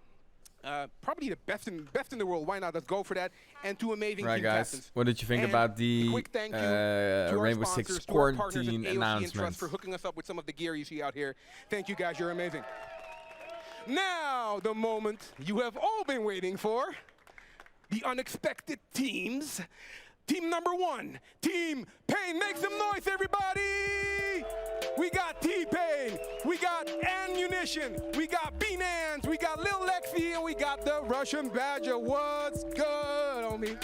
Probably the best in the world. Why not? Let's go for that. And 2 amazing team guys, captains. what did you think about the Rainbow Six quarantine announcement? For hooking us up with some of the gear you see out here. Thank you guys, you're amazing. Now, the moment you have all been waiting for. The unexpected teams. Team number 1, Team Pain. Make some noise, everybody! We got T-Pain, we got Ammunition, we got B-Nans, we got Lil Lexi, and we got the Russian Badger. What's good, homie?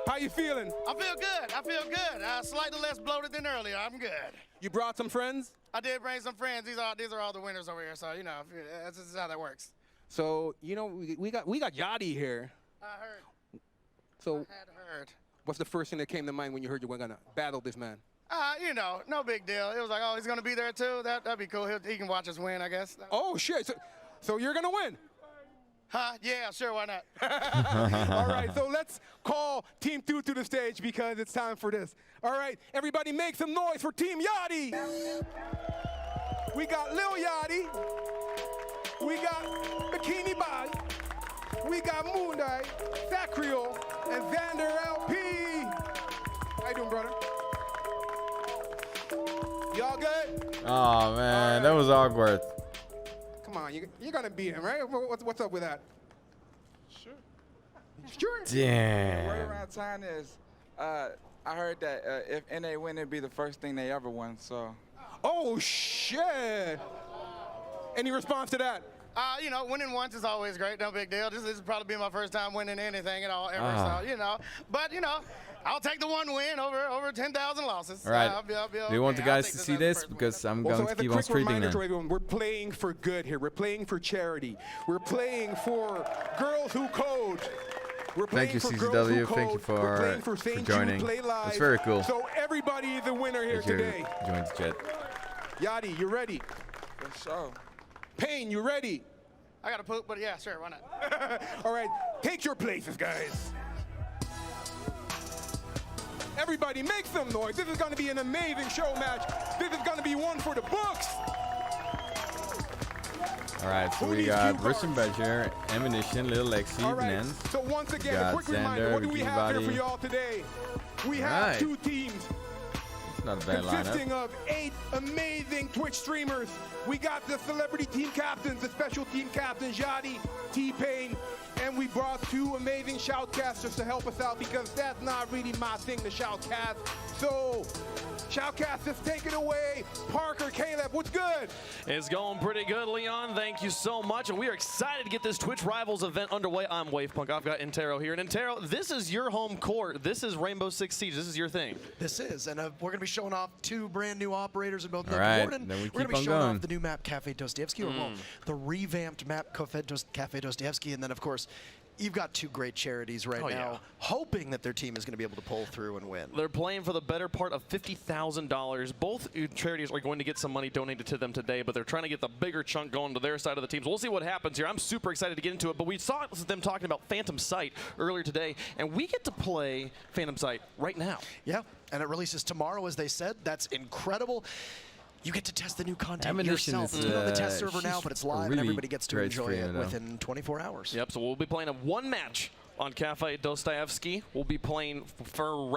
How you feeling? I feel good. I feel good. Slightly less bloated than earlier. I'm good. You brought some friends? I did bring some friends. These are all the winners over here. So you know, this is how that works. So you know, we got Yachty here. I heard. So, I had heard. what's the first thing that came to mind when you heard you were gonna battle this man? You know, no big deal. It was like, oh, he's gonna be there too. That'd be cool. He can watch us win, I guess. Oh shit! So you're gonna win? Huh? Yeah, sure. Why not? All right. So let's call Team 2 to the stage because it's time for this. All right, everybody, make some noise for Team Yachty. We got Lil Yachty. We got Bikini Body. We got Moondai, Sacrio, and Xander LP. How you doing, brother? Y'all good? Oh man, that was awkward. Come on, you're gonna beat him, right? What's up with that? Sure. Sure. Damn. The word around town is, I heard that if NA win, it'd be the first thing they ever won. So. Oh shit! Any response to that? You know, winning once is always great. No big deal. This will probably be my first time winning anything at all ever. So you know, but you know, I'll take the one win over 10,000 losses. All right. I'll be Do you want the guys to see this? Because I'm going to keep on streaming now. To everyone, we're playing for good here. We're playing for charity. We're playing for Girls Who Code. We're Thank you, playing for Girls Who CCW. Thank you Code. for St. joining. Jude Play Live. It's very cool. So everybody is a winner here That you today. joined the chat. Yachty, you ready? For sure. Payne, you ready? I gotta poop, but yeah, sure, why not? All right, take your places, guys. Everybody, make some noise. This is going to be an amazing show match. This is going to be one for the books. All right, so we got Russian Badger, Ammunition, Little Lexi, All right, Nance. so once again, a got quick reminder, what do we Xander, have here for Bikini y'all today? We All have right. 2 teams It's not a bad consisting lineup. of 8 amazing Twitch streamers. We got the celebrity team captains, the special team captains, Yachty, T-Pain, and we brought 2 amazing shoutcasters to help us out because that's not really my thing, the shoutcast. So, shoutcasters, take it away. Parker, Caleb, what's good? It's going pretty good, Leon. Thank you so much. And we are excited to get this Twitch Rivals event underway. I'm Wavepunk. I've got Intero here. And Intero, this is your home court. This is Rainbow Six Siege. This is your thing. This is. And we're going to be showing off 2 brand new operators in both All right, Warden. then we We're going keep to be on showing going. off the new map, Cafe Dostoevsky, or well, the revamped map, Cafe Dostoevsky. And then, of course, you've got 2 great charities right now, hoping that their team is going to be able to pull through and win. They're playing for the better part of $50,000. Both charities are going to get some money donated to them today, but they're trying to get the bigger chunk going to their side of the teams. We'll see what happens here. I'm super excited to get into it, but we saw them talking about Phantom Sight earlier today, and we get to play Phantom Sight right now. Yeah, and it releases tomorrow, as they said. That's incredible. You get to test the new content Ammunition yourself. is, It's on the test server now, she's but it's live, really and everybody gets to great enjoy it streamer, though. within 24 hours. Yep, so we'll be playing a 1 match on Cafe Dostoevsky. We'll be playing for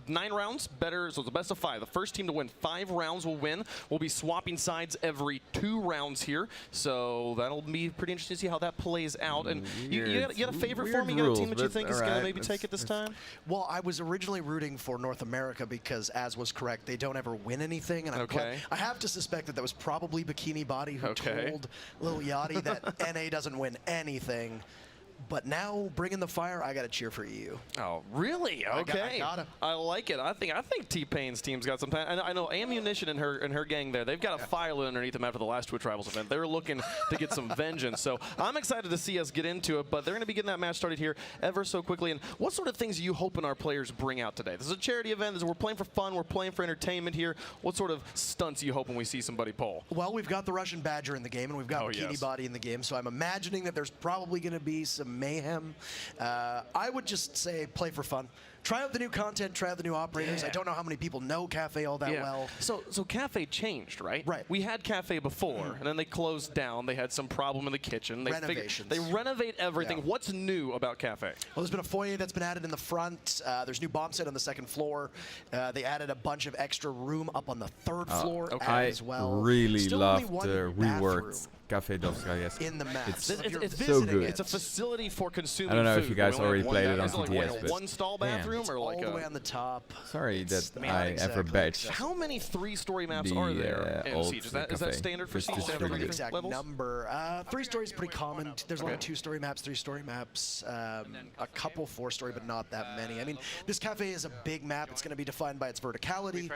9 rounds, better, so it's a best of 5. The first team to win 5 rounds will win. We'll be swapping sides every 2 rounds here, so that'll be pretty interesting to see how that plays out. And you got a favorite for me? You got a team that you think is going to maybe take it this time? Well, I was originally rooting for North America because, as was correct, they don't ever win anything. And I have to suspect that was probably Bikini Body who told Lil Yachty that NA doesn't win anything. But now, bringing the fire, I got to cheer for EU. Oh, really? Okay. I like it. I think T-Pain's team's got some time. I know Ammunition and her gang there. They've got a fire lit underneath them after the last Twitch Rivals event. They're looking to get some vengeance. So I'm excited to see us get into it. But they're going to be getting that match started here ever so quickly. And what sort of things are you hoping our players bring out today? This is a charity event. We're playing for fun. We're playing for entertainment here. What sort of stunts are you hoping we see somebody pull? Well, we've got the Russian Badger in the game, and we've got Bikini Body in the game. So I'm imagining that there's probably going to be some mayhem. I would just say play for fun. Try out the new content, try out the new operators. I don't know how many people know Cafe all that well. So Cafe changed, right? Right. We had Cafe before, and then they closed down. They had some problem in the kitchen. They Renovations. They renovate everything. What's new about Cafe? Well, there's been a foyer that's been added in the front. There's new bomb set on the 2nd floor. They added a bunch of extra room up on the 3rd floor as well. I really Still loved only one the bathroom reworked Cafe Dostoevsky. in the map. It's So if you're so good. It's a facility for consuming I don't know food. if you guys already played it on Is it like TTS, but one stall damn. bathroom? room it's or like all the way on the top. Sorry that not I exactly ever badged. How many 3-story maps The, are there in old Siege? Is that cafe. standard for Just Siege? this to have stream. three The different exact levels? number. 3-story is pretty common. There's a lot of 2-story maps, 3-story maps, a couple 4-story, but not that many. I mean, this cafe is a big map. It's going to be defined by its verticality.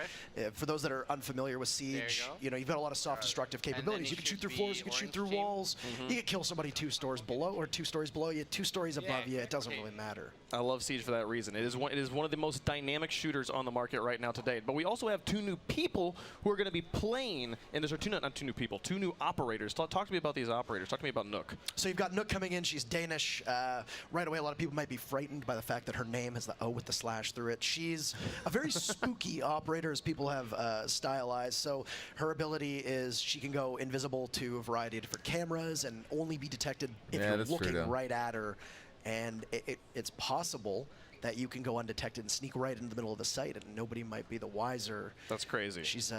For those that are unfamiliar with Siege, you know, you've got a lot of soft destructive capabilities. You can shoot through floors, you can shoot through walls. You can kill somebody 2 stories below or 2 stories below you, 2 stories above you. It doesn't really matter. I love Siege for that reason. It is one of the most dynamic shooters on the market right now to date. But we also have 2 new people who are going to be playing, and there's not 2 new people, 2 new operators. Talk to me about these operators. Talk to me about Nook. So you've got Nook coming in. She's Danish. Right away, a lot of people might be frightened by the fact that her name has the O with the slash through it. She's a very spooky operator, as people have stylized. So her ability is she can go invisible to a variety of different cameras and only be detected if you're looking right at her. And it's possible that you can go undetected and sneak right into the middle of the site and nobody might be the wiser. That's crazy. She's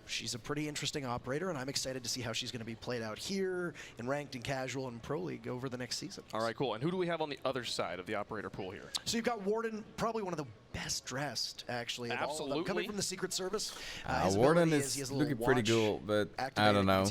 she's a pretty interesting operator, and I'm excited to see how she's going to be played out here in ranked and casual and pro league over the next season. All right, cool. And who do we have on the other side of the operator pool here? So you've got Warden, probably one of the best dressed, actually. Absolutely. Coming from the Secret Service. Warden is looking pretty cool, but I don't know.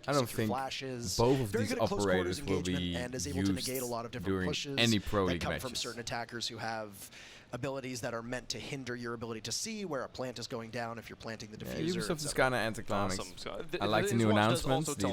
I don't think flashes, both of these operators will be and is able to negate a lot of different during pushes any pro that league come matches. from certain attackers who have abilities that are meant to hinder your ability to see where a plant is going down if you're planting the diffuser. Ubisoft is kind of anticlimactic. Awesome. I like the new announcements. The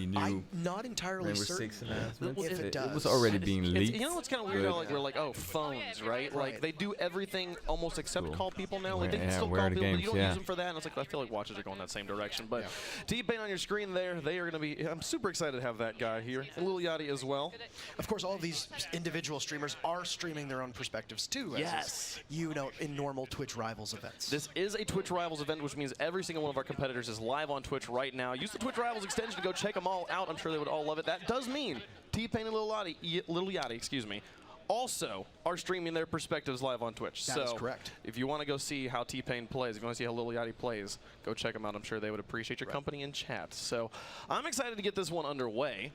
new I'm not entirely Rainbow certain Six announcements. if it does. It was already being leaked. You know what's kind of weird? We're like, oh, phones, right? Like they do everything almost except call people now. Like they can still call people, but you don't use them for that. And it's like I feel like watches are going that same direction. But T-Pain on your screen there, they are going to be. I'm super excited to have that guy here, and Lil Yachty as well. Of course, all of these individual streamers are streaming their own perspectives too. Yes. You know, in normal Twitch Rivals events. This is a Twitch Rivals event, which means every single one of our competitors is live on Twitch right now. Use the Twitch Rivals extension to go check them all out. I'm sure they would all love it. That does mean T-Pain and Lil Yachty, also are streaming their perspectives live on Twitch. That is correct. If you want to go see how T-Pain plays, if you want to see how Lil Yachty plays, go check them out. I'm sure they would appreciate your company in chat. So I'm excited to get this one underway.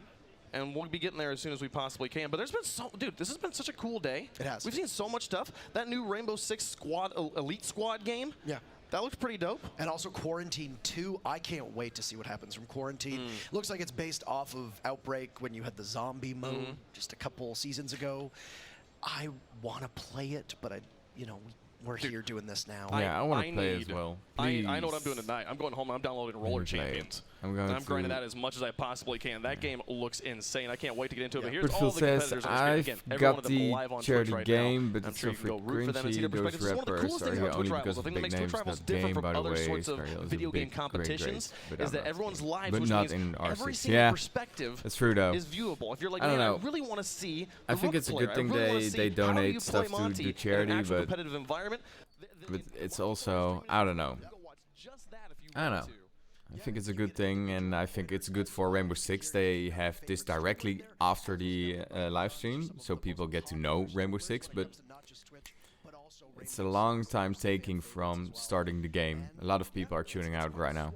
And we'll be getting there as soon as we possibly can. But there's been dude, this has been such a cool day. It has. We've seen so much stuff. That new Rainbow Six Squad, Elite Squad game. Yeah. That looks pretty dope. And also Quarantine 2. I can't wait to see what happens from Quarantine. Looks like it's based off of Outbreak when you had the zombie mode just a couple seasons ago. I want to play it, but we're here doing this now. Yeah, I want to play as well. I know what I'm doing tonight. I'm going home and I'm downloading Roller Champions. I'm grinding that as much as I possibly can. That game looks insane. I can't wait to get into it. But here's Britfield all the says, competitors on the screen. Again, every one of them live on Twitch right game, now. but I'm it's sure you can go root for them and see their perspectives. It's one of the coolest things about Twitch Rivals. The thing that makes Twitch Rivals different from other sorts of video game competitions is that everyone's live, which means every single perspective is viewable. If you're like, man, I really want to see I think it's a good thing they donate stuff to do charity, but competitive environment. But it's also, I don't know. I think it's a good thing, and I think it's good for Rainbow Six. They have this directly after the live stream, so people get to know Rainbow Six, but it's a long time taking from starting the game. A lot of people are tuning out right now.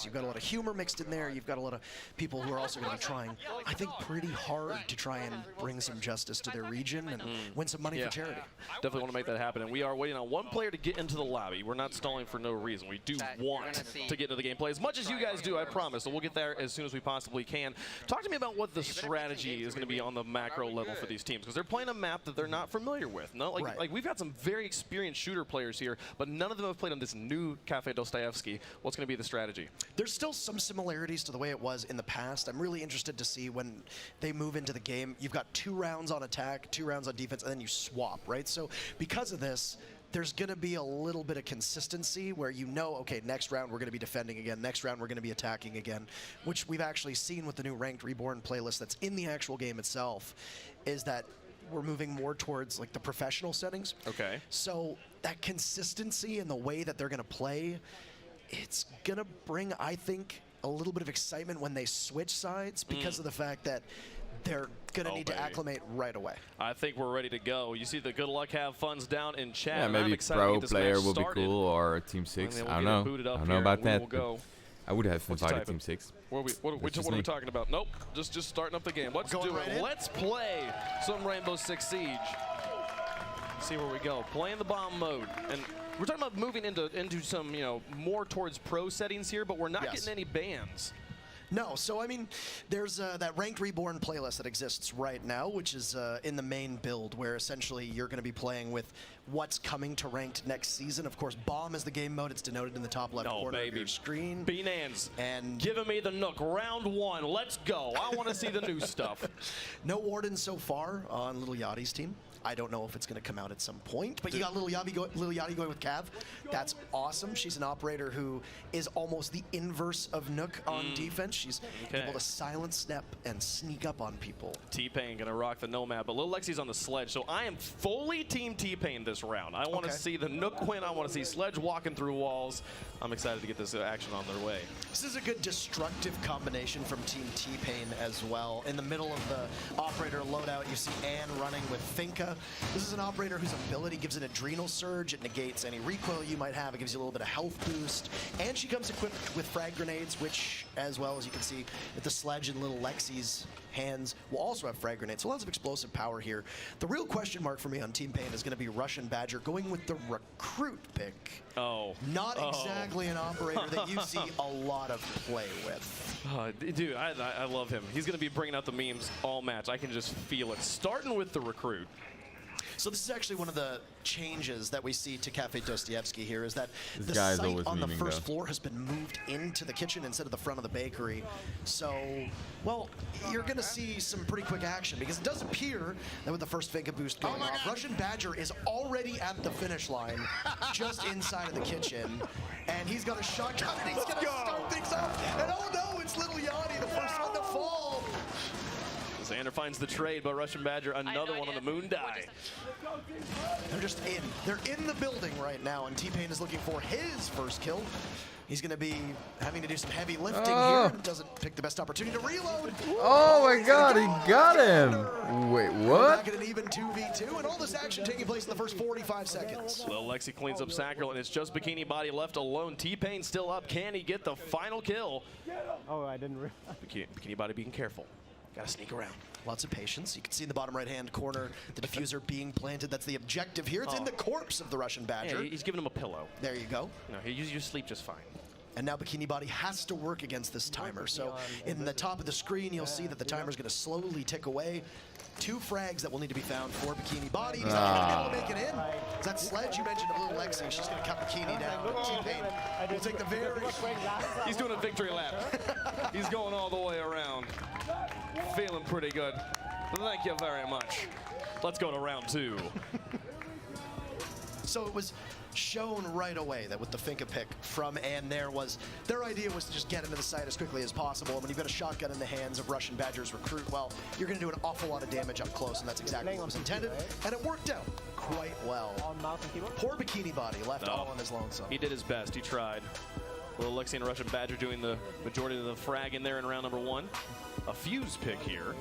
You've got a lot of humor mixed in there. You've got a lot of people who are also going to be trying, I think, pretty hard to try and bring some justice to their region and win some money for charity. Definitely want to make that happen. And we are waiting on one player to get into the lobby. We're not stalling for no reason. We do want to get into the gameplay as much as you guys do, I promise. So we'll get there as soon as we possibly can. Talk to me about what the strategy is going to be on the macro level for these teams, because they're playing a map that they're not familiar with. No, like we've got some very experienced shooter players here, but none of them have played on this new Cafe Dostoevsky. What's going to be the strategy? There's still some similarities to the way it was in the past. I'm really interested to see when they move into the game. You've got 2 rounds on attack, 2 rounds on defense, and then you swap, right? So because of this, there's going to be a little bit of consistency where okay, next round we're going to be defending again, next round we're going to be attacking again, which we've actually seen with the new Ranked Reborn playlist that's in the actual game itself, is that we're moving more towards like the professional settings. Okay. So that consistency in the way that they're going to play, it's going to bring, I think, a little bit of excitement when they switch sides because of the fact that they're going to need to acclimate right away. I think we're ready to go. You see the good luck, have fun's down in chat. Yeah, maybe pro player will be cool or Team 6. I don't know. I don't know about that. I would have invited Team 6. What are we talking about? Nope, just starting up the game. Let's do it. Let's play some Rainbow Six Siege. See where we go. Playing the bomb mode. And we're talking about moving into some, more towards pro settings here, but we're not getting any bans. No, so I mean, there's that Ranked Reborn playlist that exists right now, which is in the main build, where essentially you're going to be playing with what's coming to Ranked next season. Of course, Bomb is the game mode. It's denoted in the top left corner of your screen. B-Nans, and giving me the Nook. Round 1, let's go. I want to see the new stuff. No Warden so far on Little Yachty's team. I don't know if it's going to come out at some point, but you got Little Yachty going with Cav. That's awesome. She's an operator who is almost the inverse of Nook on defense. She's able to silence, snap, and sneak up on people. T-Pain going to rock the Nomad, but Lil Lexi's on the Sledge, so I am fully Team T-Pain this round. I want to see the Nook win. I want to see Sledge walking through walls. I'm excited to get this action on their way. This is a good destructive combination from Team T-Pain as well. In the middle of the operator loadout, you see Anne running with Finka. This is an operator whose ability gives an adrenal surge. It negates any recoil you might have. It gives you a little bit of health boost. And she comes equipped with frag grenades, which, as well as you can see with the Sledge and Little Lexi's hands, will also have frag grenades. So lots of explosive power here. The real question mark for me on Team Pain is going to be Russian Badger going with the recruit pick. Not exactly an operator that you see a lot of play with. Dude, I love him. He's going to be bringing out the memes all match. I can just feel it. Starting with the recruit. So this is actually one of the changes that we see to Cafe Dostoevsky here, is that This the guy's site always on the memeing, first though. floor has been moved into the kitchen instead of the front of the bakery. So, well, you're going to see some pretty quick action, because it does appear that with the first Finka boost going off, Russian Badger is already at the finish line, just inside of the kitchen, and he's got a shotgun, and he's going to start things off, and oh no, it's Little Yachty, the first one to fall. Xander finds the trade, but Russian Badger, another one on the moon die. They're just in. They're in the building right now, and T-Pain is looking for his first kill. He's going to be having to do some heavy lifting here. Doesn't pick the best opportunity to reload. Oh my God, he got him. Wait, what? Back at an even 2v2, and all this action taking place in the first 45 seconds. Lil Lexi cleans up Sacral, and it's just Bikini Body left alone. T-Pain still up. Can he get the final kill? Oh, I didn't realize. Bikini Body being careful. Gotta sneak around. Lots of patience. You can see in the bottom right-hand corner the diffuser being planted. That's the objective here. It's in the corpse of the Russian Badger. Yeah, he's giving him a pillow. There you go. No, you sleep just fine. And now Bikini Body has to work against this timer. So in the top of the screen, you'll see that the timer is going to slowly tick away. 2 frags that will need to be found for Bikini Body. He's not going to be able to make it in. It's that Sledge you mentioned of Little Lexi. She's going to cut Bikini down. But T-Pain will take the very... He's doing a victory lap. He's going all the way around. Feeling pretty good. Thank you very much. Let's go to round 2. So it was shown right away that with the Finka pick from Ann their idea was to just get into the site as quickly as possible. And when you've got a shotgun in the hands of Russian Badger's recruit, well, you're going to do an awful lot of damage up close, and that's exactly what was intended. And it worked out quite well. Poor Bikini Body left all on his lonesome. He did his best. He tried. Little Lexi and Russian Badger doing the majority of the frag in there in round number 1. A fuse pick here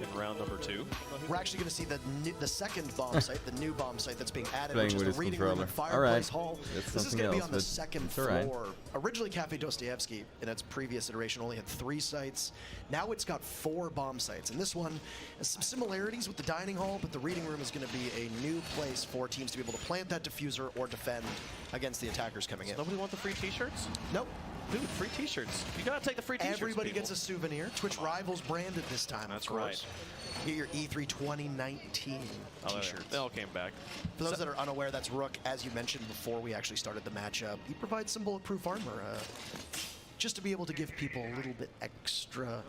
in round number 2. We're actually going to see the second bomb site, the new bomb site that's being added, which is the reading room and fireplace hall. This is going to be on the second floor. Originally, Cafe Dostoevsky, in its previous iteration, only had 3 sites. Now it's got 4 bomb sites. And this one has some similarities with the dining hall, but the reading room is going to be a new place for teams to be able to plant that diffuser or defend against the attackers coming in. Nobody want the free t-shirts? Nope. Dude, free t-shirts. You gotta take the free t-shirts. Everybody people. gets a souvenir. Twitch Rivals branded this time, That's of course. Get your E3 2019 t-shirts. They all came back. For those that are unaware, that's Rook. As you mentioned before we actually started the matchup, he provides some bulletproof armor just to be able to give people a little bit extra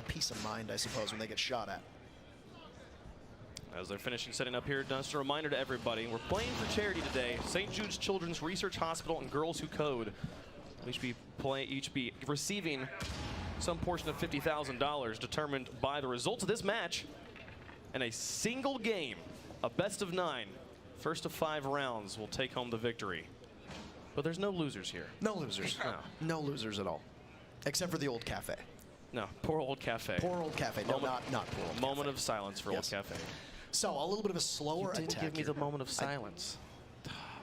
peace of mind, I suppose, when they get shot at. As they're finishing setting up here, just a reminder to everybody, we're playing for charity today. St. Jude's Children's Research Hospital and Girls Who Code each be receiving some portion of $50,000 determined by the results of this match in a single game, a best of 9. First of 5 rounds will take home the victory. But there's no losers here. No losers. No losers at all. Except for the old cafe. No, poor old cafe. Poor old cafe. No, not poor old moment of silence for old cafe. So a little bit of a slower attack. Give me the moment of silence.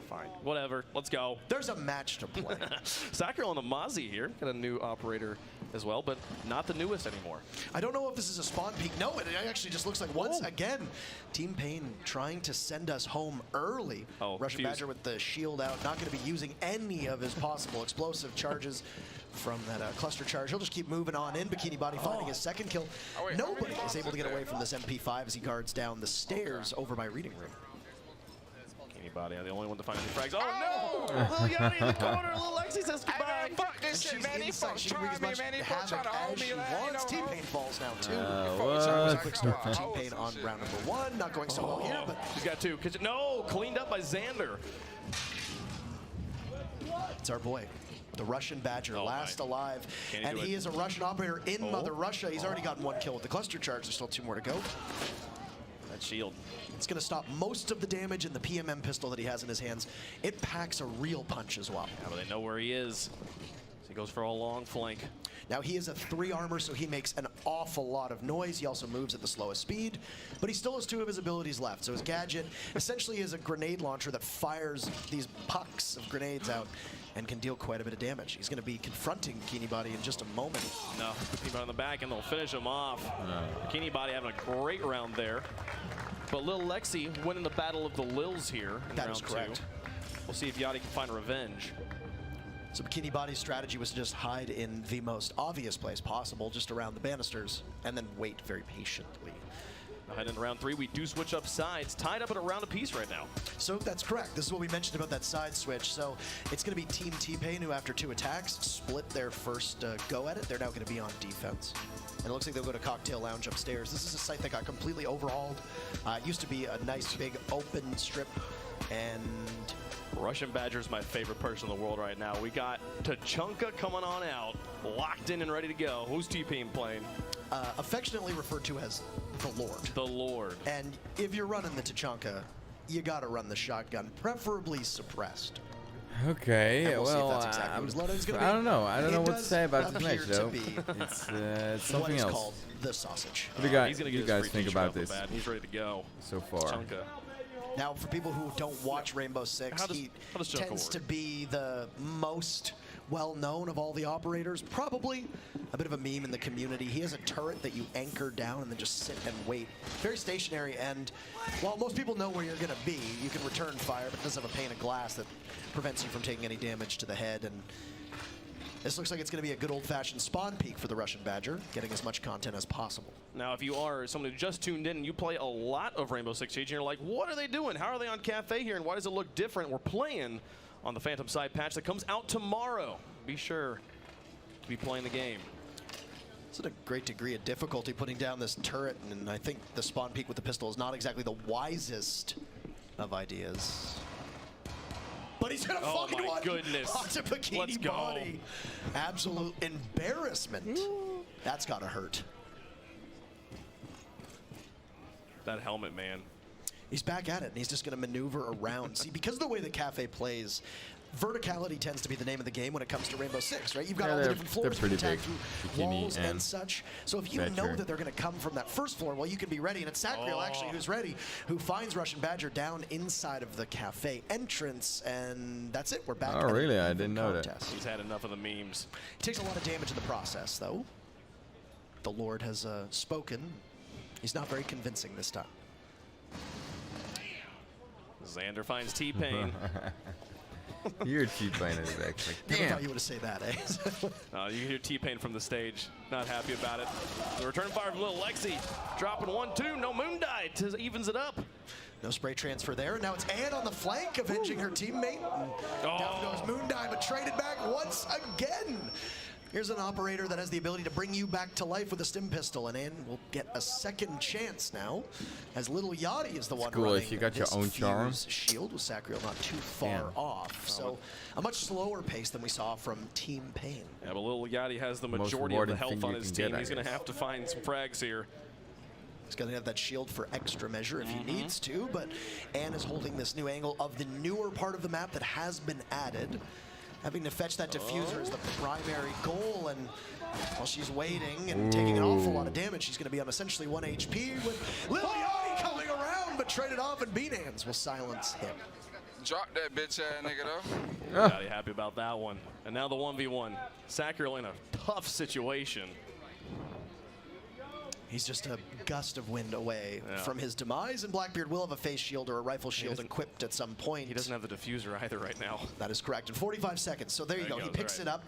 Fine. Whatever. Let's go. There's a match to play. Sacral on the Mozzie here. Got a new operator as well, but not the newest anymore. I don't know if this is a spawn peak. No, it actually just looks like once again, Team Pain trying to send us home early. Russian Badger with the shield out, not going to be using any of his possible explosive charges from that cluster charge. He'll just keep moving on in. Bikini Body finding his second kill. Nobody is able to get away from this MP5 as he guards down the stairs over by Reading Room. Bikini Body, the only one to find any frags. Oh no! Lil Yachty in the corner. Lil Lexi says goodbye. Fuck this shit, man. These folks trying me, man. These folks trying to hold me. T-Pain falls now too. What? Quick start for T-Pain on round number 1. Not going so well here, but he's got 2. No, cleaned up by Xander. It's our boy, the Russian Badger, last alive. And he is a Russian operator in Mother Russia. He's already gotten 1 kill with the cluster charge. There's still 2 more to go. That shield. It's going to stop most of the damage in the PMM pistol that he has in his hands. It packs a real punch as well. Yeah, but they know where he is. So he goes for a long flank. Now he is a 3 armor, so he makes an awful lot of noise. He also moves at the slowest speed, but he still has 2 of his abilities left. So his gadget essentially is a grenade launcher that fires these pucks of grenades out and can deal quite a bit of damage. He's going to be confronting Bikini Body in just a moment. No, Bikini Body on the back, and they'll finish him off. Bikini Body having a great round there. But Lil Lexi winning the battle of the Lils here in round 2. We'll see if Yachty can find revenge. So Bikini Body's strategy was to just hide in the most obvious place possible, just around the banisters, and then wait very patiently. Ahead in round 3, we do switch up sides, tied up at a round apiece right now. So that's correct. This is what we mentioned about that side switch. So it's going to be Team T-Pain who, after 2 attacks, split their first go at it. They're now going to be on defense. And it looks like they'll go to Cocktail Lounge upstairs. This is a site that got completely overhauled. It used to be a nice big open strip, and Russian Badger's my favorite person in the world right now. We got Tachanka coming on out, locked in and ready to go. Who's T-Pain playing? Affectionately referred to as the Lord. The Lord. And if you're running the Tachanka, you got to run the shotgun, preferably suppressed. Okay, we'll well, exactly I don't know. I don't know what to say about this match, though. It's something what is else. Called the sausage. What do you guys think about this? He's ready to go so far. Tachanka. Now, for people who don't watch Rainbow Six, he tends to be the most well-known of all the operators. Probably a bit of a meme in the community. He has a turret that you anchor down and then just sit and wait. Very stationary, and while most people know where you're going to be, you can return fire, but it does have a pane of glass that prevents you from taking any damage to the head. And this looks like it's going to be a good old-fashioned spawn peak for the Russian Badger, getting as much content as possible. Now, if you are someone who just tuned in and you play a lot of Rainbow Six Siege, and you're like, what are they doing? How are they on Cafe here, and why does it look different? We're playing on the Phantom Side patch that comes out tomorrow. Be sure to be playing the game. It's at a great degree of difficulty putting down this turret, and I think the spawn peak with the pistol is not exactly the wisest of ideas. But he's gonna find one. Oh my goodness. Onto Bikini Let's go. Body. Absolute embarrassment. That's gotta hurt. That helmet, man. He's back at it, and he's just gonna maneuver around. See, because of the way that Cafe plays, verticality tends to be the name of the game when it comes to Rainbow Six, right? You've got all the different floors you can attack through walls and such. So if you know that they're going to come from that first floor, well, you can be ready. And it's Sacriel, actually, who's ready, who finds Russian Badger down inside of the cafe entrance. And that's it. We're back. Oh, really? I didn't know that. He's had enough of the memes. He takes a lot of damage in the process, though. The Lord has spoken. He's not very convincing this time. Xander finds T-Pain. You're T-Pain in the back. Like, never thought you would have said that, eh? You hear T-Pain from the stage. Not happy about it. The return fire from Lil Lexi. Dropping 1-2. No moon die. Evens it up. No spray transfer there. Now it's Ann on the flank, avenging her teammate. Down goes Moon Die, but traded back once again. Here's an operator that has the ability to bring you back to life with a stim pistol, and Ann will get a second chance now, as Little Yachty is the one running if you got your own charm. Shield with Sacriel not too far off, so a much slower pace than we saw from Team Pain. Yeah, but Little Yachty has the majority of the health on his team. He's going to have to find some frags here. He's going to have that shield for extra measure if he needs to, but Ann is holding this new angle of the newer part of the map that has been added. Having to fetch that diffuser is the primary goal, and while she's waiting and taking an awful lot of damage, she's going to be on essentially 1 HP with Lil Yachty coming around, but traded off, and Beanhands will silence him. drop that bitch ass nigga though. Gotta be happy about that one. And now the 1v1. Sacriel in a tough situation. He's just a gust of wind away from his demise, and Blackbeard will have a face shield or a rifle shield equipped at some point. He doesn't have the diffuser either right now. That is correct. In 45 seconds. So there you go. He picks it up.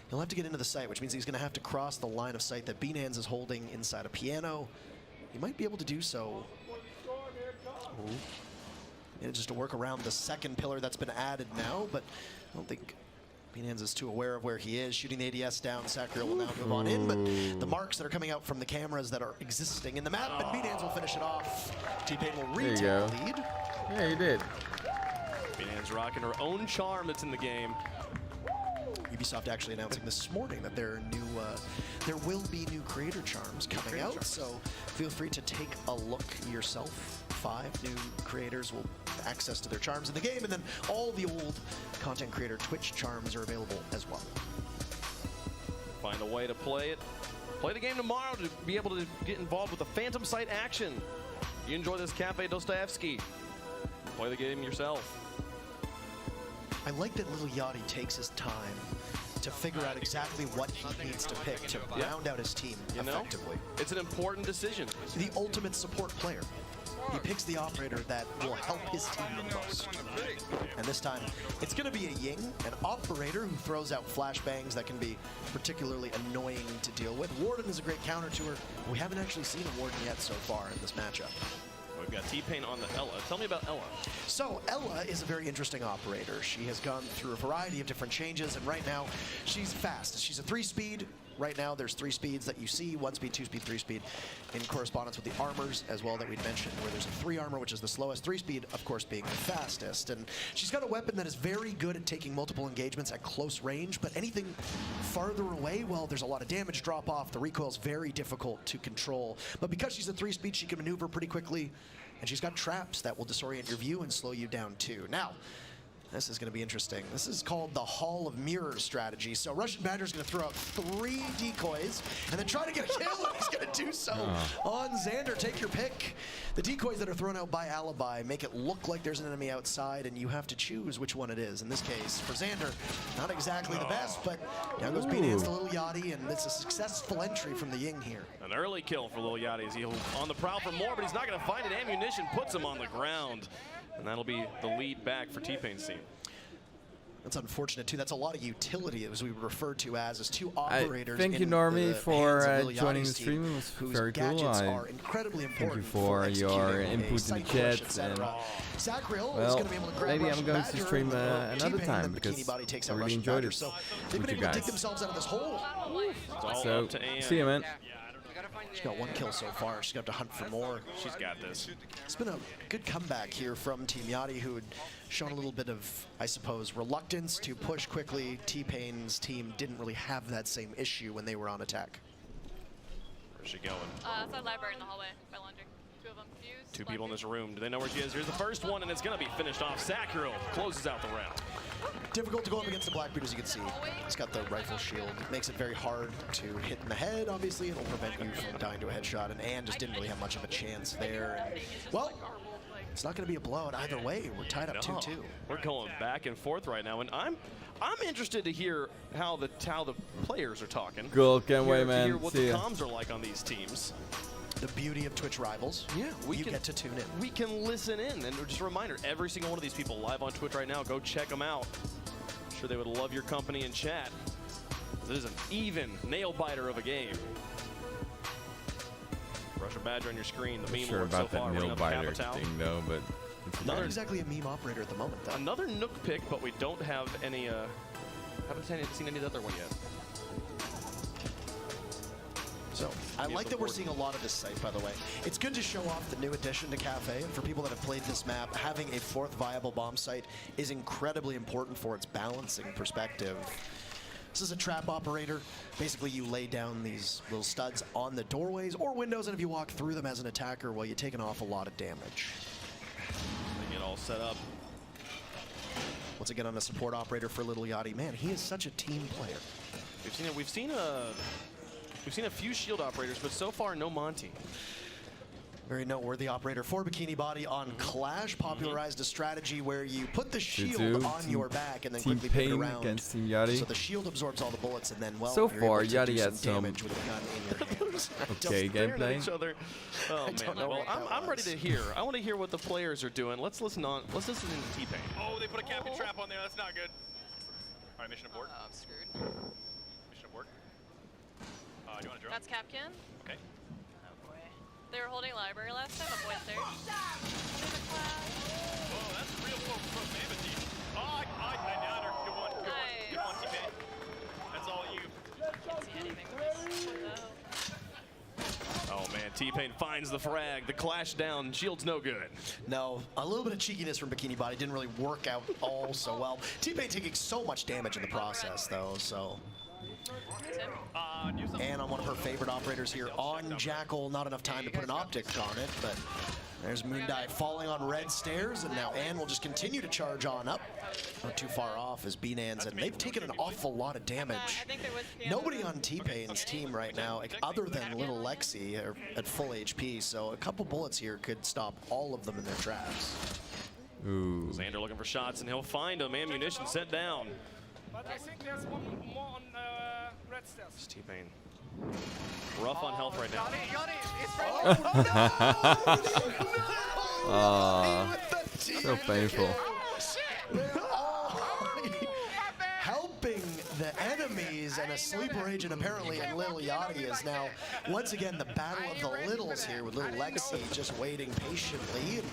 He'll have to get into the site, which means he's going to have to cross the line of sight that Beanans is holding inside a piano. He might be able to do so. And just to work around the second pillar that's been added now, but I don't think Beanans is too aware of where he is. Shooting the ADS down, Sacriel will now move on in, but the marks that are coming out from the cameras that are existing in the map, and Beanans will finish it off. T-Pain will retake the lead. Yeah, he did. Beanans rocking her own charm that's in the game. Ubisoft actually announcing this morning that there will be new creator charms coming out, so feel free to take a look yourself. 5 new creators will have access to their charms in the game, and then all the old content creator Twitch charms are available as well. Find a way to play it. Play the game tomorrow to be able to get involved with the Phantom Sight action. You enjoy this Cafe Dostoevsky. Play the game yourself. I like that Little Yachty takes his time to figure out exactly what he needs to pick to round out his team effectively. It's an important decision. The ultimate support player. He picks the operator that will help his team the most. And this time, it's going to be a Ying, an operator who throws out flashbangs that can be particularly annoying to deal with. Warden is a great counter to her. We haven't actually seen a Warden yet so far in this matchup. We've got T-Pain on the Ella. Tell me about Ella. So Ella is a very interesting operator. She has gone through a variety of different changes, and right now she's fast. She's a 3-speed. Right now there's 3 speeds that you see, 1 speed, 2 speed, 3 speed, in correspondence with the armors as well that we'd mentioned, where there's a 3 armor, which is the slowest, 3 speed, of course, being the fastest. And she's got a weapon that is very good at taking multiple engagements at close range, but anything farther away, well, there's a lot of damage drop off. The recoil's very difficult to control. But because she's a 3 speed, she can maneuver pretty quickly, and she's got traps that will disorient your view and slow you down too. Now, this is going to be interesting. This is called the Hall of Mirrors strategy. So Russian Badger's going to throw out 3 decoys and then try to get a kill, and he's going to do so on Xander. Take your pick. The decoys that are thrown out by Alibi make it look like there's an enemy outside, and you have to choose which one it is. In this case, for Xander, not exactly the best, but down goes Beanans to Little Yachty, and it's a successful entry from the Ying here. An early kill for Little Yachty as he's on the prowl for more, but he's not going to find it. Ammunition puts him on the ground. And that'll be the lead back for T-Pain's team. That's unfortunate too. That's a lot of utility, as we refer to as 2 operators. Thank you, Normie, for joining the stream. It was very cool. Are incredibly thank you for your input in the chat. And well, maybe I'm going to stream another time because I really enjoyed it with you guys. So, see you, man. She's got 1 kill so far. She's got to hunt for more. She's got this. It's been a good comeback here from Team Yachty, who had shown a little bit of, I suppose, reluctance to push quickly. T-Pain's team didn't really have that same issue when they were on attack. Where's she going? Outside library in the hallway by laundry. 2 of them fused. 2 people in this room. Do they know where she is? Here's the first one, and it's going to be finished off. Sacriel closes out the round. Difficult to go up against the Blackbeard, as you can see. He's got the rifle shield. It makes it very hard to hit in the head, obviously. It'll prevent you from dying to a headshot, and Ann just didn't really have much of a chance there. And, well, it's not going to be a blowout either way. We're tied up 2-2. We're going back and forth right now, and I'm interested to hear how the players are talking. Cool, can't wait, man. To hear what the comms are like on these teams. The beauty of Twitch Rivals. Yeah, you get to tune in. We can listen in, and just a reminder, every single one of these people live on Twitch right now, go check them out. I'm sure they would love your company in chat. This is an even nail-biter of a game. Russian Badger on your screen, the meme sure about so far. that nail-biter thing, though, but... Not exactly a meme operator at the moment, though. Another Nook pick, but we don't have any, haven't seen any of the other one yet. So, I like that we're seeing a lot of this site, by the way. It's good to show off the new addition to Cafe, and for people that have played this map, having a 4th viable bomb site is incredibly important for its balancing perspective. This is a trap operator. Basically, you lay down these little studs on the doorways or windows, and if you walk through them as an attacker, well, you take an awful lot of damage. They get all set up. Once again, on a support operator for Little Yachty. Man, he is such a team player. We've seen a few shield operators, but so far no Monty. Very noteworthy operator for Bikini Body on Clash, popularized a strategy where you put the shield Two, on your back and then Team quickly pivot Pain around. against Team Yachty. So the shield absorbs all the bullets, and then, well, So you're far, able to Yachty do had some damage with a gun in your hands. okay gameplay. Each other. Oh man, well, I'm ready to hear. I want to hear what the players are doing. Let's listen in to T-Pain. Oh, they put a captain trap on there. That's not good. All right, mission abort. I'm screwed. Mission abort. Do you want to drone? That's Capcan. Okay. Oh boy. They were holding library last time. I'm there. Oh, that's real close from Mammoth team. Oh, I downed her. Good one. Good one. Good one, T-Pain. That's all you. Can't see anything with this. Oh man, T-Pain finds the frag. The Clash down. Shield's no good. No, a little bit of cheekiness from Bikini Body didn't really work out all so well. T-Pain taking so much damage in the process, though, so. And on one of her favorite operators here on Jackal, not enough time to put an optic on it, but there's Moondie falling on red stairs, and now Ann will just continue to charge on up. Not too far off as B-Nans, and they've taken an awful lot of damage. Nobody on T-Pain's team right now, other than little Lexi, are at full HP, so a couple bullets here could stop all of them in their tracks. Ooh. Xander looking for shots, and he'll find them. Ammunition sent down. But I think there's one more on red stairs. T-Pain. Rough on health right now. So painful. Helping the enemies, and a sleeper agent apparently in Lil Yachty is now once again the battle of the littles here with little Lexi just waiting patiently.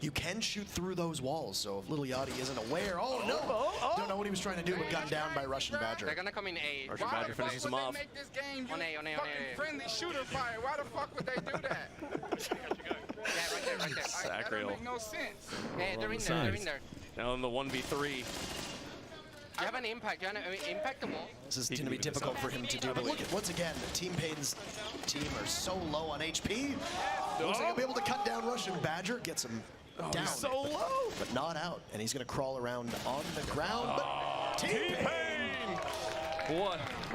You can shoot through those walls, so if Little Yachty isn't aware, oh no! Don't know what he was trying to do, but gunned down by Russian Badger. They're gonna come in A. Russian Badger finishes him off. Make this game on A. Friendly shooter fire. Why the fuck would they do that? Yeah, right there. Sacriel. That make no sense. Yeah, they're in there. They're in there. Now in the 1v3. You have an impact. You have an impact the wall. This is going to be difficult for him to do, but look, once again, Team Pain's team are so low on HP. Looks like he'll be able to cut down Russian Badger, gets him down. So low! But not out, and he's going to crawl around on the ground, but T-Pain!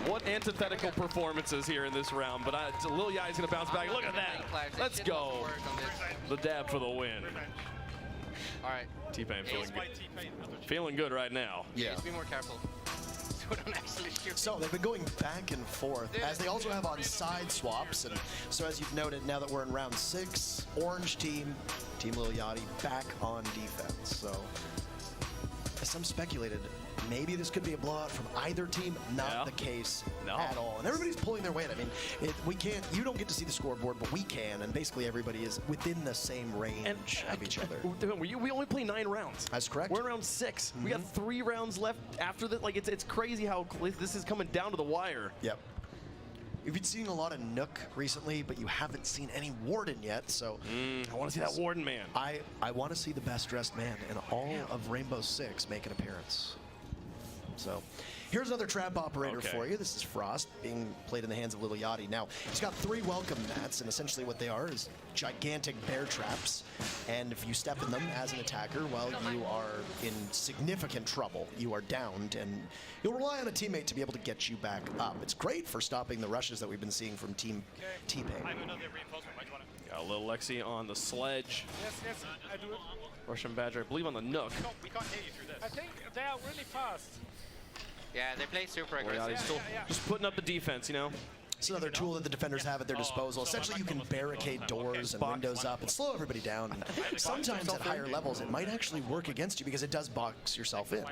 What antithetical performances here in this round, but Lil Yachty's going to bounce back. Look at that! Let's go! The dab for the win. All right. T-Pain feeling good right now. Yeah. Just be more careful. So they've been going back and forth, as they also have on side swaps, and so as you've noted, now that we're in round 6, Orange Team, Team Lil Yachty back on defense. So, as some speculated, maybe this could be a blowout from either team. Not the case at all. And everybody's pulling their weight. I mean, you don't get to see the scoreboard, but we can, and basically everybody is within the same range of each other. We only play 9 rounds. That's correct. We're in round 6. We got 3 rounds left after that. Like, it's crazy how this is coming down to the wire. Yep. You've been seeing a lot of Nook recently, but you haven't seen any Warden yet, so... I want to see that Warden man. I want to see the best-dressed man in all of Rainbow Six make an appearance. So, here's another trap operator for you. This is Frost, being played in the hands of Lil Yachty. Now, he's got 3 welcome mats, and essentially what they are is gigantic bear traps. And if you step in them as an attacker, well, you are in significant trouble. You are downed, and you'll rely on a teammate to be able to get you back up. It's great for stopping the rushes that we've been seeing from Team T-Pain. I have another reinforcement. Might you want to? Got a little Lexi on the sledge. Yes, I do it. Russian Badger, I believe on the Nook. We can't hear you through this. I think they are really fast. Yeah, they play super aggressive. He's still just putting up the defense, you know. It's another tool that the defenders have at their disposal. Essentially, you can barricade doors and windows up and slow everybody down. And sometimes at higher levels, it might actually work against you because it does box yourself in.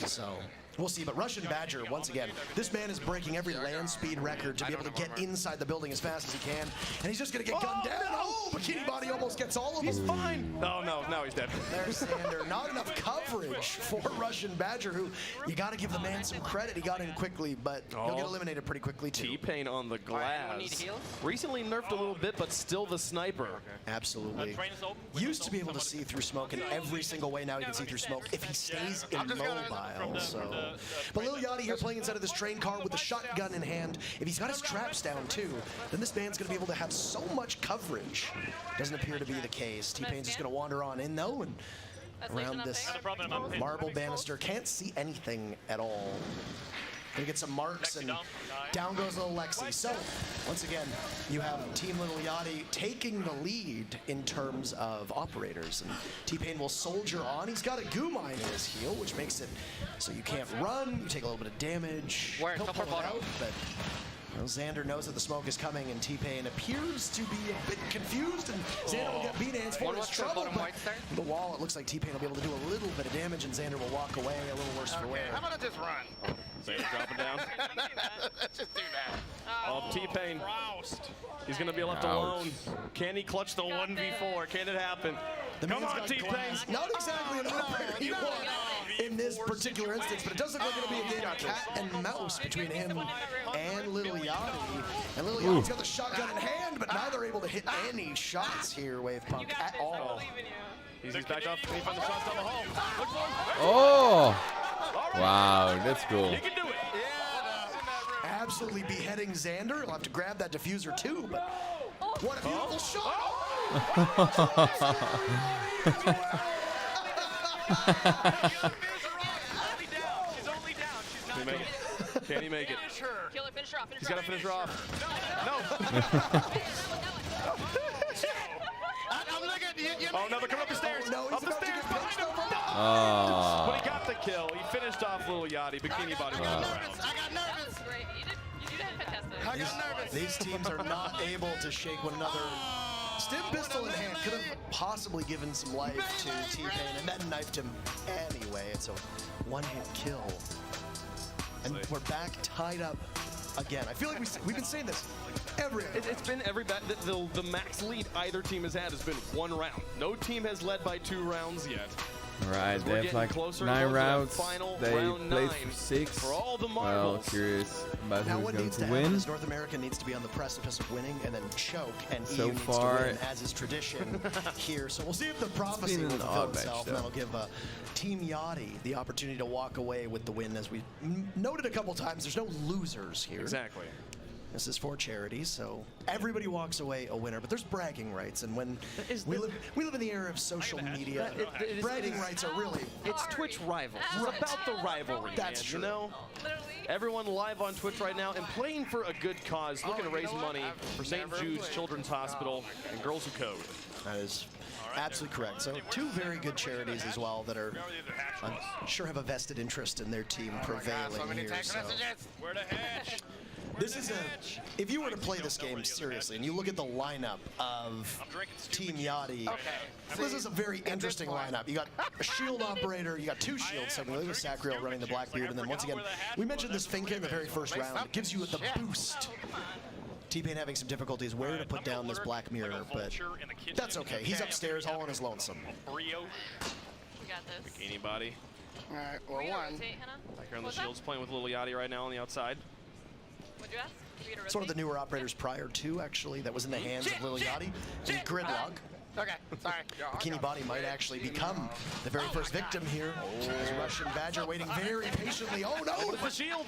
So we'll see. But Russian Badger, once again, this man is breaking every land speed record to be able to get inside the building as fast as he can. And he's just going to get gunned down. Oh, Bikini Body almost gets all of them. He's fine. Oh, no, now he's dead. There's Sander. Not enough coverage for Russian Badger, who you got to give the man some credit. He got in quickly, but he'll get eliminated pretty quickly, too. T-Pain on the glass. Recently nerfed a little bit, but still the sniper. Absolutely. Used to be able to see through smoke in every single way. Now he can see through smoke if he stays immobile. So. But Lil Yachty here playing inside of this train car with the shotgun in hand. If he's got his traps down too, then this man's going to be able to have so much coverage. Doesn't appear to be the case. T-Pain's just going to wander on in though, and around this marble banister. Can't see anything at all. Gonna get some marks, and down goes little Lexi. So, once again, you have Team Little Yachty taking the lead in terms of operators. And T-Pain will soldier on. He's got a goo mine in his heel, which makes it so you can't run. You take a little bit of damage. Where? He'll Top pull or it bottom? out, but well, Xander knows that the smoke is coming, and T-Pain appears to be a bit confused, and Xander will get B-Dance for his trouble, but the wall, it looks like T-Pain will be able to do a little bit of damage, and Xander will walk away a little worse for wear. How about I just run? Xander dropping down. Let's just do that. Oh, T-Pain. He's going to be left alone. Can he clutch the 1v4? Can it happen? Come on, T-Pain. Not exactly an operator you want in this particular instance, but it does look like it'll be a game of cat and mouse between him and Little Yachty. And Little Yachty's got the shotgun in hand, but neither able to hit any shots here, Wave Punk, at all. He's back up. Can he find the shots down the hole? Look for him. Oh! Wow, that's cool. He can do it. Absolutely beheading Xander. He'll have to grab that diffuser too, but what a beautiful shot! Can he make it? Kill her, finish her off. He's got to finish her off. No. I'm looking at you. Oh, no, they're coming up the stairs. No, up the stairs. Oh. But he got the kill. He finished off Little Yachty. Bikini Body won the round. I got nervous. Great. You did fantastic. I got nervous. These teams are not able to shake one another. Stim pistol in hand could have possibly given some life to T-Pain, and then knifed him anyway. It's a one-hit kill. And we're back tied up again. I feel like we've been saying this every round. It's been every the max lead either team has had has been 1 round. No team has led by 2 rounds yet. Right, they have like 9 rounds. They played for 6. For all the well, marbles. Curious about Now who's what going needs to to win. happen is North America needs to be on the precipice of winning and then choke, and So EU needs far, to win, as is tradition here. So we'll see if the prophecy been will an fulfill odd match, itself, though. and that'll give Team Yachty the opportunity to walk away with the win. As we noted a couple times, there's no losers here. Exactly. This is for charity, so everybody walks away a winner. But there's bragging rights, and when we live in the era of social media, bragging rights are really It's Twitch rivals. It's about the rivalry. That's man, true. You know, everyone live on Twitch right now and playing for a good cause, looking to raise money for St. Jude's Children's Hospital and Girls Who Code. That is absolutely correct. So 2 very good charities as well that are, I'm sure, have a vested interest in their team prevailing here. So Where the hatch? this is if you were to play this game seriously and you look at the lineup of Team Yachty, this is a very interesting lineup. You got a shield operator, you got 2 shields, so look at Sacriel running the Blackbeard, and then once again, we mentioned this Finka in the very first round. It gives you the boost. T-Pain having some difficulties where to put down this Black Mirror, but that's okay. He's upstairs all on his lonesome. We got this. Bikini Body. All right, well, Will you one. rotate, Hannah? Back here on the What's that? shields, playing with Little Yachty right now on the outside. What'd you ask? For you to It's one of the rotate? newer operators prior to, actually, that was in the hands of Lil Yachty in Gridlock. Okay, sorry. Bikini Body might actually become the very first victim here. As Russian Badger waiting very patiently. Oh no! The shield.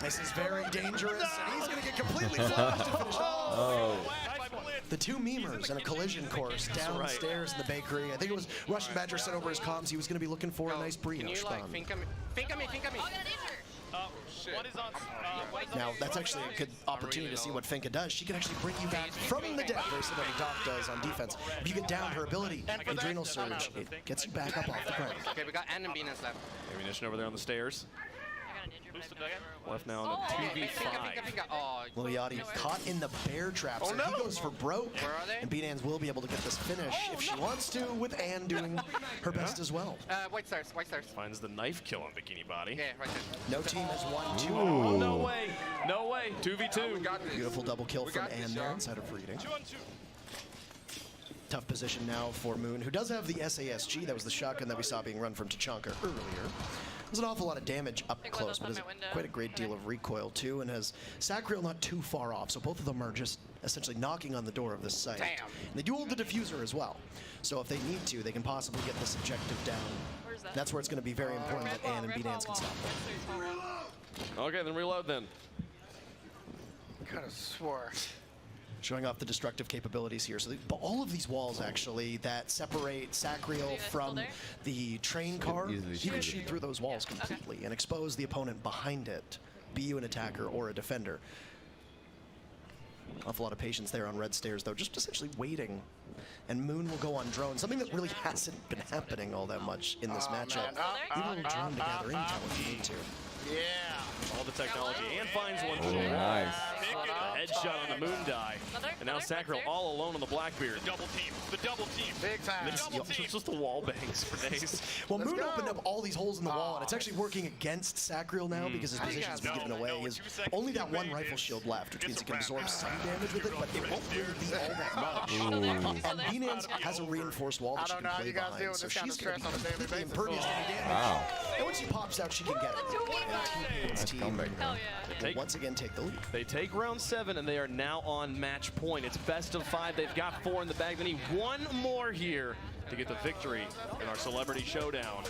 This is very dangerous, and he's going to get completely flushed to finish off. Oh. The 2 memers in a collision course downstairs in the bakery. I think it was Russian Badger sent over his comms. He was going to be looking for a nice Can you brioche like bun. think me? What is on? Now, that's actually a good opportunity to see what Finka does. She can actually bring you back from the dead, very similar to Doc does on defense. If you get down her ability, Adrenal Surge, it gets you back up off the ground. Okay, we got Ammunition left. Ammunition over there on the stairs. I got a ninja bag. Left now on the 2v5. Oh, Lil Yachty caught in the bear trap, so he goes for broke. Where are they? And B-Dan's will be able to get this finish if she wants to, with Anne doing her best as well. White stars. Finds the knife kill on Bikini Body. Yeah, right there. No team has won 2. Oh, no way. No way. 2v2. Beautiful double kill from Anne there inside of reading. Tough position now for Moon, who does have the SASG. That was the shotgun that we saw being run from Tachanka earlier. There's an awful lot of damage up close, but has quite a great deal of recoil too, and has Sacriel not too far off, so both of them are just essentially knocking on the door of this site. Damn. And they do hold the diffuser as well, so if they need to, they can possibly get this objective down. Where's that? That's where it's going to be very important that Anne and B-Dance can stop them. Okay, then reload then. Could have swore. showing off the destructive capabilities here. So but all of these walls, actually, that separate Sacriel from the train car, you can shoot through those walls completely and expose the opponent behind it, be you an attacker or a defender. Awful lot of patience there on red stairs, though, just essentially waiting. And Moon will go on drone, something that really hasn't been happening all that much in this matchup. You will drone together anytime if you need to. Yeah. All the technology and finds one. Nice. A headshot on the Moon die. And now Sacriel all alone on the Blackbeard. The double team. The double team. Big time. It's just the wall bangs for days. Well, Moon opened up all these holes in the wall, and it's actually working against Sacriel now because his position's been given away. He has only that one rifle shield left, which means he can absorb some damage with it, but it won't really be all that much. And Binance has a reinforced wall that she can play behind, so she's going to be completely impervious to any damage. Wow. And once she pops out, she can get it. And T-Pain's team will once again take the lead. They take round 7, and they are now on match point. It's best of 5. They've got 4 in the bag. They need one more here to get the victory in our celebrity showdown.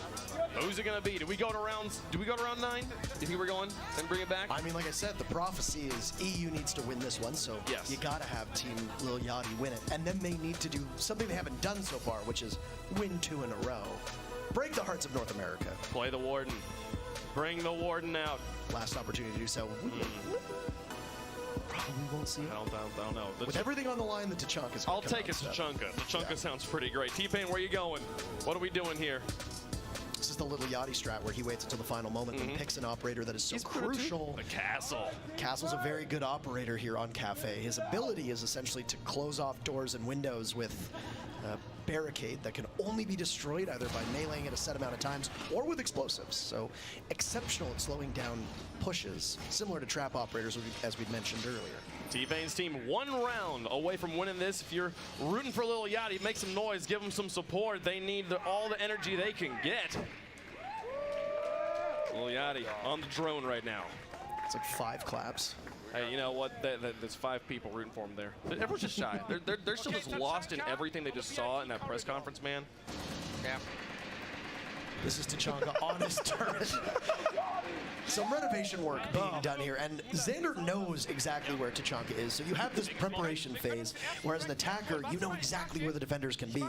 Who's it gonna be? Do we go to round 9? You think we're going and bring it back? I mean, like I said, the prophecy is EU needs to win this one, so you gotta have Team Lil Yachty win it. And then they need to do something they haven't done so far, which is win 2 in a row. Break the hearts of North America. Play the Warden. Bring the Warden out. Last opportunity to do so. Probably won't see it. I don't know. With everything on the line, the Tachanka's I'll take a Tachanka. Tachanka sounds pretty great. T-Pain, where you going? What are we doing here? This is the little Yachty strat where he waits until the final moment and picks an operator that is so crucial. The Castle. Castle's a very good operator here on Cafe. His ability is essentially to close off doors and windows with a barricade that can only be destroyed either by meleeing it a set amount of times or with explosives. So exceptional at slowing down pushes, similar to trap operators as we mentioned earlier. T-Pain's team 1 round away from winning this. If you're rooting for Lil Yachty, make some noise, give them some support. They need all the energy they can get. Lil Yachty on the drone right now. It's like 5 claps. Hey, you know what? There's 5 people rooting for him there. Everyone's just shy. They're still just lost in everything they just saw in that press conference, man. Yeah. This is Tachanka on his turret. Some renovation work being done here, and Xander knows exactly where Tachanka is, so you have this preparation phase, whereas an attacker, you know exactly where the defenders can be,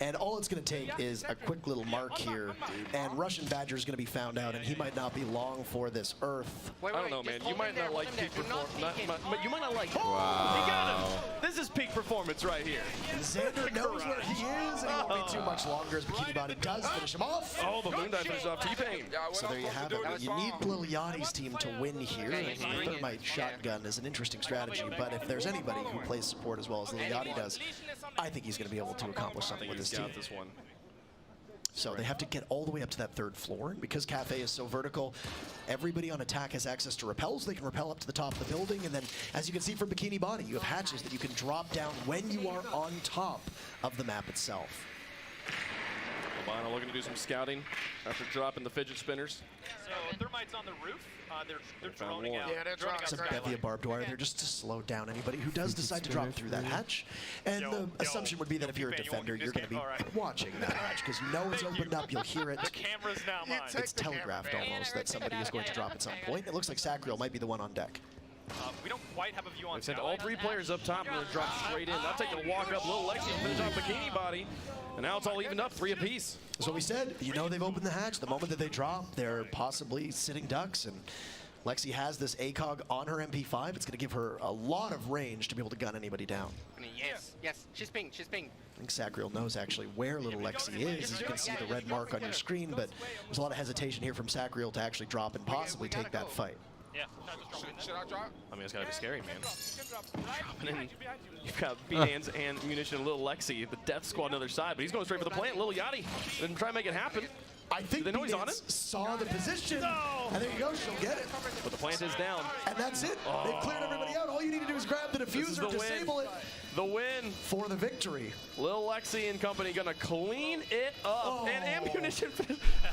and all it's going to take is a quick little mark here, and Russian Badger is going to be found out, and he might not be long for this Earth. I don't know, man. You might not like peak performance. You might not like. Wow. He got him. This is peak performance right here. Xander knows where he is, and he won't be too much longer as Bikini Body does finish him off. Oh, the Moon Dive finishes off T-Pain. So there you have it. You need Lil Yachty's team to win here, and Thermite Shotgun is an interesting strategy, but if there's anybody who plays support as well as Lil Yachty does, I think he's going to be able to accomplish something with his team. This one. So they have to get all the way up to that 3rd floor, and because Cafe is so vertical, everybody on attack has access to rappels. They can rappel up to the top of the building, and then, as you can see from Bikini Body, you have hatches that you can drop down when you are on top of the map itself. Albano looking to do some scouting after dropping the fidget spinners. So Thermite's on the roof. They're droning out. Yeah, they're droning out. It's a bevy of barbed wire there just to slow down anybody who does decide to drop through that hatch. And the assumption would be that if you're a defender, you're going to be watching that hatch because you know it's opened up, you'll hear it. The camera's now mine. It's telegraphed almost that somebody is going to drop at some point. It looks like Sacriel might be the one on deck. We don't quite have a view on. They sent all 3 players up top and they're dropped straight in. Now taking a walk up, Lil Lexi finish off Bikini Body. And now it's all evened up, 3 apiece. So we said, you know they've opened the hatch. The moment that they drop, they're possibly sitting ducks. And Lexi has this ACOG on her MP5. It's going to give her a lot of range to be able to gun anybody down. Yes, she's pinged. I think Sacriel knows actually where little Lexi is. As you can see the red mark on your screen, but there's a lot of hesitation here from Sacriel to actually drop and possibly take that fight. Yeah. Should I drop? I mean, it's gotta be scary, man. Dropping in. You've got B-Hands and Munition and Lil Lexi, the death squad on the other side, but he's going straight for the plant. Lil Yachty didn't try to make it happen. I think they know he's on it. Saw the position, and there you go, she'll get it. But the plant is down. And that's it. They've cleared everybody out. All you need to do is grab the diffuser, disable it. The win. For the victory. Lil Lexi and company gonna clean it up. And Ammunition.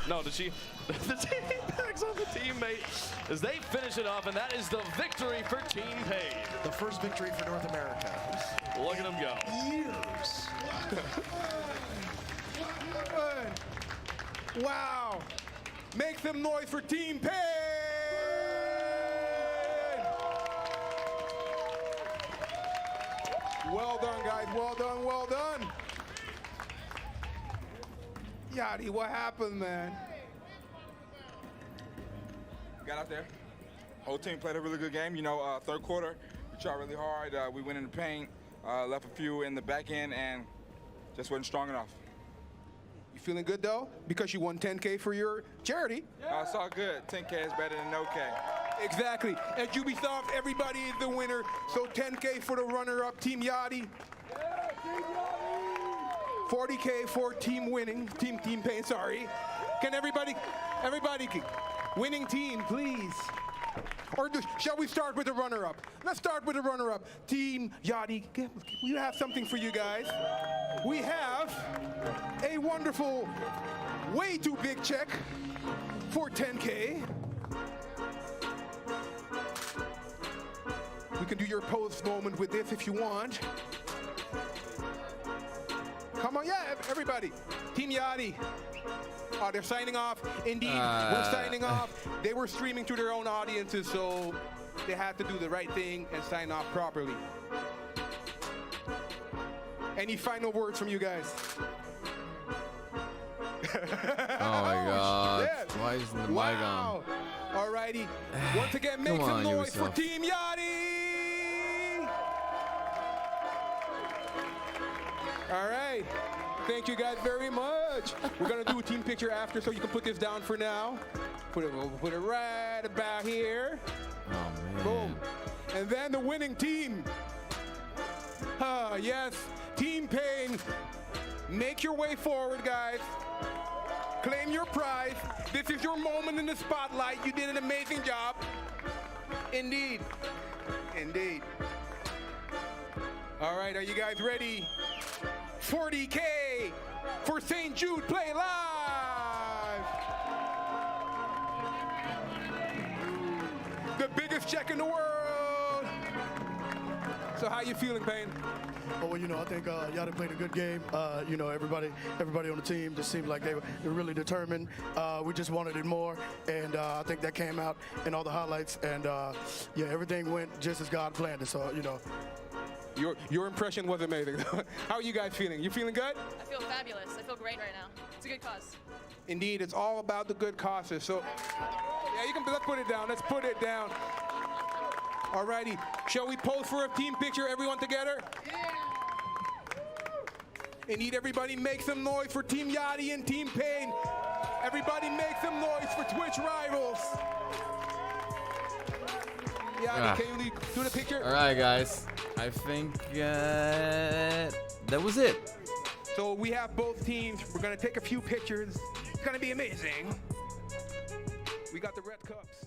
No, did she? The team backs on the teammate as they finish it off, and that is the victory for Team Paid. The first victory for North America. Look at them go. Years. Wow. Make some noise for Team Pain. Well done, guys. Well done, well done. Yachty, what happened, man? Got out there. Whole team played a really good game. You know, third quarter, we tried really hard. We went in the paint, left a few in the back end, and just wasn't strong enough. You feeling good, though? Because you won 10K for your charity. It's all good. 10K is better than no K. Exactly. At Ubisoft, everybody is the winner. So 10K for the runner-up, Team Yachty. 40K for team winning, team pain, sorry. Can everybody, winning team, please. Or shall we start with the runner-up? Let's start with the runner-up. Team Yachty, we have something for you guys. We have a wonderful, way too big check for 10K. We can do your post moment with this if you want. Come on, yeah, everybody. Team Yachty. Oh, they're signing off. Indeed, we're signing off. They were streaming to their own audiences, so they had to do the right thing and sign off properly. Any final words from you guys? Oh my God. Yes. Why isn't the mic on? Alrighty. Once again, make some noise for Team Yachty. All right. Thank you guys very much. We're going to do a team picture after, so you can put this down for now. Put it right about here. Oh, man. Boom. And then the winning team. Yes. Team Pain. Make your way forward, guys. Claim your prize. This is your moment in the spotlight. You did an amazing job. Indeed. Indeed. All right, are you guys ready? 40K for St. Jude Play Live. The biggest check in the world. So how you feeling, Payne? Oh, well, you know, I think Yachty played a good game. You know, everybody on the team just seemed like they were really determined. We just wanted it more, and I think that came out in all the highlights. And yeah, everything went just as God planned it. So, you know. Your impression was amazing. How are you guys feeling? You feeling good? I feel fabulous. I feel great right now. It's a good cause. Indeed, it's all about the good causes. So, yeah, let's put it down. Let's put it down. Alrighty, shall we pose for a team picture, everyone together? Yeah. Indeed, everybody make some noise for Team Yachty and Team Pain. Everybody make some noise for Twitch Rivals. Yachty, can you do the picture? All right, guys. I think that was it. So we have both teams. We're going to take a few pictures. It's going to be amazing. We got the red cups.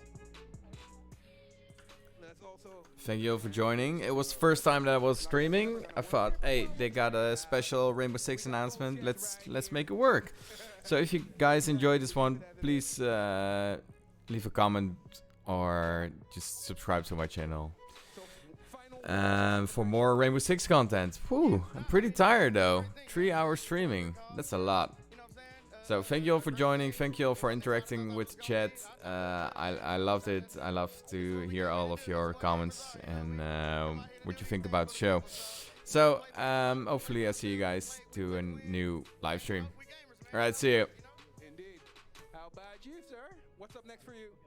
Thank you all for joining. It was the first time that I was streaming. I thought, hey, they got a special Rainbow Six announcement. Let's make it work. So if you guys enjoyed this one, please leave a comment or just subscribe to my channel. For more Rainbow Six content. Whew, I'm pretty tired though. 3 hours streaming. That's a lot. So thank you all for joining. Thank you all for interacting with the chat. I loved it. I love to hear all of your comments and what you think about the show. So hopefully I see you guys to a new live stream. All right, see you. Indeed. How about you, sir? What's up next for you?